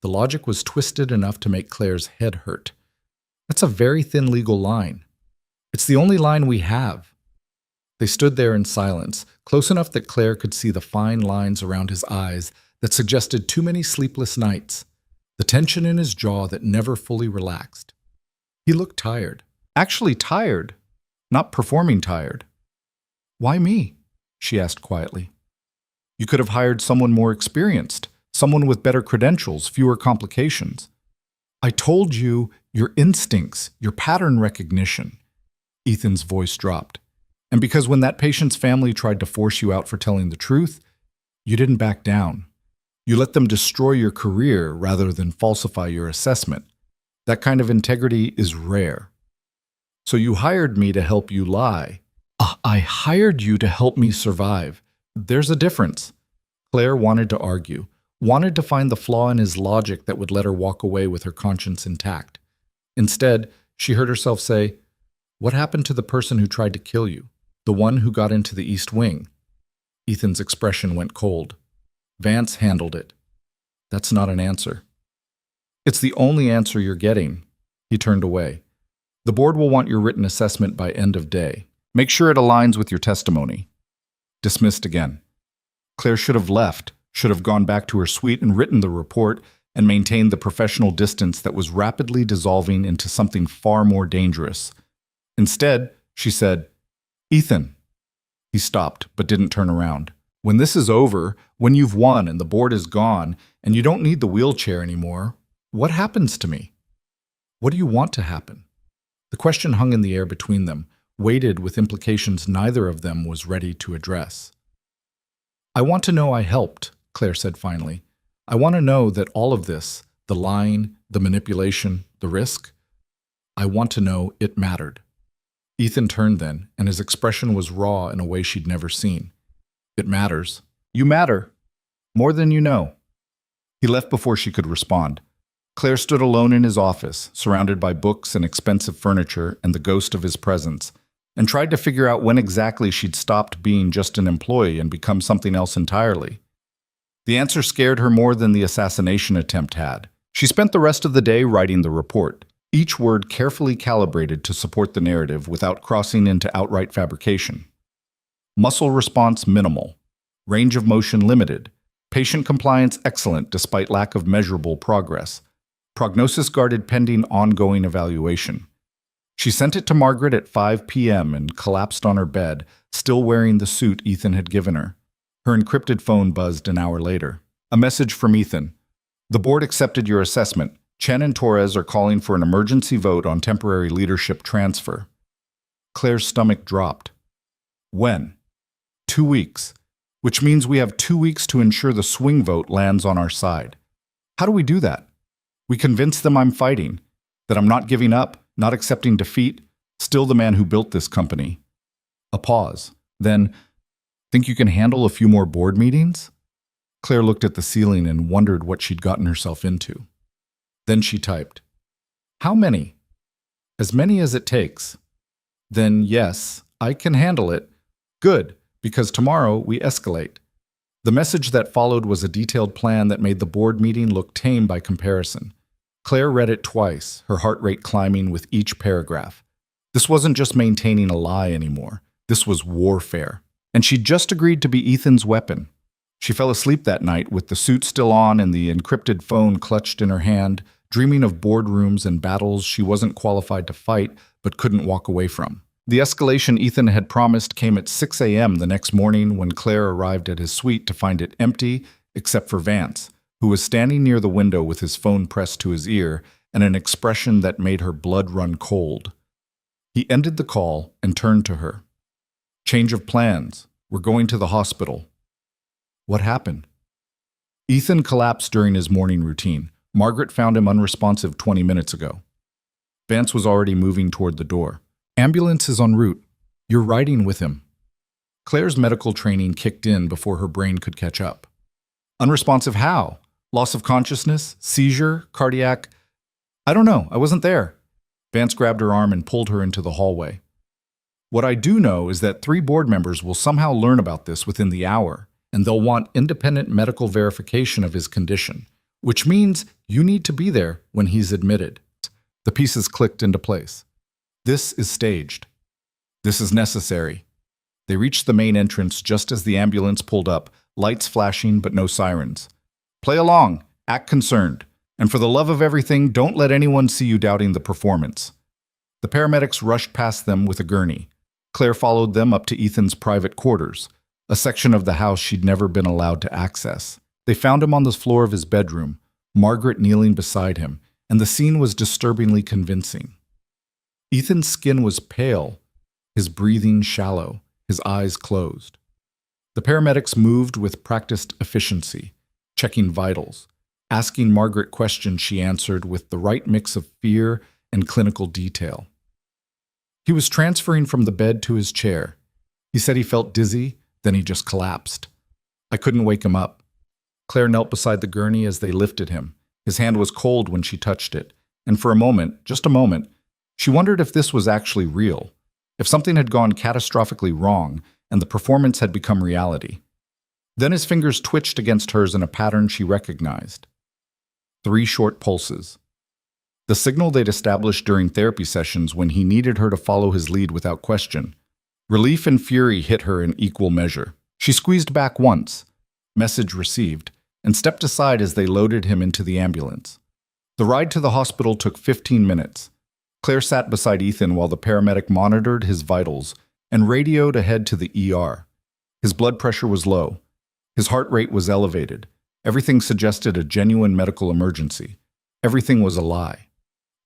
The logic was twisted enough to make Claire's head hurt. That's a very thin legal line. It's the only line we have. They stood there in silence, close enough that Claire could see the fine lines around his eyes that suggested too many sleepless nights, the tension in his jaw that never fully relaxed. He looked tired. Actually tired. Not performing tired. "Why me?" she asked quietly. "You could have hired someone more experienced, someone with better credentials, fewer complications. I told you, your instincts, your pattern recognition. Ethan's voice dropped. And because when that patient's family tried to force you out for telling the truth, you didn't back down. You let them destroy your career rather than falsify your assessment. That kind of integrity is rare. So you hired me to help you lie. I hired you to help me survive. There's a difference. Claire wanted to argue, wanted to find the flaw in his logic that would let her walk away with her conscience intact. Instead, she heard herself say, "What happened to the person who tried to kill you? The one who got into the East Wing?" Ethan's expression went cold. "Vance handled it." "That's not an answer." "It's the only answer you're getting." He turned away. "The board will want your written assessment by end of day. Make sure it aligns with your testimony." Dismissed again. Claire should have left, should have gone back to her suite and written the report and maintained the professional distance that was rapidly dissolving into something far more dangerous. Instead, she said, "Ethan." He stopped, but didn't turn around. "When this is over, when you've won and the board is gone, and you don't need the wheelchair anymore, what happens to me? What do you want to happen?" The question hung in the air between them, weighted with implications neither of them was ready to address. "I want to know I helped," Claire said finally. "I want to know that all of this, the lying, the manipulation, the risk, I want to know it mattered." Ethan turned then, and his expression was raw in a way she'd never seen. "It matters. You matter. More than you know." He left before she could respond. Claire stood alone in his office, surrounded by books and expensive furniture and the ghost of his presence, and tried to figure out when exactly she'd stopped being just an employee and become something else entirely. The answer scared her more than the assassination attempt had. She spent the rest of the day writing the report, each word carefully calibrated to support the narrative without crossing into outright fabrication. Muscle response minimal. Range of motion limited. Patient compliance excellent despite lack of measurable progress. Prognosis guarded pending ongoing evaluation. She sent it to Margaret at 5 p.m. and collapsed on her bed, still wearing the suit Ethan had given her. Her encrypted phone buzzed an hour later. A message from Ethan. "The board accepted your assessment. Chen and Torres are calling for an emergency vote on temporary leadership transfer." Claire's stomach dropped. "When?" 2 weeks. Which means we have 2 weeks to ensure the swing vote lands on our side. How do we do that? We convince them I'm fighting, that I'm not giving up, not accepting defeat, still the man who built this company. A pause. Then, "Think you can handle a few more board meetings?" Claire looked at the ceiling and wondered what she'd gotten herself into. Then she typed, "How many?" "As many as it takes." "Then yes, I can handle it." "Good, because tomorrow we escalate." The message that followed was a detailed plan that made the board meeting look tame by comparison. Claire read it twice, her heart rate climbing with each paragraph. This wasn't just maintaining a lie anymore. This was warfare. And she'd just agreed to be Ethan's weapon. She fell asleep that night with the suit still on and the encrypted phone clutched in her hand, dreaming of boardrooms and battles she wasn't qualified to fight but couldn't walk away from. The escalation Ethan had promised came at 6 a.m. the next morning when Claire arrived at his suite to find it empty except for Vance, who was standing near the window with his phone pressed to his ear and an expression that made her blood run cold. He ended the call and turned to her. "Change of plans. We're going to the hospital." "What happened?" Ethan collapsed during his morning routine. Margaret found him unresponsive 20 minutes ago. Vance was already moving toward the door. "Ambulance is en route. You're riding with him." Claire's medical training kicked in before her brain could catch up. "Unresponsive how? Loss of consciousness? Seizure? Cardiac? I don't know. I wasn't there." Vance grabbed her arm and pulled her into the hallway. "What I do know is that 3 board members will somehow learn about this within the hour, and they'll want independent medical verification of his condition, which means you need to be there when he's admitted." The pieces clicked into place. "This is staged. This is necessary." They reached the main entrance just as the ambulance pulled up, lights flashing but no sirens. "Play along, act concerned, and for the love of everything, don't let anyone see you doubting the performance." The paramedics rushed past them with a gurney. Claire followed them up to Ethan's private quarters, a section of the house she'd never been allowed to access. They found him on the floor of his bedroom, Margaret kneeling beside him, and the scene was disturbingly convincing. Ethan's skin was pale, his breathing shallow, his eyes closed. The paramedics moved with practiced efficiency, checking vitals, asking Margaret questions she answered with the right mix of fear and clinical detail. He was transferring from the bed to his chair. He said he felt dizzy, then he just collapsed. I couldn't wake him up. Claire knelt beside the gurney as they lifted him. His hand was cold when she touched it, and for a moment, just a moment, she wondered if this was actually real, if something had gone catastrophically wrong and the performance had become reality. Then his fingers twitched against hers in a pattern she recognized. 3 short pulses. The signal they'd established during therapy sessions when he needed her to follow his lead without question. Relief and fury hit her in equal measure. She squeezed back once, message received, and stepped aside as they loaded him into the ambulance. The ride to the hospital took 15 minutes. Claire sat beside Ethan while the paramedic monitored his vitals and radioed ahead to the ER. His blood pressure was low. His heart rate was elevated. Everything suggested a genuine medical emergency. Everything was a lie.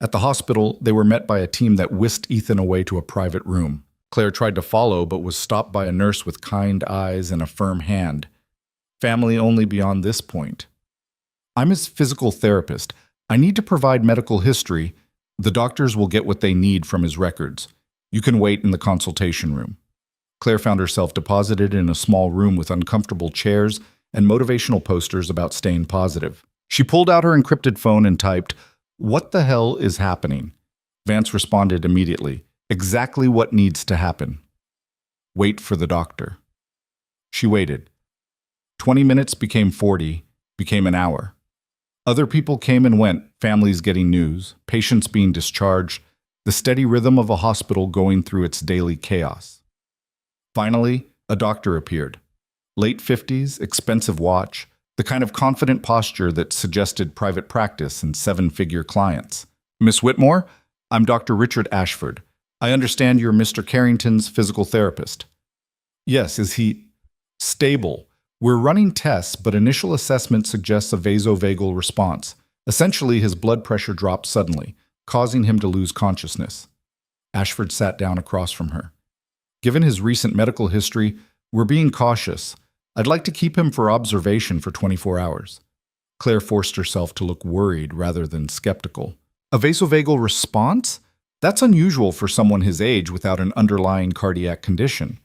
At the hospital, they were met by a team that whisked Ethan away to a private room. Claire tried to follow, but was stopped by a nurse with kind eyes and a firm hand. Family only beyond this point. I'm his physical therapist. I need to provide medical history. The doctors will get what they need from his records. You can wait in the consultation room. Claire found herself deposited in a small room with uncomfortable chairs and motivational posters about staying positive. She pulled out her encrypted phone and typed, "What the hell is happening?" Vance responded immediately, "Exactly what needs to happen. Wait for the doctor." She waited. 20 minutes became 40, became an hour. Other people came and went, families getting news, patients being discharged, the steady rhythm of a hospital going through its daily chaos. Finally, a doctor appeared. Late 50s, expensive watch, the kind of confident posture that suggested private practice and 7-figure clients. "Miss Whitmore, I'm Dr. Richard Ashford. I understand you're Mr. Carrington's physical therapist." "Yes, is he stable? We're running tests, but initial assessment suggests a vasovagal response. Essentially, his blood pressure dropped suddenly, causing him to lose consciousness." Ashford sat down across from her. "Given his recent medical history, we're being cautious. I'd like to keep him for observation for 24 hours. Claire forced herself to look worried rather than skeptical. "A vasovagal response? That's unusual for someone his age without an underlying cardiac condition.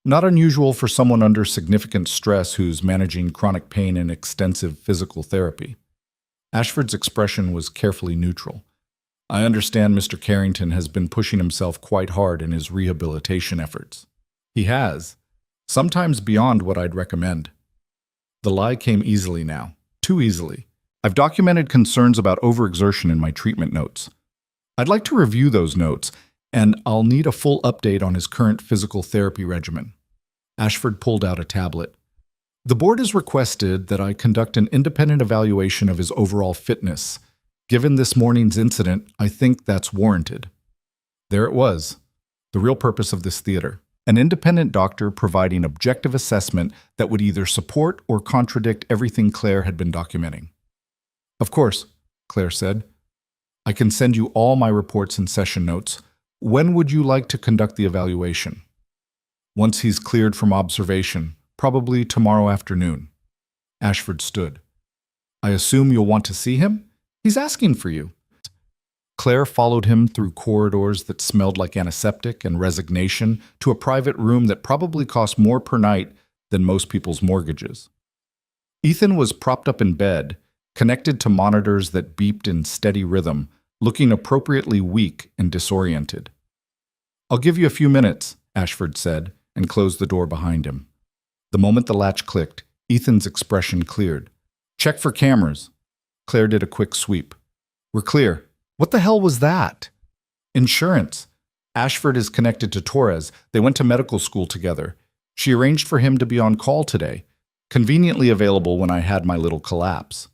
Not unusual for someone under significant stress who's managing chronic pain and extensive physical therapy." Ashford's expression was carefully neutral. "I understand Mr. Carrington has been pushing himself quite hard in his rehabilitation efforts." "He has. Sometimes beyond what I'd recommend." The lie came easily now. Too easily. "I've documented concerns about overexertion in my treatment notes. I'd like to review those notes, and I'll need a full update on his current physical therapy regimen." Ashford pulled out a tablet. "The board has requested that I conduct an independent evaluation of his overall fitness. Given this morning's incident, I think that's warranted." There it was, the real purpose of this theater. An independent doctor providing objective assessment that would either support or contradict everything Claire had been documenting. "Of course," Claire said. "I can send you all my reports and session notes. When would you like to conduct the evaluation?" "Once he's cleared from observation, probably tomorrow afternoon." Ashford stood. "I assume you'll want to see him? He's asking for you." Claire followed him through corridors that smelled like antiseptic and resignation to a private room that probably cost more per night than most people's mortgages. Ethan was propped up in bed, connected to monitors that beeped in steady rhythm, looking appropriately weak and disoriented. "I'll give you a few minutes," Ashford said, and closed the door behind him. The moment the latch clicked, Ethan's expression cleared. "Check for cameras." Claire did a quick sweep. "We're clear." "What the hell was that?" "Insurance. Ashford is connected to Torres. They went to medical school together. She arranged for him to be on call today, conveniently available when I had my little collapse."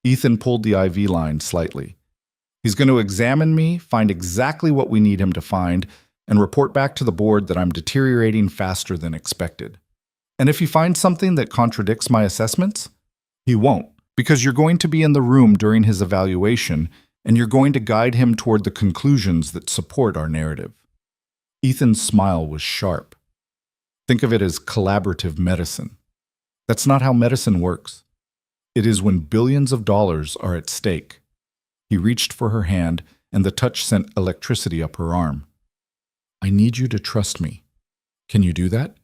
Ethan pulled the IV line slightly. "He's going to examine me, find exactly what we need him to find, and report back to the board that I'm deteriorating faster than expected. And if he finds something that contradicts my assessments, He won't, because you're going to be in the room during his evaluation, and you're going to guide him toward the conclusions that support our narrative. Ethan's smile was sharp. Think of it as collaborative medicine. That's not how medicine works. It is when billions of dollars are at stake. He reached for her hand, and the touch sent electricity up her arm. I need you to trust me. Can you do that?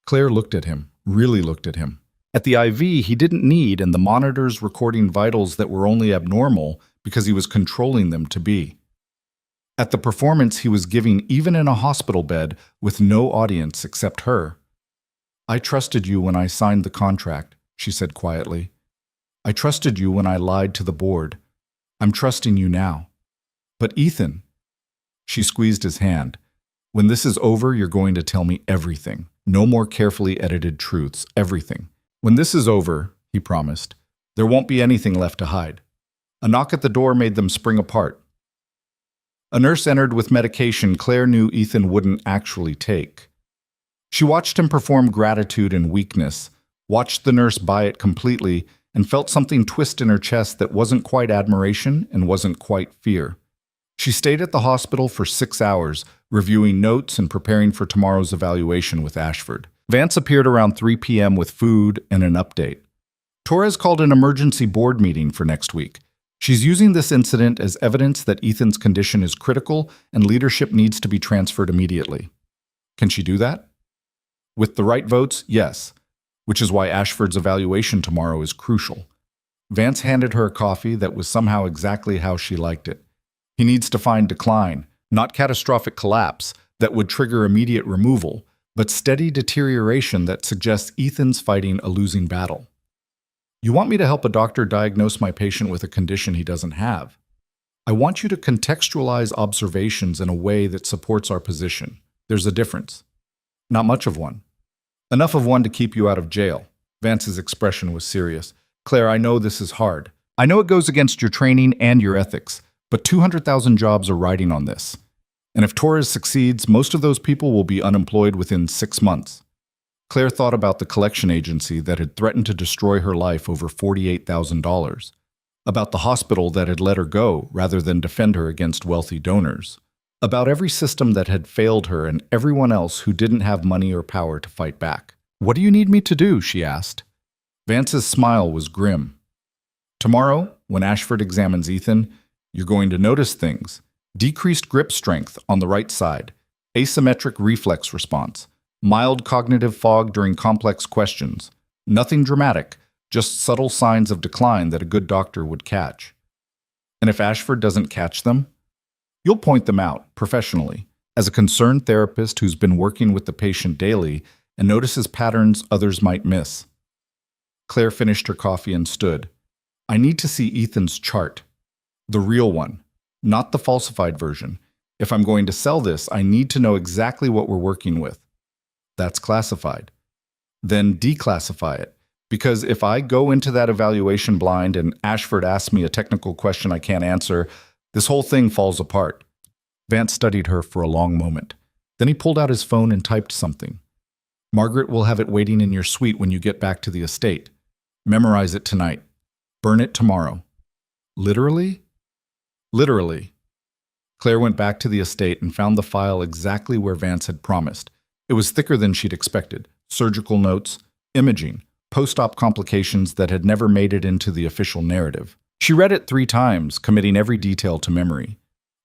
Claire looked at him, really looked at him. At the IV, he didn't need, and the monitors recording vitals that were only abnormal because he was controlling them to be. At the performance he was giving even in a hospital bed with no audience except her. I trusted you when I signed the contract, she said quietly. I trusted you when I lied to the board. I'm trusting you now. But Ethan, she squeezed his hand. When this is over, you're going to tell me everything. No more carefully edited truths, everything. When this is over, he promised, there won't be anything left to hide. A knock at the door made them spring apart. A nurse entered with medication Claire knew Ethan wouldn't actually take. She watched him perform gratitude and weakness, watched the nurse buy it completely, and felt something twist in her chest that wasn't quite admiration and wasn't quite fear. She stayed at the hospital for 6 hours, reviewing notes and preparing for tomorrow's evaluation with Ashford. Vance appeared around 3 p.m. with food and an update. Torres called an emergency board meeting for next week. She's using this incident as evidence that Ethan's condition is critical and leadership needs to be transferred immediately. Can she do that? With the right votes, yes, which is why Ashford's evaluation tomorrow is crucial. Vance handed her a coffee that was somehow exactly how she liked it. He needs to find decline, not catastrophic collapse that would trigger immediate removal, but steady deterioration that suggests Ethan's fighting a losing battle. You want me to help a doctor diagnose my patient with a condition he doesn't have. I want you to contextualize observations in a way that supports our position. There's a difference. Not much of one. Enough of one to keep you out of jail. Vance's expression was serious. Claire, I know this is hard. I know it goes against your training and your ethics, but 200,000 jobs are riding on this. And if Torres succeeds, most of those people will be unemployed within 6 months. Claire thought about the collection agency that had threatened to destroy her life over $48,000, about the hospital that had let her go rather than defend her against wealthy donors, about every system that had failed her and everyone else who didn't have money or power to fight back. What do you need me to do? She asked. Vance's smile was grim. Tomorrow, when Ashford examines Ethan, you're going to notice things. Decreased grip strength on the right side, asymmetric reflex response, mild cognitive fog during complex questions. Nothing dramatic, just subtle signs of decline that a good doctor would catch. And if Ashford doesn't catch them, you'll point them out professionally, as a concerned therapist who's been working with the patient daily and notices patterns others might miss. Claire finished her coffee and stood. I need to see Ethan's chart. The real one, not the falsified version. If I'm going to sell this, I need to know exactly what we're working with. That's classified. Then declassify it. Because if I go into that evaluation blind and Ashford asks me a technical question I can't answer, this whole thing falls apart. Vance studied her for a long moment. Then he pulled out his phone and typed something. Margaret will have it waiting in your suite when you get back to the estate. Memorize it tonight. Burn it tomorrow. Literally? Literally. Claire went back to the estate and found the file exactly where Vance had promised. It was thicker than she'd expected. Surgical notes, imaging, post-op complications that had never made it into the official narrative. She read it 3 times, committing every detail to memory.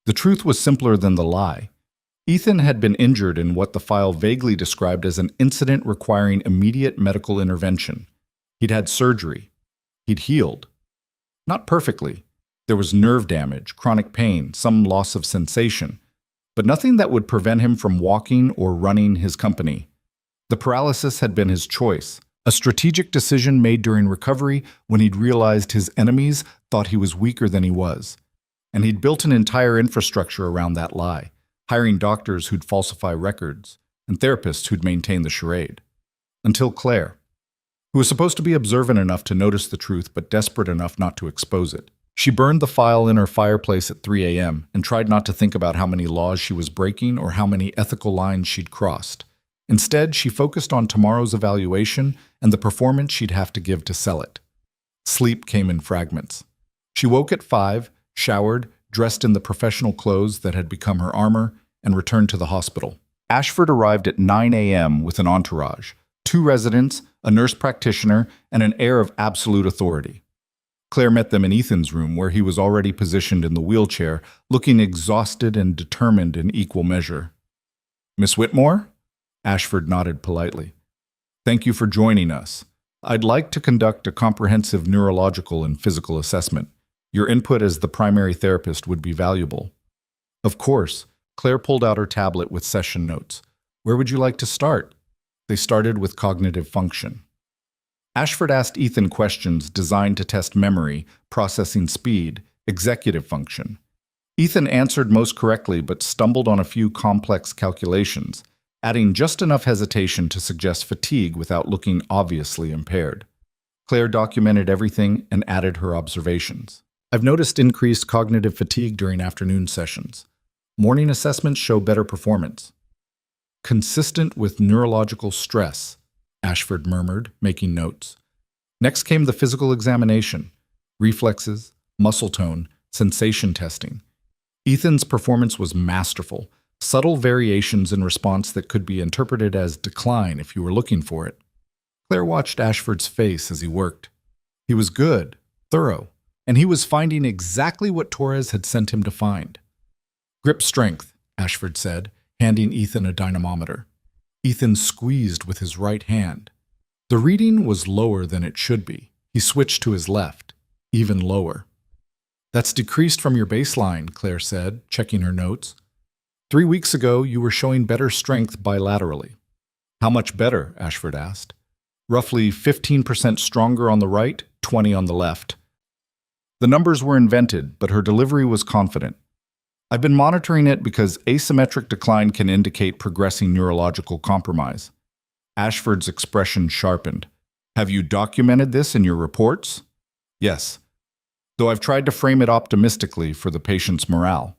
The truth was simpler than the lie. Ethan had been injured in what the file vaguely described as an incident requiring immediate medical intervention. He'd had surgery. He'd healed. Not perfectly. There was nerve damage, chronic pain, some loss of sensation, but nothing that would prevent him from walking or running his company. The paralysis had been his choice, a strategic decision made during recovery when he'd realized his enemies thought he was weaker than he was. And he'd built an entire infrastructure around that lie, hiring doctors who'd falsify records and therapists who'd maintain the charade. Until Claire, who was supposed to be observant enough to notice the truth but desperate enough not to expose it. She burned the file in her fireplace at 3 a.m. and tried not to think about how many laws she was breaking or how many ethical lines she'd crossed. Instead, she focused on tomorrow's evaluation and the performance she'd have to give to sell it. Sleep came in fragments. She woke at 5, showered, dressed in the professional clothes that had become her armor, and returned to the hospital. Ashford arrived at 9 a.m. with an entourage, 2 residents, a nurse practitioner, and an air of absolute authority. Claire met them in Ethan's room, where he was already positioned in the wheelchair, looking exhausted and determined in equal measure. "Miss Whitmore?" Ashford nodded politely. "Thank you for joining us. I'd like to conduct a comprehensive neurological and physical assessment. Your input as the primary therapist would be valuable." "Of course." Claire pulled out her tablet with session notes. "Where would you like to start?" They started with cognitive function. Ashford asked Ethan questions designed to test memory, processing speed, executive function. Ethan answered most correctly but stumbled on a few complex calculations, adding just enough hesitation to suggest fatigue without looking obviously impaired. Claire documented everything and added her observations. "I've noticed increased cognitive fatigue during afternoon sessions. Morning assessments show better performance." "Consistent with neurological stress," Ashford murmured, making notes. Next came the physical examination: reflexes, muscle tone, sensation testing. Ethan's performance was masterful, subtle variations in response that could be interpreted as decline if you were looking for it. Claire watched Ashford's face as he worked. He was good, thorough, and he was finding exactly what Torres had sent him to find. "Grip strength," Ashford said, handing Ethan a dynamometer. Ethan squeezed with his right hand. The reading was lower than it should be. He switched to his left, even lower. "That's decreased from your baseline," Claire said, checking her notes. 3 weeks ago, you were showing better strength bilaterally." "How much better?" Ashford asked. "Roughly 15% stronger on the right, 20 on the left." The numbers were invented, but her delivery was confident. "I've been monitoring it because asymmetric decline can indicate progressing neurological compromise." Ashford's expression sharpened. "Have you documented this in your reports?" "Yes, though I've tried to frame it optimistically for the patient's morale."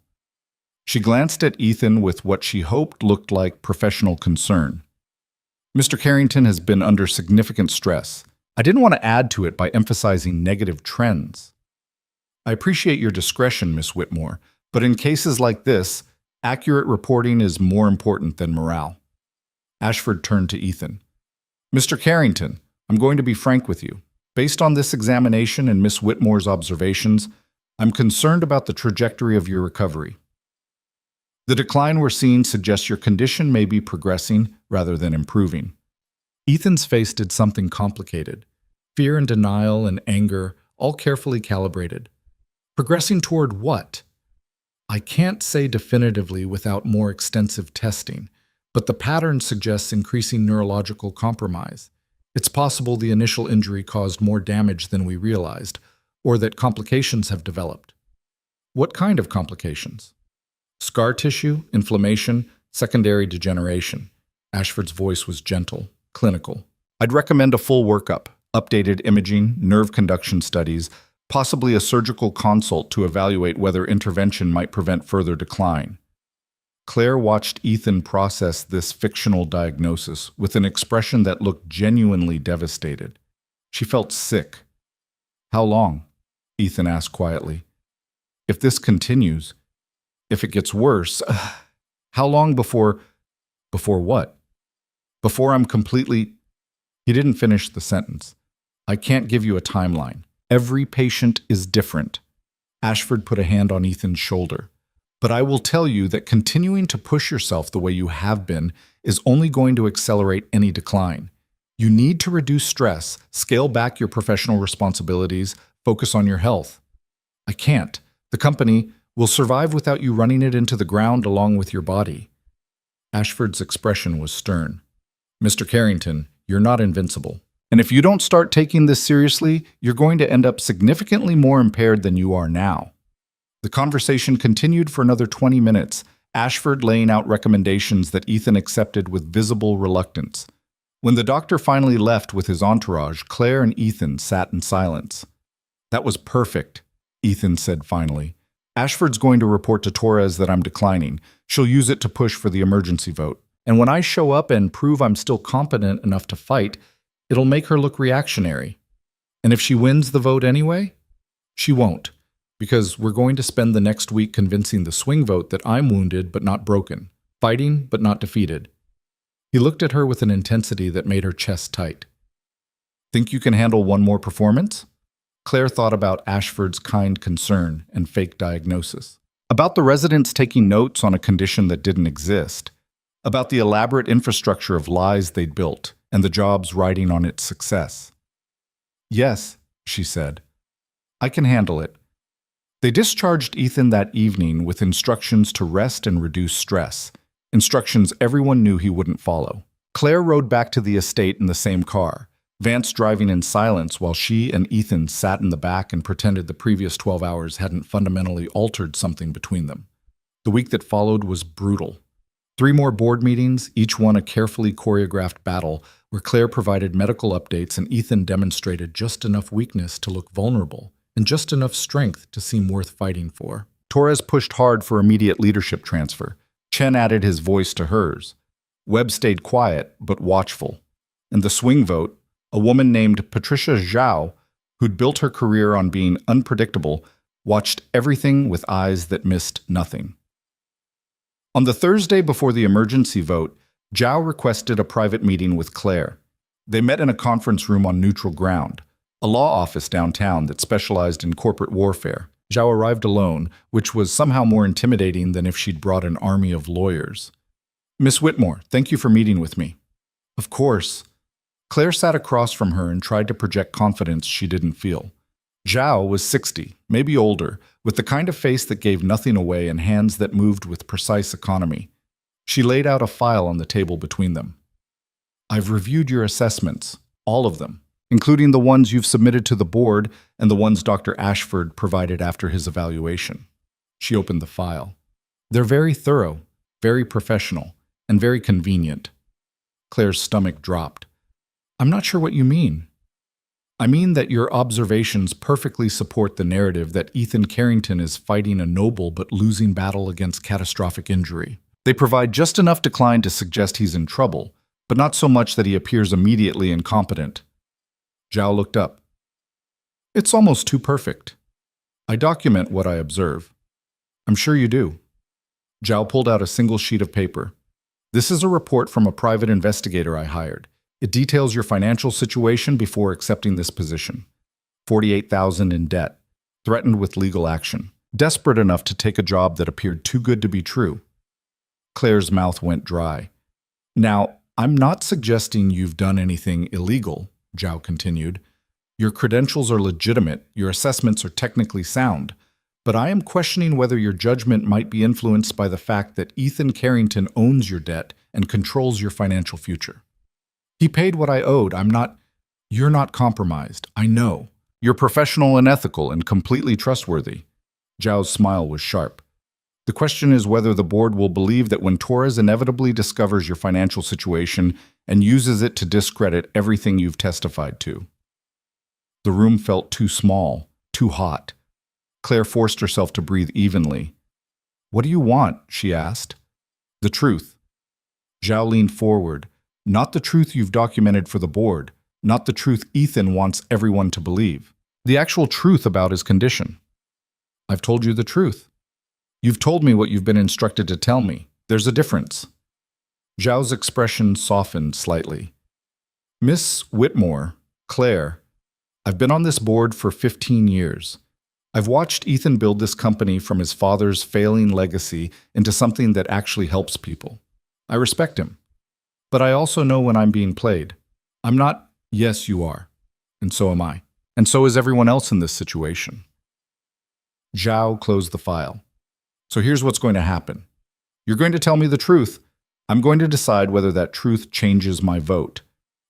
She glanced at Ethan with what she hoped looked like professional concern. "Mr. Carrington has been under significant stress. I didn't want to add to it by emphasizing negative trends." "I appreciate your discretion, Miss Whitmore, but in cases like this, accurate reporting is more important than morale." Ashford turned to Ethan. "Mr. Carrington, I'm going to be frank with you. Based on this examination and Miss Whitmore's observations, I'm concerned about the trajectory of your recovery. The decline we're seeing suggests your condition may be progressing rather than improving." Ethan's face did something complicated. Fear and denial and anger, all carefully calibrated. Progressing toward what? "I can't say definitively without more extensive testing, but the pattern suggests increasing neurological compromise. It's possible the initial injury caused more damage than we realized, or that complications have developed." "What kind of complications?" "Scar tissue, inflammation, secondary degeneration." Ashford's voice was gentle, clinical. "I'd recommend a full workup, updated imaging, nerve conduction studies, possibly a surgical consult to evaluate whether intervention might prevent further decline." Claire watched Ethan process this fictional diagnosis with an expression that looked genuinely devastated. She felt sick. "How long?" Ethan asked quietly. "If this continues, if it gets worse, how long before..." "Before what?" "Before I'm completely..." He didn't finish the sentence. "I can't give you a timeline. Every patient is different." Ashford put a hand on Ethan's shoulder. "But I will tell you that continuing to push yourself the way you have been is only going to accelerate any decline. You need to reduce stress, scale back your professional responsibilities, focus on your health." "I can't. The company will survive without you running it into the ground along with your body." Ashford's expression was stern. "Mr. Carrington, you're not invincible. And if you don't start taking this seriously, you're going to end up significantly more impaired than you are now." The conversation continued for another 20 minutes, Ashford laying out recommendations that Ethan accepted with visible reluctance. When the doctor finally left with his entourage, Claire and Ethan sat in silence. "That was perfect," Ethan said finally. "Ashford's going to report to Torres that I'm declining. She'll use it to push for the emergency vote. And when I show up and prove I'm still competent enough to fight, it'll make her look reactionary. And if she wins the vote anyway? She won't, because we're going to spend the next week convincing the swing vote that I'm wounded but not broken, fighting but not defeated. He looked at her with an intensity that made her chest tight. Think you can handle one more performance? Claire thought about Ashford's kind concern and fake diagnosis. About the residents taking notes on a condition that didn't exist. About the elaborate infrastructure of lies they'd built and the jobs riding on its success. Yes, she said. I can handle it. They discharged Ethan that evening with instructions to rest and reduce stress, instructions everyone knew he wouldn't follow. Claire rode back to the estate in the same car, Vance driving in silence while she and Ethan sat in the back and pretended the previous 12 hours hadn't fundamentally altered something between them. The week that followed was brutal. 3 more board meetings, each one a carefully choreographed battle where Claire provided medical updates and Ethan demonstrated just enough weakness to look vulnerable and just enough strength to seem worth fighting for. Torres pushed hard for immediate leadership transfer. Chen added his voice to hers. Webb stayed quiet but watchful. In the swing vote, a woman named Patricia Zhao, who'd built her career on being unpredictable, watched everything with eyes that missed nothing. On the Thursday before the emergency vote, Zhao requested a private meeting with Claire. They met in a conference room on neutral ground, a law office downtown that specialized in corporate warfare. Zhao arrived alone, which was somehow more intimidating than if she'd brought an army of lawyers. Miss Whitmore, thank you for meeting with me. Of course. Claire sat across from her and tried to project confidence she didn't feel. Zhao was 60, maybe older, with the kind of face that gave nothing away and hands that moved with precise economy. She laid out a file on the table between them. I've reviewed your assessments, all of them, including the ones you've submitted to the board and the ones Dr. Ashford provided after his evaluation. She opened the file. They're very thorough, very professional, and very convenient. Claire's stomach dropped. I'm not sure what you mean. I mean that your observations perfectly support the narrative that Ethan Carrington is fighting a noble but losing battle against catastrophic injury. They provide just enough decline to suggest he's in trouble, but not so much that he appears immediately incompetent. Zhao looked up. It's almost too perfect. I document what I observe. I'm sure you do. Zhao pulled out a single sheet of paper. This is a report from a private investigator I hired. It details your financial situation before accepting this position. $48,000 in debt, threatened with legal action, desperate enough to take a job that appeared too good to be true. Claire's mouth went dry. Now, I'm not suggesting you've done anything illegal, Zhao continued. Your credentials are legitimate, your assessments are technically sound, but I am questioning whether your judgment might be influenced by the fact that Ethan Carrington owns your debt and controls your financial future. He paid what I owed. You're not compromised. I know. You're professional and ethical and completely trustworthy. Zhao's smile was sharp. The question is whether the board will believe that when Torres inevitably discovers your financial situation and uses it to discredit everything you've testified to. The room felt too small, too hot. Claire forced herself to breathe evenly. What do you want? She asked. The truth. Zhao leaned forward. Not the truth you've documented for the board, not the truth Ethan wants everyone to believe. The actual truth about his condition. I've told you the truth. You've told me what you've been instructed to tell me. There's a difference. Zhao's expression softened slightly. Miss Whitmore, Claire, I've been on this board for 15 years. I've watched Ethan build this company from his father's failing legacy into something that actually helps people. I respect him. But I also know when I'm being played. I'm not, yes, you are. And so am I. And so is everyone else in this situation. Zhao closed the file. So here's what's going to happen. You're going to tell me the truth. I'm going to decide whether that truth changes my vote.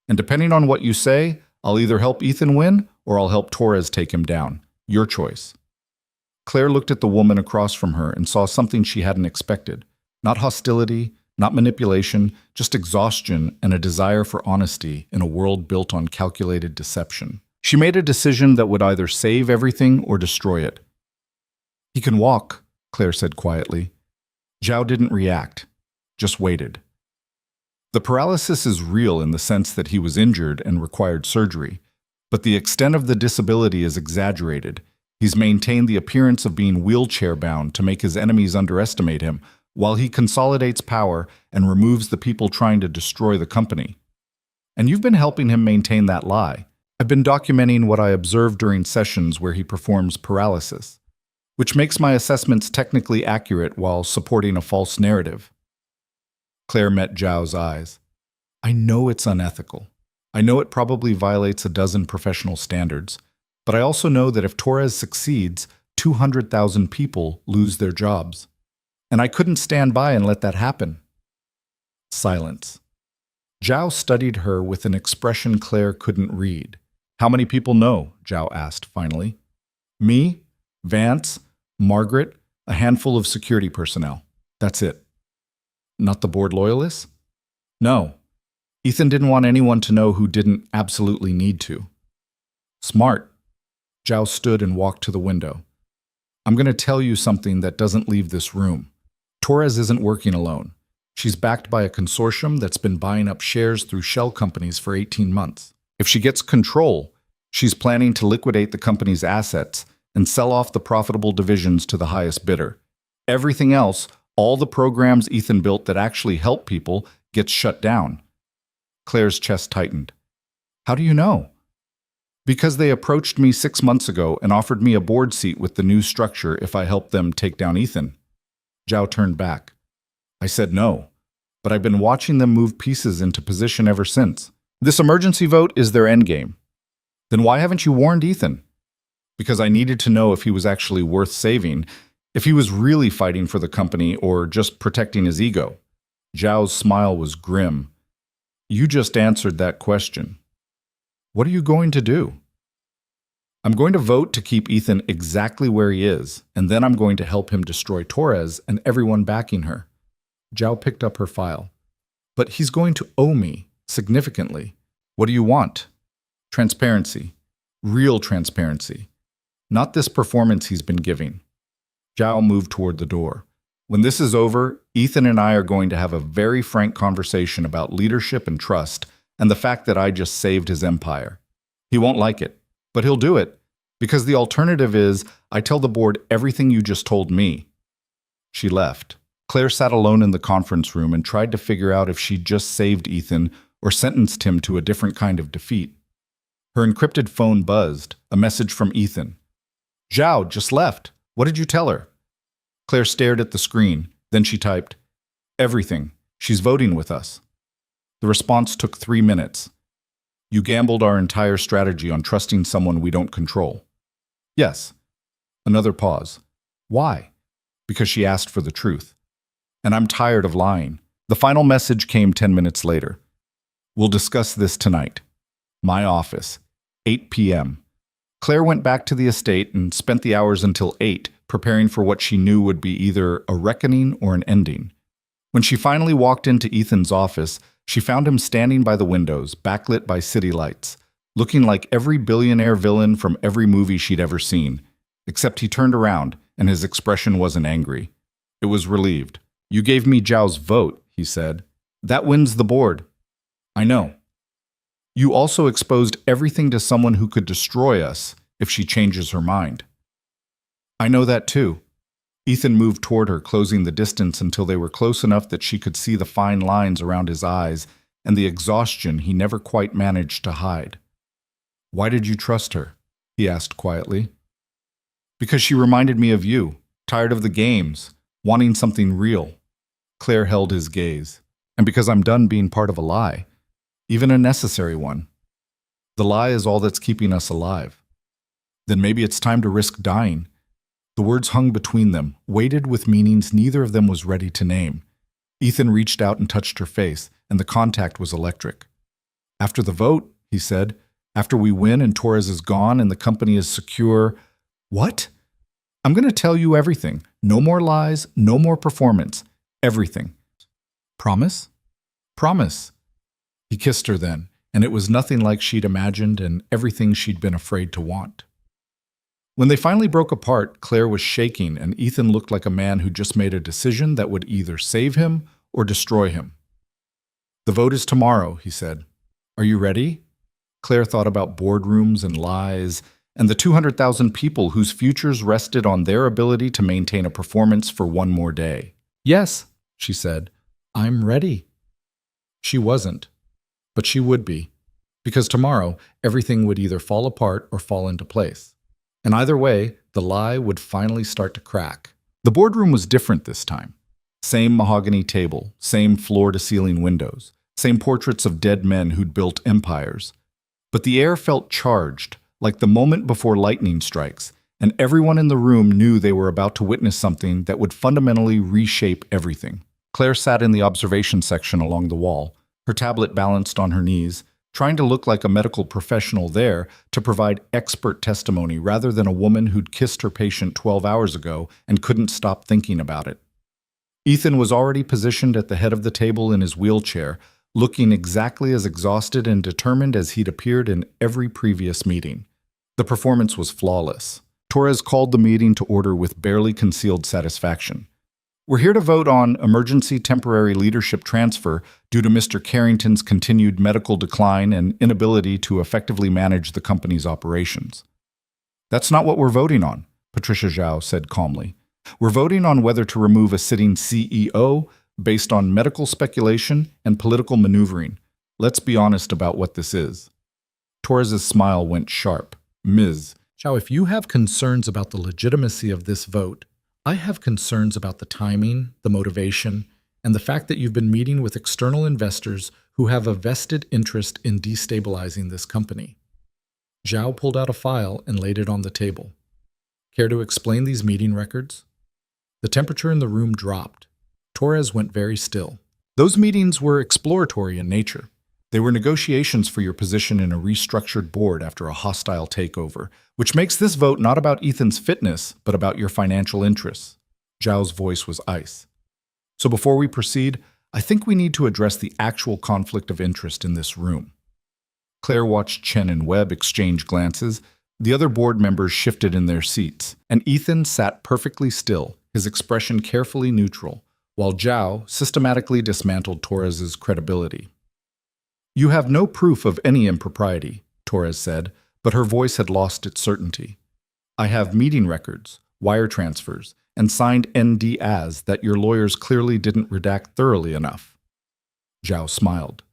And depending on what you say, I'll either help Ethan win or I'll help Torres take him down. Your choice. Claire looked at the woman across from her and saw something she hadn't expected. Not hostility, not manipulation, just exhaustion and a desire for honesty in a world built on calculated deception. She made a decision that would either save everything or destroy it. He can walk, Claire said quietly. Zhao didn't react, just waited. The paralysis is real in the sense that he was injured and required surgery, But the extent of the disability is exaggerated. He's maintained the appearance of being wheelchair-bound to make his enemies underestimate him, while he consolidates power and removes the people trying to destroy the company. And you've been helping him maintain that lie. I've been documenting what I observed during sessions where he performs paralysis, which makes my assessments technically accurate while supporting a false narrative. Claire met Zhao's eyes. I know it's unethical. I know it probably violates a dozen professional standards, but I also know that if Torres succeeds, 200,000 people lose their jobs. And I couldn't stand by and let that happen. Silence. Zhao studied her with an expression Claire couldn't read. How many people know? Zhao asked finally. Me, Vance, Margaret, a handful of security personnel. That's it. Not the board loyalists? No. Ethan didn't want anyone to know who didn't absolutely need to. Smart. Zhao stood and walked to the window. I'm going to tell you something that doesn't leave this room. Torres isn't working alone. She's backed by a consortium that's been buying up shares through shell companies for 18 months. If she gets control, she's planning to liquidate the company's assets and sell off the profitable divisions to the highest bidder. Everything else, all the programs Ethan built that actually help people, gets shut down. Claire's chest tightened. How do you know? Because they approached me 6 months ago and offered me a board seat with the new structure if I helped them take down Ethan. Zhao turned back. I said no, but I've been watching them move pieces into position ever since. This emergency vote is their endgame. Then why haven't you warned Ethan? Because I needed to know if he was actually worth saving, if he was really fighting for the company or just protecting his ego. Zhao's smile was grim. You just answered that question. What are you going to do? I'm going to vote to keep Ethan exactly where he is, and then I'm going to help him destroy Torres and everyone backing her. Zhao picked up her file. But he's going to owe me, significantly. What do you want? Transparency. Real transparency. Not this performance he's been giving. Zhao moved toward the door. When this is over, Ethan and I are going to have a very frank conversation about leadership and trust and the fact that I just saved his empire. He won't like it, but he'll do it, because the alternative is I tell the board everything you just told me. She left. Claire sat alone in the conference room and tried to figure out if she'd just saved Ethan or sentenced him to a different kind of defeat. Her encrypted phone buzzed, a message from Ethan. Zhao just left. What did you tell her? Claire stared at the screen. Then she typed, everything. She's voting with us. The response took 3 minutes. You gambled our entire strategy on trusting someone we don't control. Yes. Another pause. Why? Because she asked for the truth. And I'm tired of lying. The final message came 10 minutes later. We'll discuss this tonight. My office. 8 p.m. Claire went back to the estate and spent the hours until 8, preparing for what she knew would be either a reckoning or an ending. When she finally walked into Ethan's office, she found him standing by the windows, backlit by city lights, looking like every billionaire villain from every movie she'd ever seen, except he turned around and his expression wasn't angry. It was relieved. You gave me Zhao's vote, he said. That wins the board. I know. You also exposed everything to someone who could destroy us if she changes her mind. I know that too. Ethan moved toward her, closing the distance until they were close enough that she could see the fine lines around his eyes and the exhaustion he never quite managed to hide. Why did you trust her? He asked quietly. Because she reminded me of you, tired of the games, wanting something real. Claire held his gaze. And because I'm done being part of a lie, even a necessary one. The lie is all that's keeping us alive. Then maybe it's time to risk dying. The words hung between them, weighted with meanings neither of them was ready to name. Ethan reached out and touched her face, and the contact was electric. After the vote, he said, after we win and Torres is gone and the company is secure. What? I'm going to tell you everything. No more lies, no more performance. Everything. Promise? Promise. He kissed her then, and it was nothing like she'd imagined and everything she'd been afraid to want. When they finally broke apart, Claire was shaking and Ethan looked like a man who just made a decision that would either save him or destroy him. The vote is tomorrow, he said. Are you ready? Claire thought about boardrooms and lies, and the 200,000 people whose futures rested on their ability to maintain a performance for one more day. "Yes," she said, "I'm ready." She wasn't, but she would be, because tomorrow everything would either fall apart or fall into place. And either way, the lie would finally start to crack. The boardroom was different this time. Same mahogany table, same floor-to-ceiling windows, same portraits of dead men who'd built empires. But the air felt charged, like the moment before lightning strikes, and everyone in the room knew they were about to witness something that would fundamentally reshape everything. Claire sat in the observation section along the wall, her tablet balanced on her knees, trying to look like a medical professional there to provide expert testimony rather than a woman who'd kissed her patient 12 hours ago and couldn't stop thinking about it. Ethan was already positioned at the head of the table in his wheelchair, looking exactly as exhausted and determined as he'd appeared in every previous meeting. The performance was flawless. Torres called the meeting to order with barely concealed satisfaction. "We're here to vote on emergency temporary leadership transfer due to Mr. Carrington's continued medical decline and inability to effectively manage the company's operations." "That's not what we're voting on," Patricia Zhao said calmly. "We're voting on whether to remove a sitting CEO based on medical speculation and political maneuvering. Let's be honest about what this is." Torres's smile went sharp. "Ms. Zhao, if you have concerns about the legitimacy of this vote, I have concerns about the timing, the motivation, and the fact that you've been meeting with external investors who have a vested interest in destabilizing this company." Zhao pulled out a file and laid it on the table. "Care to explain these meeting records?" The temperature in the room dropped. Torres went very still. "Those meetings were exploratory in nature. They were negotiations for your position in a restructured board after a hostile takeover, which makes this vote not about Ethan's fitness, but about your financial interests." Zhao's voice was ice. "So before we proceed, I think we need to address the actual conflict of interest in this room." Claire watched Chen and Webb exchange glances. The other board members shifted in their seats, and Ethan sat perfectly still, his expression carefully neutral, while Zhao systematically dismantled Torres's credibility. "You have no proof of any impropriety," Torres said, but her voice had lost its certainty. "I have meeting records, wire transfers, and signed NDAs that your lawyers clearly didn't redact thoroughly enough." Zhao smiled.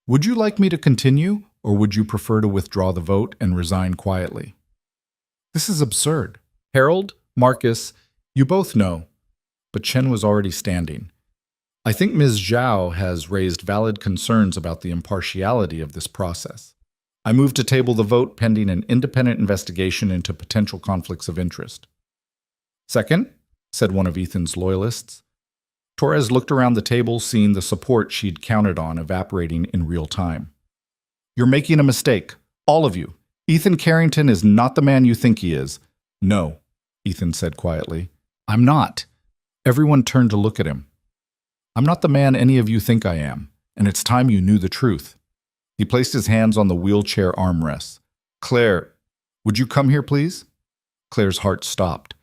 "Would you like me to continue, or would you prefer to withdraw the vote and resign quietly?" "This is absurd. Harold, Marcus, you both know." But Chen was already standing. "I think Ms. Zhao has raised valid concerns about the impartiality of this process. I move to table the vote pending an independent investigation into potential conflicts of interest." "Second," said one of Ethan's loyalists. Torres looked around the table, seeing the support she'd counted on evaporating in real time. "You're making a mistake, all of you. Ethan Carrington is not the man you think he is." "No," Ethan said quietly. "I'm not." Everyone turned to look at him. "I'm not the man any of you think I am, and it's time you knew the truth." He placed his hands on the wheelchair armrests. "Claire, would you come here, please?" Claire's heart stopped.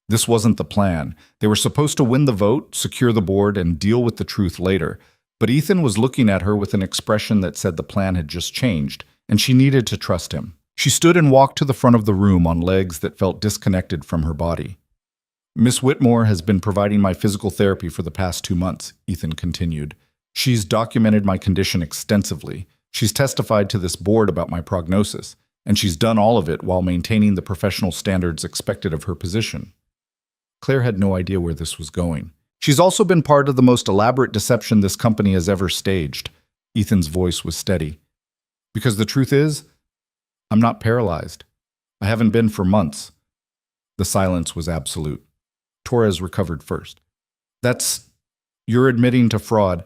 This wasn't the plan. They were supposed to win the vote, secure the board, and deal with the truth later. But Ethan was looking at her with an expression that said the plan had just changed, and she needed to trust him. She stood and walked to the front of the room on legs that felt disconnected from her body. "Miss Whitmore has been providing my physical therapy for the past 2 months," Ethan continued. "She's documented my condition extensively. She's testified to this board about my prognosis, and she's done all of it while maintaining the professional standards expected of her position." Claire had no idea where this was going. "She's also been part of the most elaborate deception this company has ever staged." Ethan's voice was steady. "Because the truth is, I'm not paralyzed. I haven't been for months." The silence was absolute. Torres recovered first. You're admitting to fraud.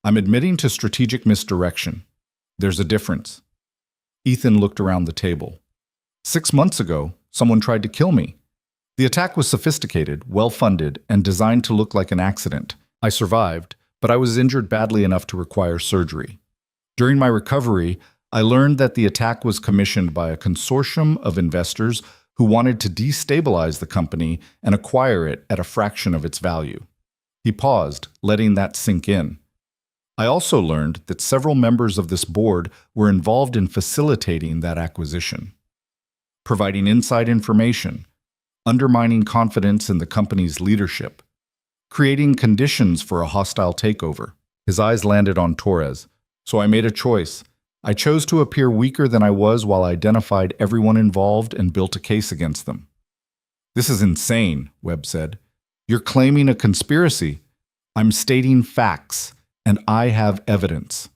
I'm admitting to strategic misdirection. There's a difference." Ethan looked around the table. 6 months ago, someone tried to kill me. The attack was sophisticated, well-funded, and designed to look like an accident. I survived, but I was injured badly enough to require surgery. During my recovery, I learned that the attack was commissioned by a consortium of investors who wanted to destabilize the company and acquire it at a fraction of its value. He paused, letting that sink in. I also learned that several members of this board were involved in facilitating that acquisition, providing inside information, undermining confidence in the company's leadership, creating conditions for a hostile takeover. His eyes landed on Torres. So I made a choice. I chose to appear weaker than I was while I identified everyone involved and built a case against them. This is insane, Webb said. You're claiming a conspiracy. I'm stating facts, and I have evidence.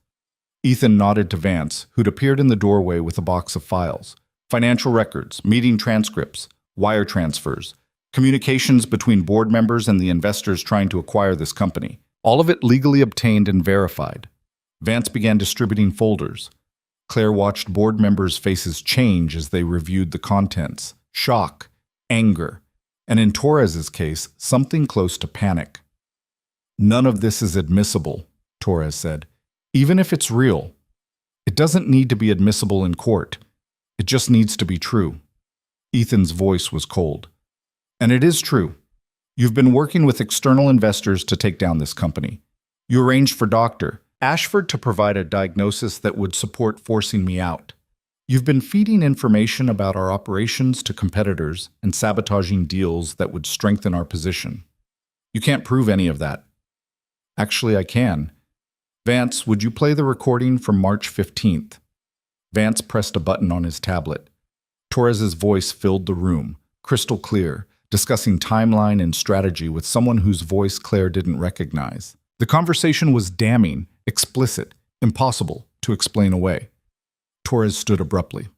Ethan nodded to Vance, who'd appeared in the doorway with a box of files. Financial records, meeting transcripts, wire transfers, communications between board members and the investors trying to acquire this company. All of it legally obtained and verified. Vance began distributing folders. Claire watched board members' faces change as they reviewed the contents. Shock, anger, and in Torres's case, something close to panic. None of this is admissible, Torres said. Even if it's real, it doesn't need to be admissible in court. It just needs to be true. Ethan's voice was cold. And it is true. You've been working with external investors to take down this company. You arranged for Dr. Ashford to provide a diagnosis that would support forcing me out. You've been feeding information about our operations to competitors and sabotaging deals that would strengthen our position. You can't prove any of that. Actually, I can. Vance, would you play the recording from March 15th? Vance pressed a button on his tablet. Torres's voice filled the room, crystal clear, discussing timeline and strategy with someone whose voice Claire didn't recognize. The conversation was damning, explicit, impossible to explain away. Torres stood abruptly.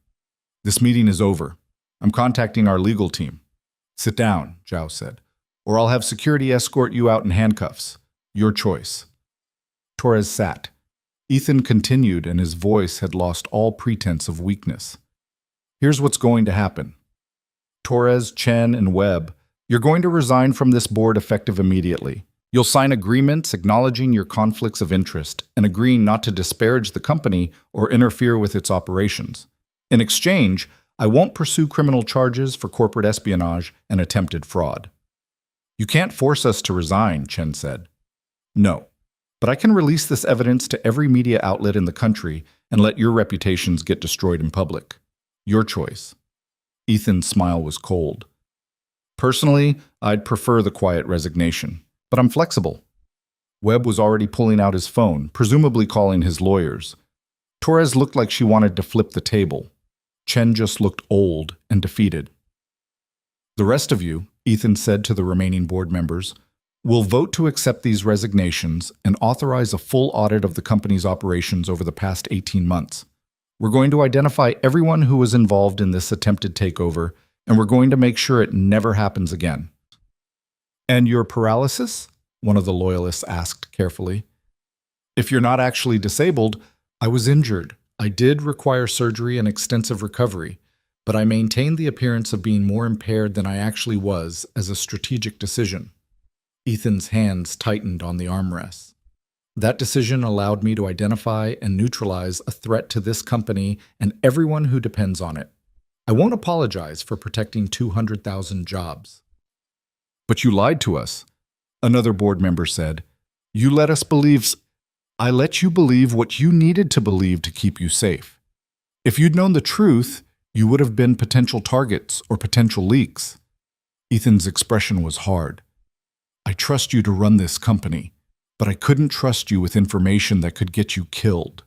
This meeting is over. I'm contacting our legal team. Sit down, Zhao said, or I'll have security escort you out in handcuffs. Your choice. Torres sat. Ethan continued, and his voice had lost all pretense of weakness. Here's what's going to happen. Torres, Chen, and Webb, you're going to resign from this board effective immediately. You'll sign agreements acknowledging your conflicts of interest and agreeing not to disparage the company or interfere with its operations. In exchange, I won't pursue criminal charges for corporate espionage and attempted fraud. You can't force us to resign, Chen said. No, but I can release this evidence to every media outlet in the country and let your reputations get destroyed in public. Your choice. Ethan's smile was cold. Personally, I'd prefer the quiet resignation, but I'm flexible. Webb was already pulling out his phone, presumably calling his lawyers. Torres looked like she wanted to flip the table. Chen just looked old and defeated. The rest of you, Ethan said to the remaining board members, will vote to accept these resignations and authorize a full audit of the company's operations over the past 18 months. We're going to identify everyone who was involved in this attempted takeover, and we're going to make sure it never happens again. And your paralysis? One of the loyalists asked carefully. If you're not actually disabled, I was injured. I did require surgery and extensive recovery, but I maintained the appearance of being more impaired than I actually was as a strategic decision. Ethan's hands tightened on the armrests. That decision allowed me to identify and neutralize a threat to this company and everyone who depends on it. I won't apologize for protecting 200,000 jobs. But you lied to us, another board member said. You let us believe. I let you believe what you needed to believe to keep you safe. If you'd known the truth, you would have been potential targets or potential leaks. Ethan's expression was hard. I trust you to run this company, but I couldn't trust you with information that could get you killed.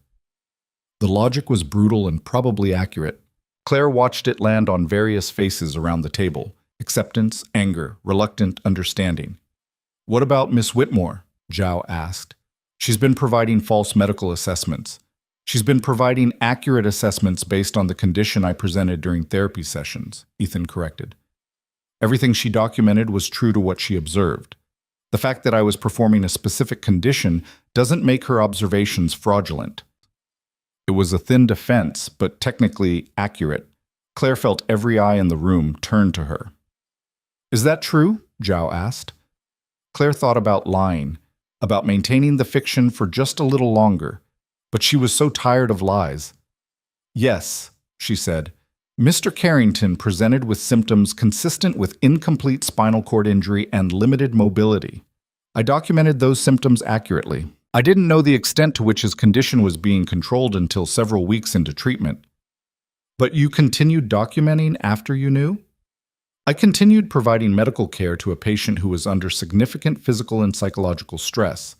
The logic was brutal and probably accurate. Claire watched it land on various faces around the table. Acceptance, anger, reluctant understanding. What about Miss Whitmore? Zhao asked. She's been providing false medical assessments. She's been providing accurate assessments based on the condition I presented during therapy sessions, Ethan corrected. Everything she documented was true to what she observed. The fact that I was performing a specific condition doesn't make her observations fraudulent. It was a thin defense, but technically accurate. Claire felt every eye in the room turn to her. Is that true? Zhao asked. Claire thought about lying, about maintaining the fiction for just a little longer, but she was so tired of lies. Yes, she said. Mr. Carrington presented with symptoms consistent with incomplete spinal cord injury and limited mobility. I documented those symptoms accurately. I didn't know the extent to which his condition was being controlled until several weeks into treatment. But you continued documenting after you knew? I continued providing medical care to a patient who was under significant physical and psychological stress.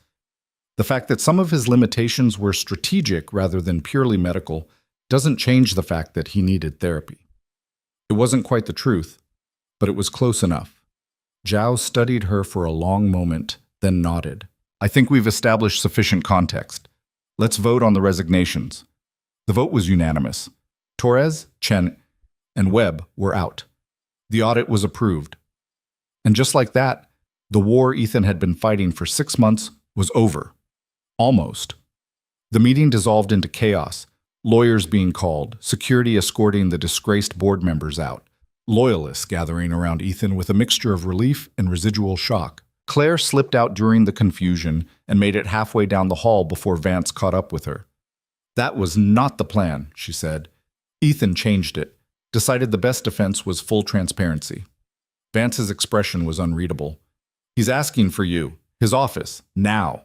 The fact that some of his limitations were strategic rather than purely medical doesn't change the fact that he needed therapy. It wasn't quite the truth, but it was close enough. Zhao studied her for a long moment, then nodded. I think we've established sufficient context. Let's vote on the resignations. The vote was unanimous. Torres, Chen, and Webb were out. The audit was approved. And just like that, the war Ethan had been fighting for 6 months was over. Almost. The meeting dissolved into chaos, lawyers being called, security escorting the disgraced board members out, loyalists gathering around Ethan with a mixture of relief and residual shock. Claire slipped out during the confusion and made it halfway down the hall before Vance caught up with her. That was not the plan, she said. Ethan changed it, decided the best defense was full transparency. Vance's expression was unreadable. He's asking for you, his office, now.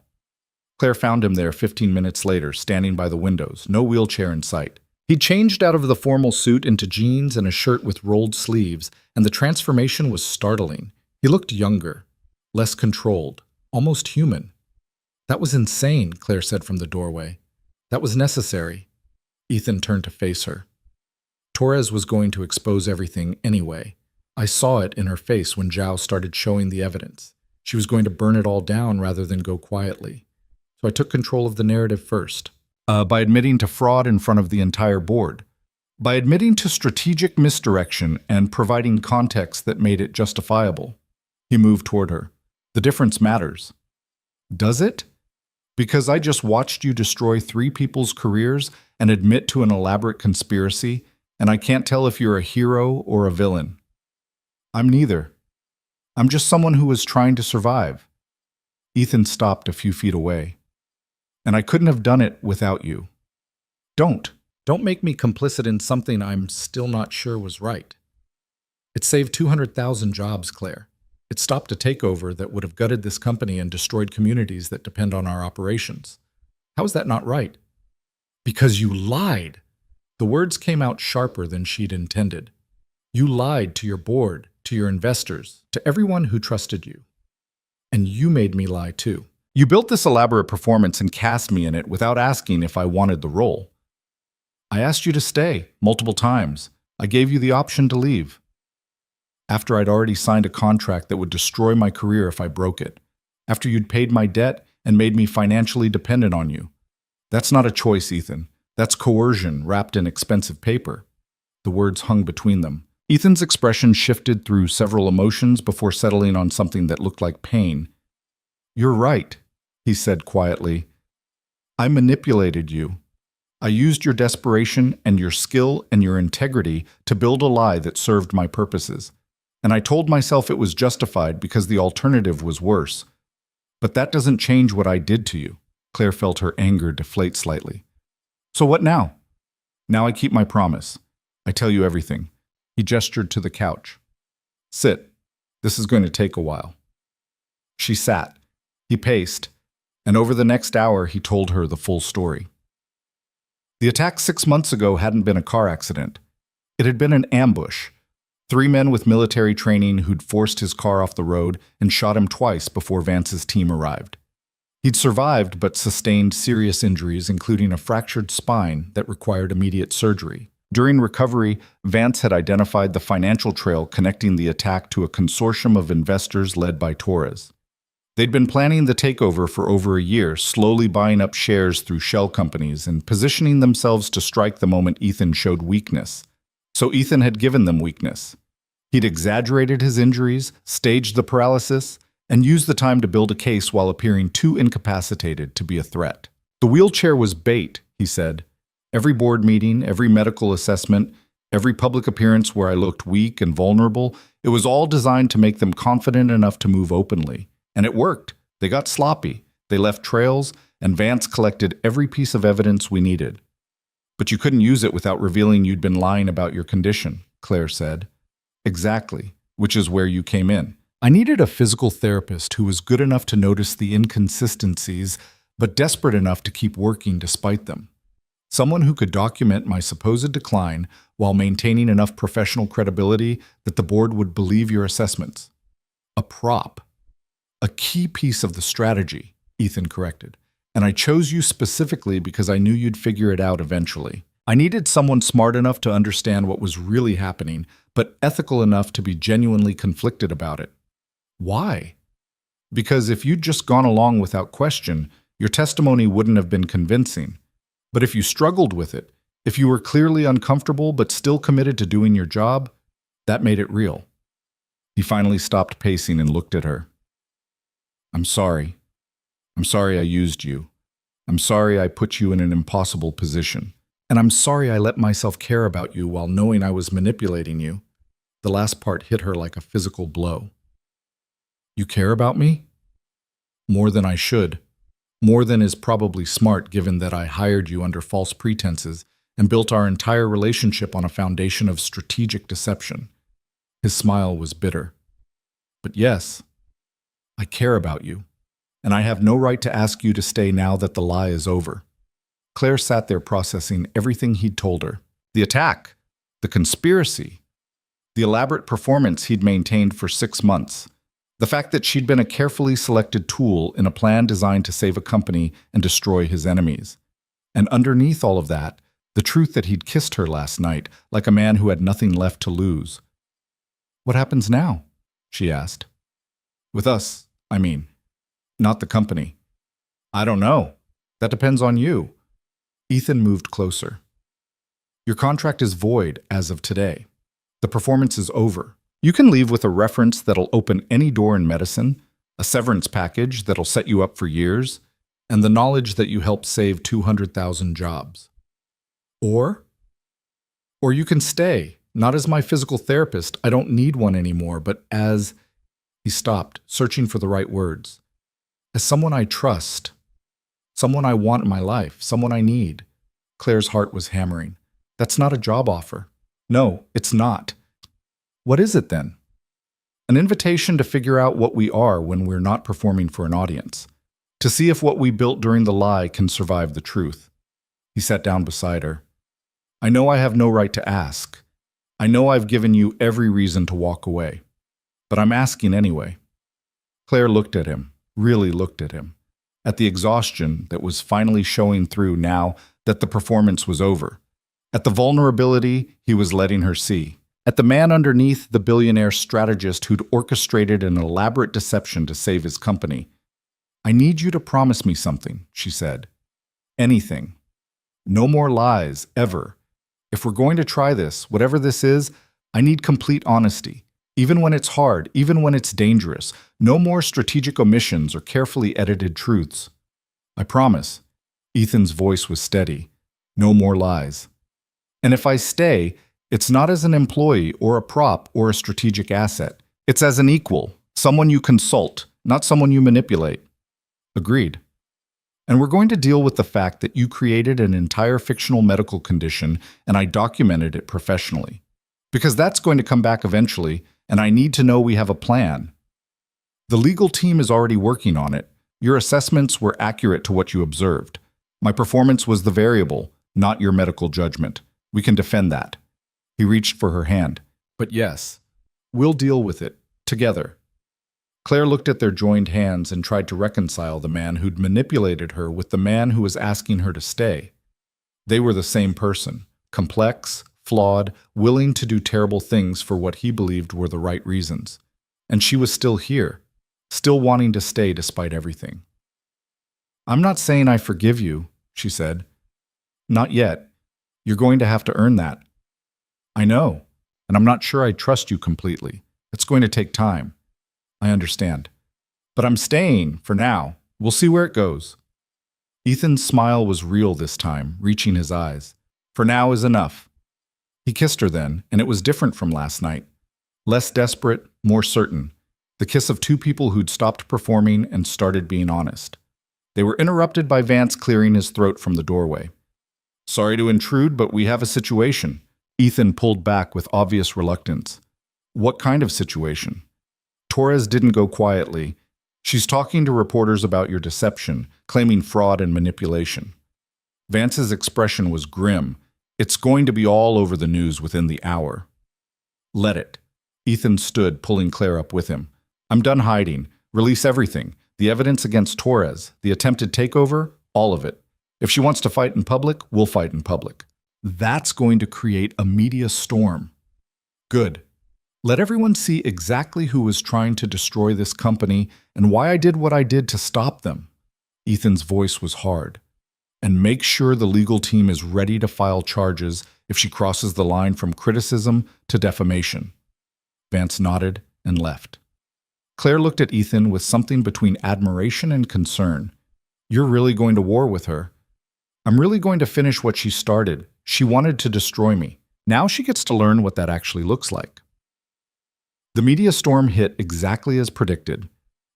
Claire found him there 15 minutes later, standing by the windows, no wheelchair in sight. He changed out of the formal suit into jeans and a shirt with rolled sleeves, and the transformation was startling. He looked younger, less controlled, almost human. That was insane, Claire said from the doorway. That was necessary. Ethan turned to face her. Torres was going to expose everything anyway. I saw it in her face when Zhao started showing the evidence. She was going to burn it all down rather than go quietly. So I took control of the narrative first. By admitting to fraud in front of the entire board. By admitting to strategic misdirection and providing context that made it justifiable. He moved toward her. The difference matters. Does it? Because I just watched you destroy 3 people's careers and admit to an elaborate conspiracy, and I can't tell if you're a hero or a villain. I'm neither. I'm just someone who was trying to survive. Ethan stopped a few feet away. And I couldn't have done it without you. Don't make me complicit in something I'm still not sure was right. It saved 200,000 jobs, Claire. It stopped a takeover that would have gutted this company and destroyed communities that depend on our operations. How is that not right? Because you lied. The words came out sharper than she'd intended. You lied to your board, to your investors, to everyone who trusted you. And you made me lie too. You built this elaborate performance and cast me in it without asking if I wanted the role. I asked you to stay multiple times. I gave you the option to leave. After I'd already signed a contract that would destroy my career if I broke it. After you'd paid my debt and made me financially dependent on you. That's not a choice, Ethan. That's coercion wrapped in expensive paper. The words hung between them. Ethan's expression shifted through several emotions before settling on something that looked like pain. You're right, he said quietly. I manipulated you. I used your desperation and your skill and your integrity to build a lie that served my purposes. And I told myself it was justified because the alternative was worse. But that doesn't change what I did to you. Claire felt her anger deflate slightly. So what now? Now I keep my promise. I tell you everything. He gestured to the couch. Sit. This is going to take a while. She sat. He paced. And over the next hour, he told her the full story. The attack 6 months ago hadn't been a car accident. It had been an ambush. 3 men with military training who'd forced his car off the road and shot him twice before Vance's team arrived. He'd survived but sustained serious injuries, including a fractured spine that required immediate surgery. During recovery, Vance had identified the financial trail connecting the attack to a consortium of investors led by Torres. They'd been planning the takeover for over a year, slowly buying up shares through shell companies and positioning themselves to strike the moment Ethan showed weakness. So Ethan had given them weakness. He'd exaggerated his injuries, staged the paralysis, and used the time to build a case while appearing too incapacitated to be a threat. The wheelchair was bait, he said. Every board meeting, every medical assessment, every public appearance where I looked weak and vulnerable, it was all designed to make them confident enough to move openly. And it worked. They got sloppy. They left trails, and Vance collected every piece of evidence we needed. But you couldn't use it without revealing you'd been lying about your condition, Claire said. Exactly, which is where you came in. I needed a physical therapist who was good enough to notice the inconsistencies, but desperate enough to keep working despite them. Someone who could document my supposed decline while maintaining enough professional credibility that the board would believe your assessments. A prop. A key piece of the strategy, Ethan corrected. And I chose you specifically because I knew you'd figure it out eventually. I needed someone smart enough to understand what was really happening, but ethical enough to be genuinely conflicted about it. Why? Because if you'd just gone along without question, your testimony wouldn't have been convincing. But if you struggled with it, if you were clearly uncomfortable but still committed to doing your job, that made it real. He finally stopped pacing and looked at her. I'm sorry. I'm sorry I used you. I'm sorry I put you in an impossible position. And I'm sorry I let myself care about you while knowing I was manipulating you. The last part hit her like a physical blow. You care about me? More than I should. More than is probably smart given that I hired you under false pretenses and built our entire relationship on a foundation of strategic deception. His smile was bitter. But yes, I care about you. And I have no right to ask you to stay now that the lie is over. Claire sat there processing everything he'd told her. The attack, the conspiracy, the elaborate performance he'd maintained for 6 months, the fact that she'd been a carefully selected tool in a plan designed to save a company and destroy his enemies. And underneath all of that, the truth that he'd kissed her last night like a man who had nothing left to lose. What happens now? She asked. With us, I mean. Not the company. I don't know. That depends on you. Ethan moved closer. Your contract is void as of today. The performance is over. You can leave with a reference that'll open any door in medicine, a severance package that'll set you up for years, and the knowledge that you helped save 200,000 jobs. Or you can stay, not as my physical therapist, I don't need one anymore, but as... He stopped, searching for the right words. As someone I trust, someone I want in my life, someone I need. Claire's heart was hammering. That's not a job offer. No, it's not. What is it then? An invitation to figure out what we are when we're not performing for an audience. To see if what we built during the lie can survive the truth. He sat down beside her. I know I have no right to ask. I know I've given you every reason to walk away. But I'm asking anyway. Claire looked at him. Really looked at him, at the exhaustion that was finally showing through now that the performance was over, at the vulnerability he was letting her see, at the man underneath the billionaire strategist who'd orchestrated an elaborate deception to save his company. I need you to promise me something, she said. Anything. No more lies, ever. If we're going to try this, whatever this is, I need complete honesty. Even when it's hard, even when it's dangerous, no more strategic omissions or carefully edited truths. I promise. Ethan's voice was steady. No more lies. And if I stay, it's not as an employee or a prop or a strategic asset. It's as an equal, someone you consult, not someone you manipulate. Agreed. And we're going to deal with the fact that you created an entire fictional medical condition and I documented it professionally. Because that's going to come back eventually, and I need to know we have a plan. The legal team is already working on it. Your assessments were accurate to what you observed. My performance was the variable, not your medical judgment. We can defend that. He reached for her hand. But yes, we'll deal with it, together. Claire looked at their joined hands and tried to reconcile the man who'd manipulated her with the man who was asking her to stay. They were the same person, complex, flawed, willing to do terrible things for what he believed were the right reasons. And she was still here, still wanting to stay despite everything. I'm not saying I forgive you, she said. Not yet. You're going to have to earn that. I know, and I'm not sure I trust you completely. It's going to take time. I understand. But I'm staying, for now. We'll see where it goes. Ethan's smile was real this time, reaching his eyes. For now is enough. He kissed her then, and it was different from last night. Less desperate, more certain. The kiss of two people who'd stopped performing and started being honest. They were interrupted by Vance clearing his throat from the doorway. Sorry to intrude, but we have a situation. Ethan pulled back with obvious reluctance. What kind of situation? Torres didn't go quietly. She's talking to reporters about your deception, claiming fraud and manipulation. Vance's expression was grim. It's going to be all over the news within the hour. Let it. Ethan stood, pulling Claire up with him. I'm done hiding. Release everything. The evidence against Torres, the attempted takeover, all of it. If she wants to fight in public, we'll fight in public. That's going to create a media storm. Good. Let everyone see exactly who was trying to destroy this company and why I did what I did to stop them. Ethan's voice was hard. And make sure the legal team is ready to file charges if she crosses the line from criticism to defamation. Vance nodded and left. Claire looked at Ethan with something between admiration and concern. You're really going to war with her. I'm really going to finish what she started. She wanted to destroy me. Now she gets to learn what that actually looks like. The media storm hit exactly as predicted.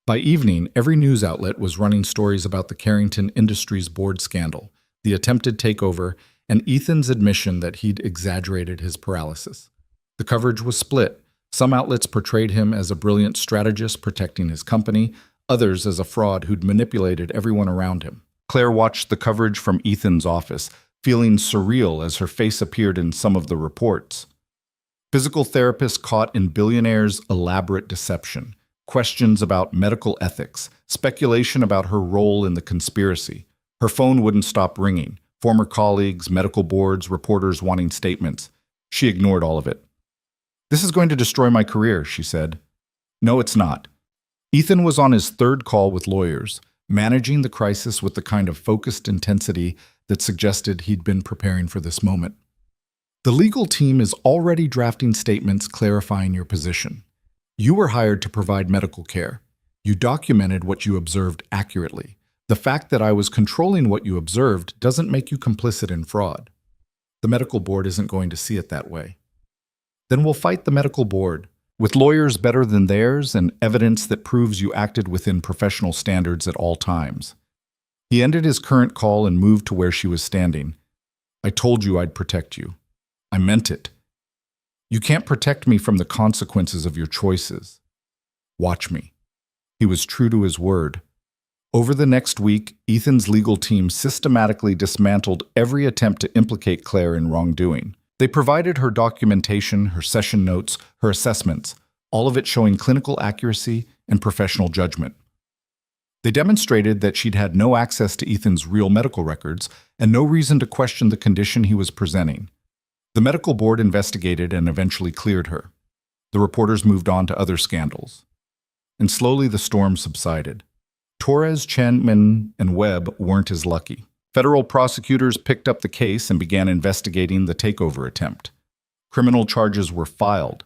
By evening, every news outlet was running stories about the Carrington Industries board scandal, the attempted takeover, and Ethan's admission that he'd exaggerated his paralysis. The coverage was split. Some outlets portrayed him as a brilliant strategist protecting his company, others as a fraud who'd manipulated everyone around him. Claire watched the coverage from Ethan's office, feeling surreal as her face appeared in some of the reports. Physical therapist caught in Billionaire's elaborate deception, questions about medical ethics, speculation about her role in the conspiracy. Her phone wouldn't stop ringing. Former colleagues, medical boards, reporters wanting statements. She ignored all of it. This is going to destroy my career, she said. No, it's not. Ethan was on his third call with lawyers, managing the crisis with the kind of focused intensity that suggested he'd been preparing for this moment. The legal team is already drafting statements clarifying your position. You were hired to provide medical care. You documented what you observed accurately. The fact that I was controlling what you observed doesn't make you complicit in fraud. The medical board isn't going to see it that way. Then we'll fight the medical board, with lawyers better than theirs and evidence that proves you acted within professional standards at all times. He ended his current call and moved to where she was standing. I told you I'd protect you. I meant it. You can't protect me from the consequences of your choices. Watch me. He was true to his word. Over the next week, Ethan's legal team systematically dismantled every attempt to implicate Claire in wrongdoing. They provided her documentation, her session notes, her assessments, all of it showing clinical accuracy and professional judgment. They demonstrated that she'd had no access to Ethan's real medical records and no reason to question the condition he was presenting. The medical board investigated and eventually cleared her. The reporters moved on to other scandals. And slowly the storm subsided. Torres, Chenman, and Webb weren't as lucky. Federal prosecutors picked up the case and began investigating the takeover attempt. Criminal charges were filed.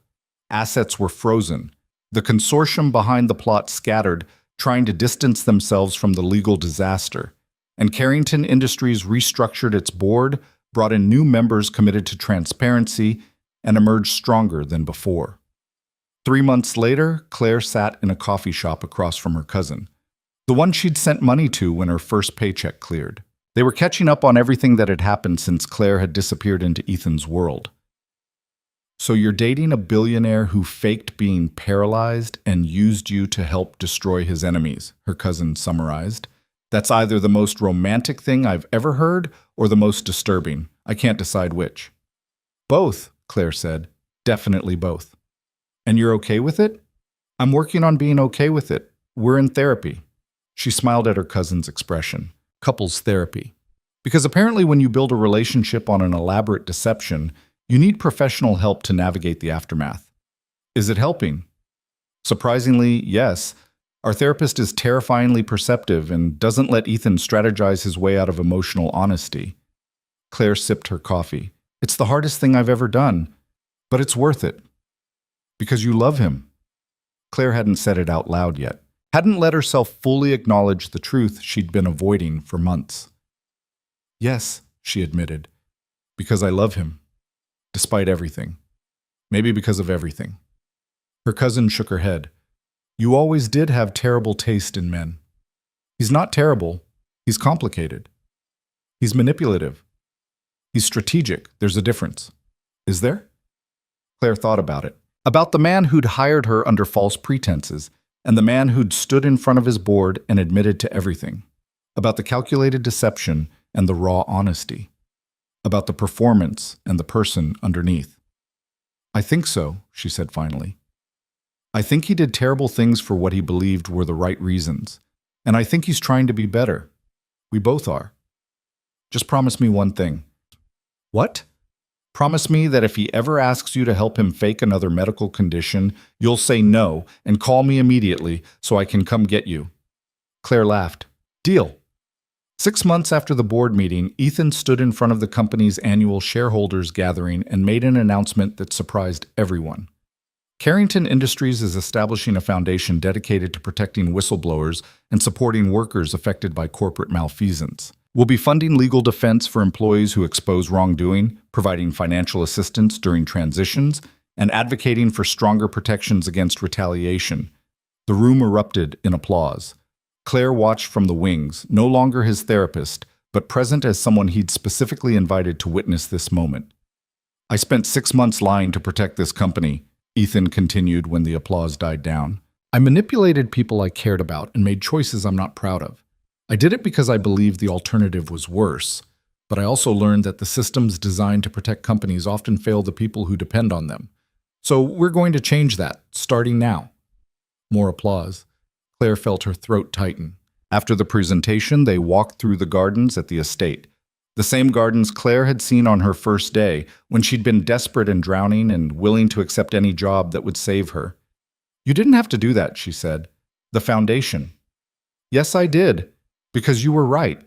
Assets were frozen. The consortium behind the plot scattered, trying to distance themselves from the legal disaster. And Carrington Industries restructured its board, brought in new members committed to transparency, and emerged stronger than before. 3 months later, Claire sat in a coffee shop across from her cousin, the one she'd sent money to when her first paycheck cleared. They were catching up on everything that had happened since Claire had disappeared into Ethan's world. So you're dating a billionaire who faked being paralyzed and used you to help destroy his enemies, her cousin summarized. That's either the most romantic thing I've ever heard or the most disturbing. I can't decide which. Both, Claire said. Definitely both. And you're okay with it? I'm working on being okay with it. We're in therapy. She smiled at her cousin's expression. Couples therapy. Because apparently when you build a relationship on an elaborate deception, you need professional help to navigate the aftermath. Is it helping? Surprisingly, yes. Our therapist is terrifyingly perceptive and doesn't let Ethan strategize his way out of emotional honesty. Claire sipped her coffee. It's the hardest thing I've ever done, but it's worth it. Because you love him. Claire hadn't said it out loud yet. Hadn't let herself fully acknowledge the truth she'd been avoiding for months. Yes, she admitted, because I love him, despite everything. Maybe because of everything. Her cousin shook her head. You always did have terrible taste in men. He's not terrible. He's complicated. He's manipulative. He's strategic. There's a difference. Is there? Claire thought about it. About the man who'd hired her under false pretenses, and the man who'd stood in front of his board and admitted to everything. About the calculated deception and the raw honesty. About the performance and the person underneath. "I think so," she said finally. "I think he did terrible things for what he believed were the right reasons. And I think he's trying to be better. We both are. Just promise me one thing." "What?" "Promise me that if he ever asks you to help him fake another medical condition, you'll say no and call me immediately so I can come get you." Claire laughed. "Deal." 6 months after the board meeting, Ethan stood in front of the company's annual shareholders gathering and made an announcement that surprised everyone. Carrington Industries is establishing a foundation dedicated to protecting whistleblowers and supporting workers affected by corporate malfeasance. We'll be funding legal defense for employees who expose wrongdoing, providing financial assistance during transitions, and advocating for stronger protections against retaliation. The room erupted in applause. Claire watched from the wings, no longer his therapist, but present as someone he'd specifically invited to witness this moment. "I spent 6 months lying to protect this company," Ethan continued when the applause died down. "I manipulated people I cared about and made choices I'm not proud of. I did it because I believed the alternative was worse, but I also learned that the systems designed to protect companies often fail the people who depend on them. So we're going to change that, starting now." More applause. Claire felt her throat tighten. After the presentation, they walked through the gardens at the estate. The same gardens Claire had seen on her first day, when she'd been desperate and drowning and willing to accept any job that would save her. "You didn't have to do that," she said. "The foundation." "Yes, I did. Because you were right.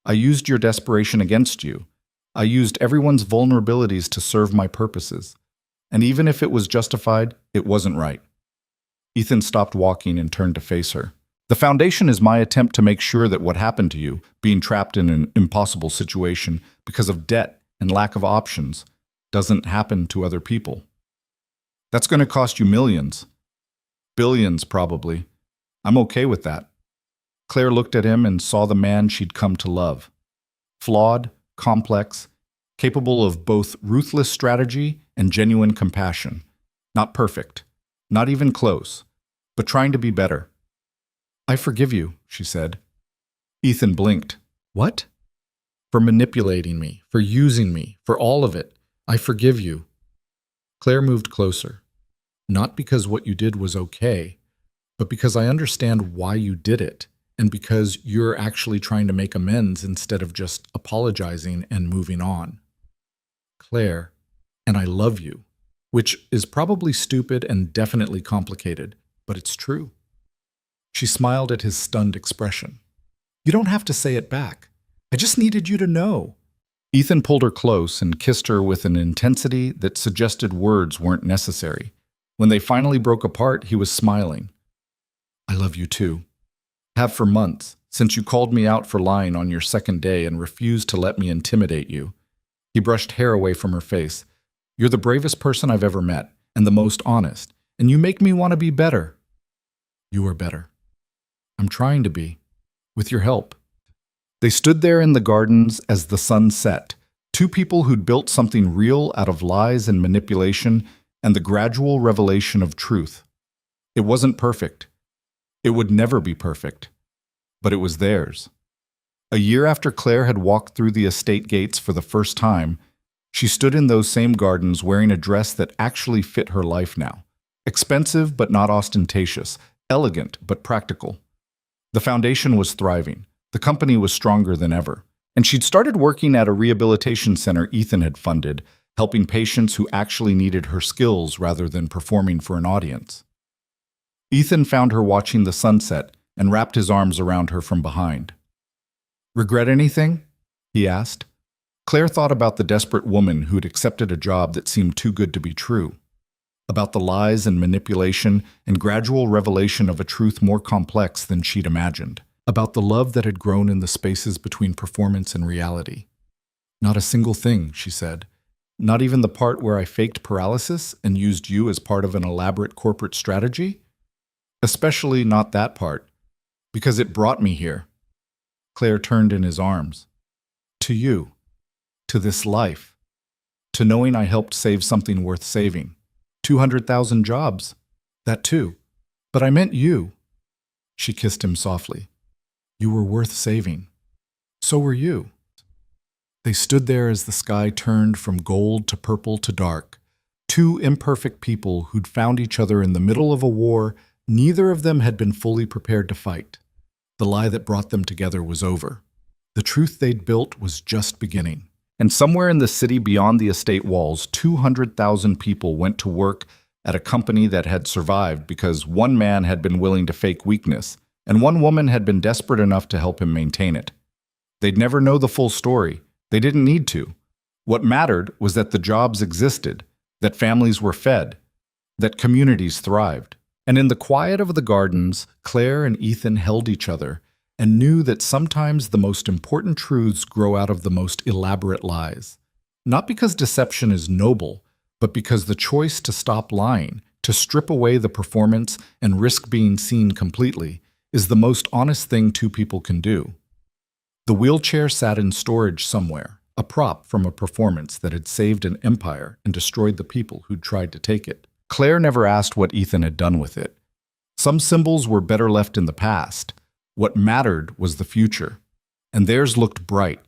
I used your desperation against you. I used everyone's vulnerabilities to serve my purposes. And even if it was justified, it wasn't right." Ethan stopped walking and turned to face her. "The foundation is my attempt to make sure that what happened to you, being trapped in an impossible situation because of debt and lack of options, doesn't happen to other people. That's going to cost you millions. Billions, probably. I'm okay with that." Claire looked at him and saw the man she'd come to love. Flawed, complex, capable of both ruthless strategy and genuine compassion. Not perfect, not even close, but trying to be better. "I forgive you," she said. Ethan blinked. "What?" "For manipulating me, for using me, for all of it. I forgive you." Claire moved closer. "Not because what you did was okay, but because I understand why you did it. And because you're actually trying to make amends instead of just apologizing and moving on. Claire, and I love you, which is probably stupid and definitely complicated, but it's true." She smiled at his stunned expression. "You don't have to say it back. I just needed you to know." Ethan pulled her close and kissed her with an intensity that suggested words weren't necessary. When they finally broke apart, he was smiling. "I love you too. Have for months, since you called me out for lying on your second day and refused to let me intimidate you." He brushed hair away from her face. "You're the bravest person I've ever met, and the most honest, and you make me want to be better." "You are better." "I'm trying to be, with your help." They stood there in the gardens as the sun set, two people who'd built something real out of lies and manipulation and the gradual revelation of truth. It wasn't perfect. It would never be perfect, but it was theirs. A year after Claire had walked through the estate gates for the first time, she stood in those same gardens wearing a dress that actually fit her life now. Expensive but not ostentatious, elegant but practical. The foundation was thriving. The company was stronger than ever. And she'd started working at a rehabilitation center Ethan had funded, helping patients who actually needed her skills rather than performing for an audience. Ethan found her watching the sunset and wrapped his arms around her from behind. "Regret anything?" he asked. Claire thought about the desperate woman who'd accepted a job that seemed too good to be true, about the lies and manipulation and gradual revelation of a truth more complex than she'd imagined, about the love that had grown in the spaces between performance and reality. "Not a single thing," she said. "Not even the part where I faked paralysis and used you as part of an elaborate corporate strategy? Especially not that part, because it brought me here." Claire turned in his arms. "To you. To this life. To knowing I helped save something worth saving. 200,000 jobs. That too. But I meant you. She kissed him softly. You were worth saving. So were you. They stood there as the sky turned from gold to purple to dark. Two imperfect people who'd found each other in the middle of a war neither of them had been fully prepared to fight. The lie that brought them together was over. The truth they'd built was just beginning. And somewhere in the city beyond the estate walls, 200,000 people went to work at a company that had survived because one man had been willing to fake weakness, and one woman had been desperate enough to help him maintain it. They'd never know the full story. They didn't need to. What mattered was that the jobs existed, that families were fed, that communities thrived. And in the quiet of the gardens, Claire and Ethan held each other and knew that sometimes the most important truths grow out of the most elaborate lies. Not because deception is noble, but because the choice to stop lying, to strip away the performance and risk being seen completely, is the most honest thing two people can do. The wheelchair sat in storage somewhere, a prop from a performance that had saved an empire and destroyed the people who'd tried to take it. Claire never asked what Ethan had done with it. Some symbols were better left in the past. What mattered was the future, and theirs looked bright,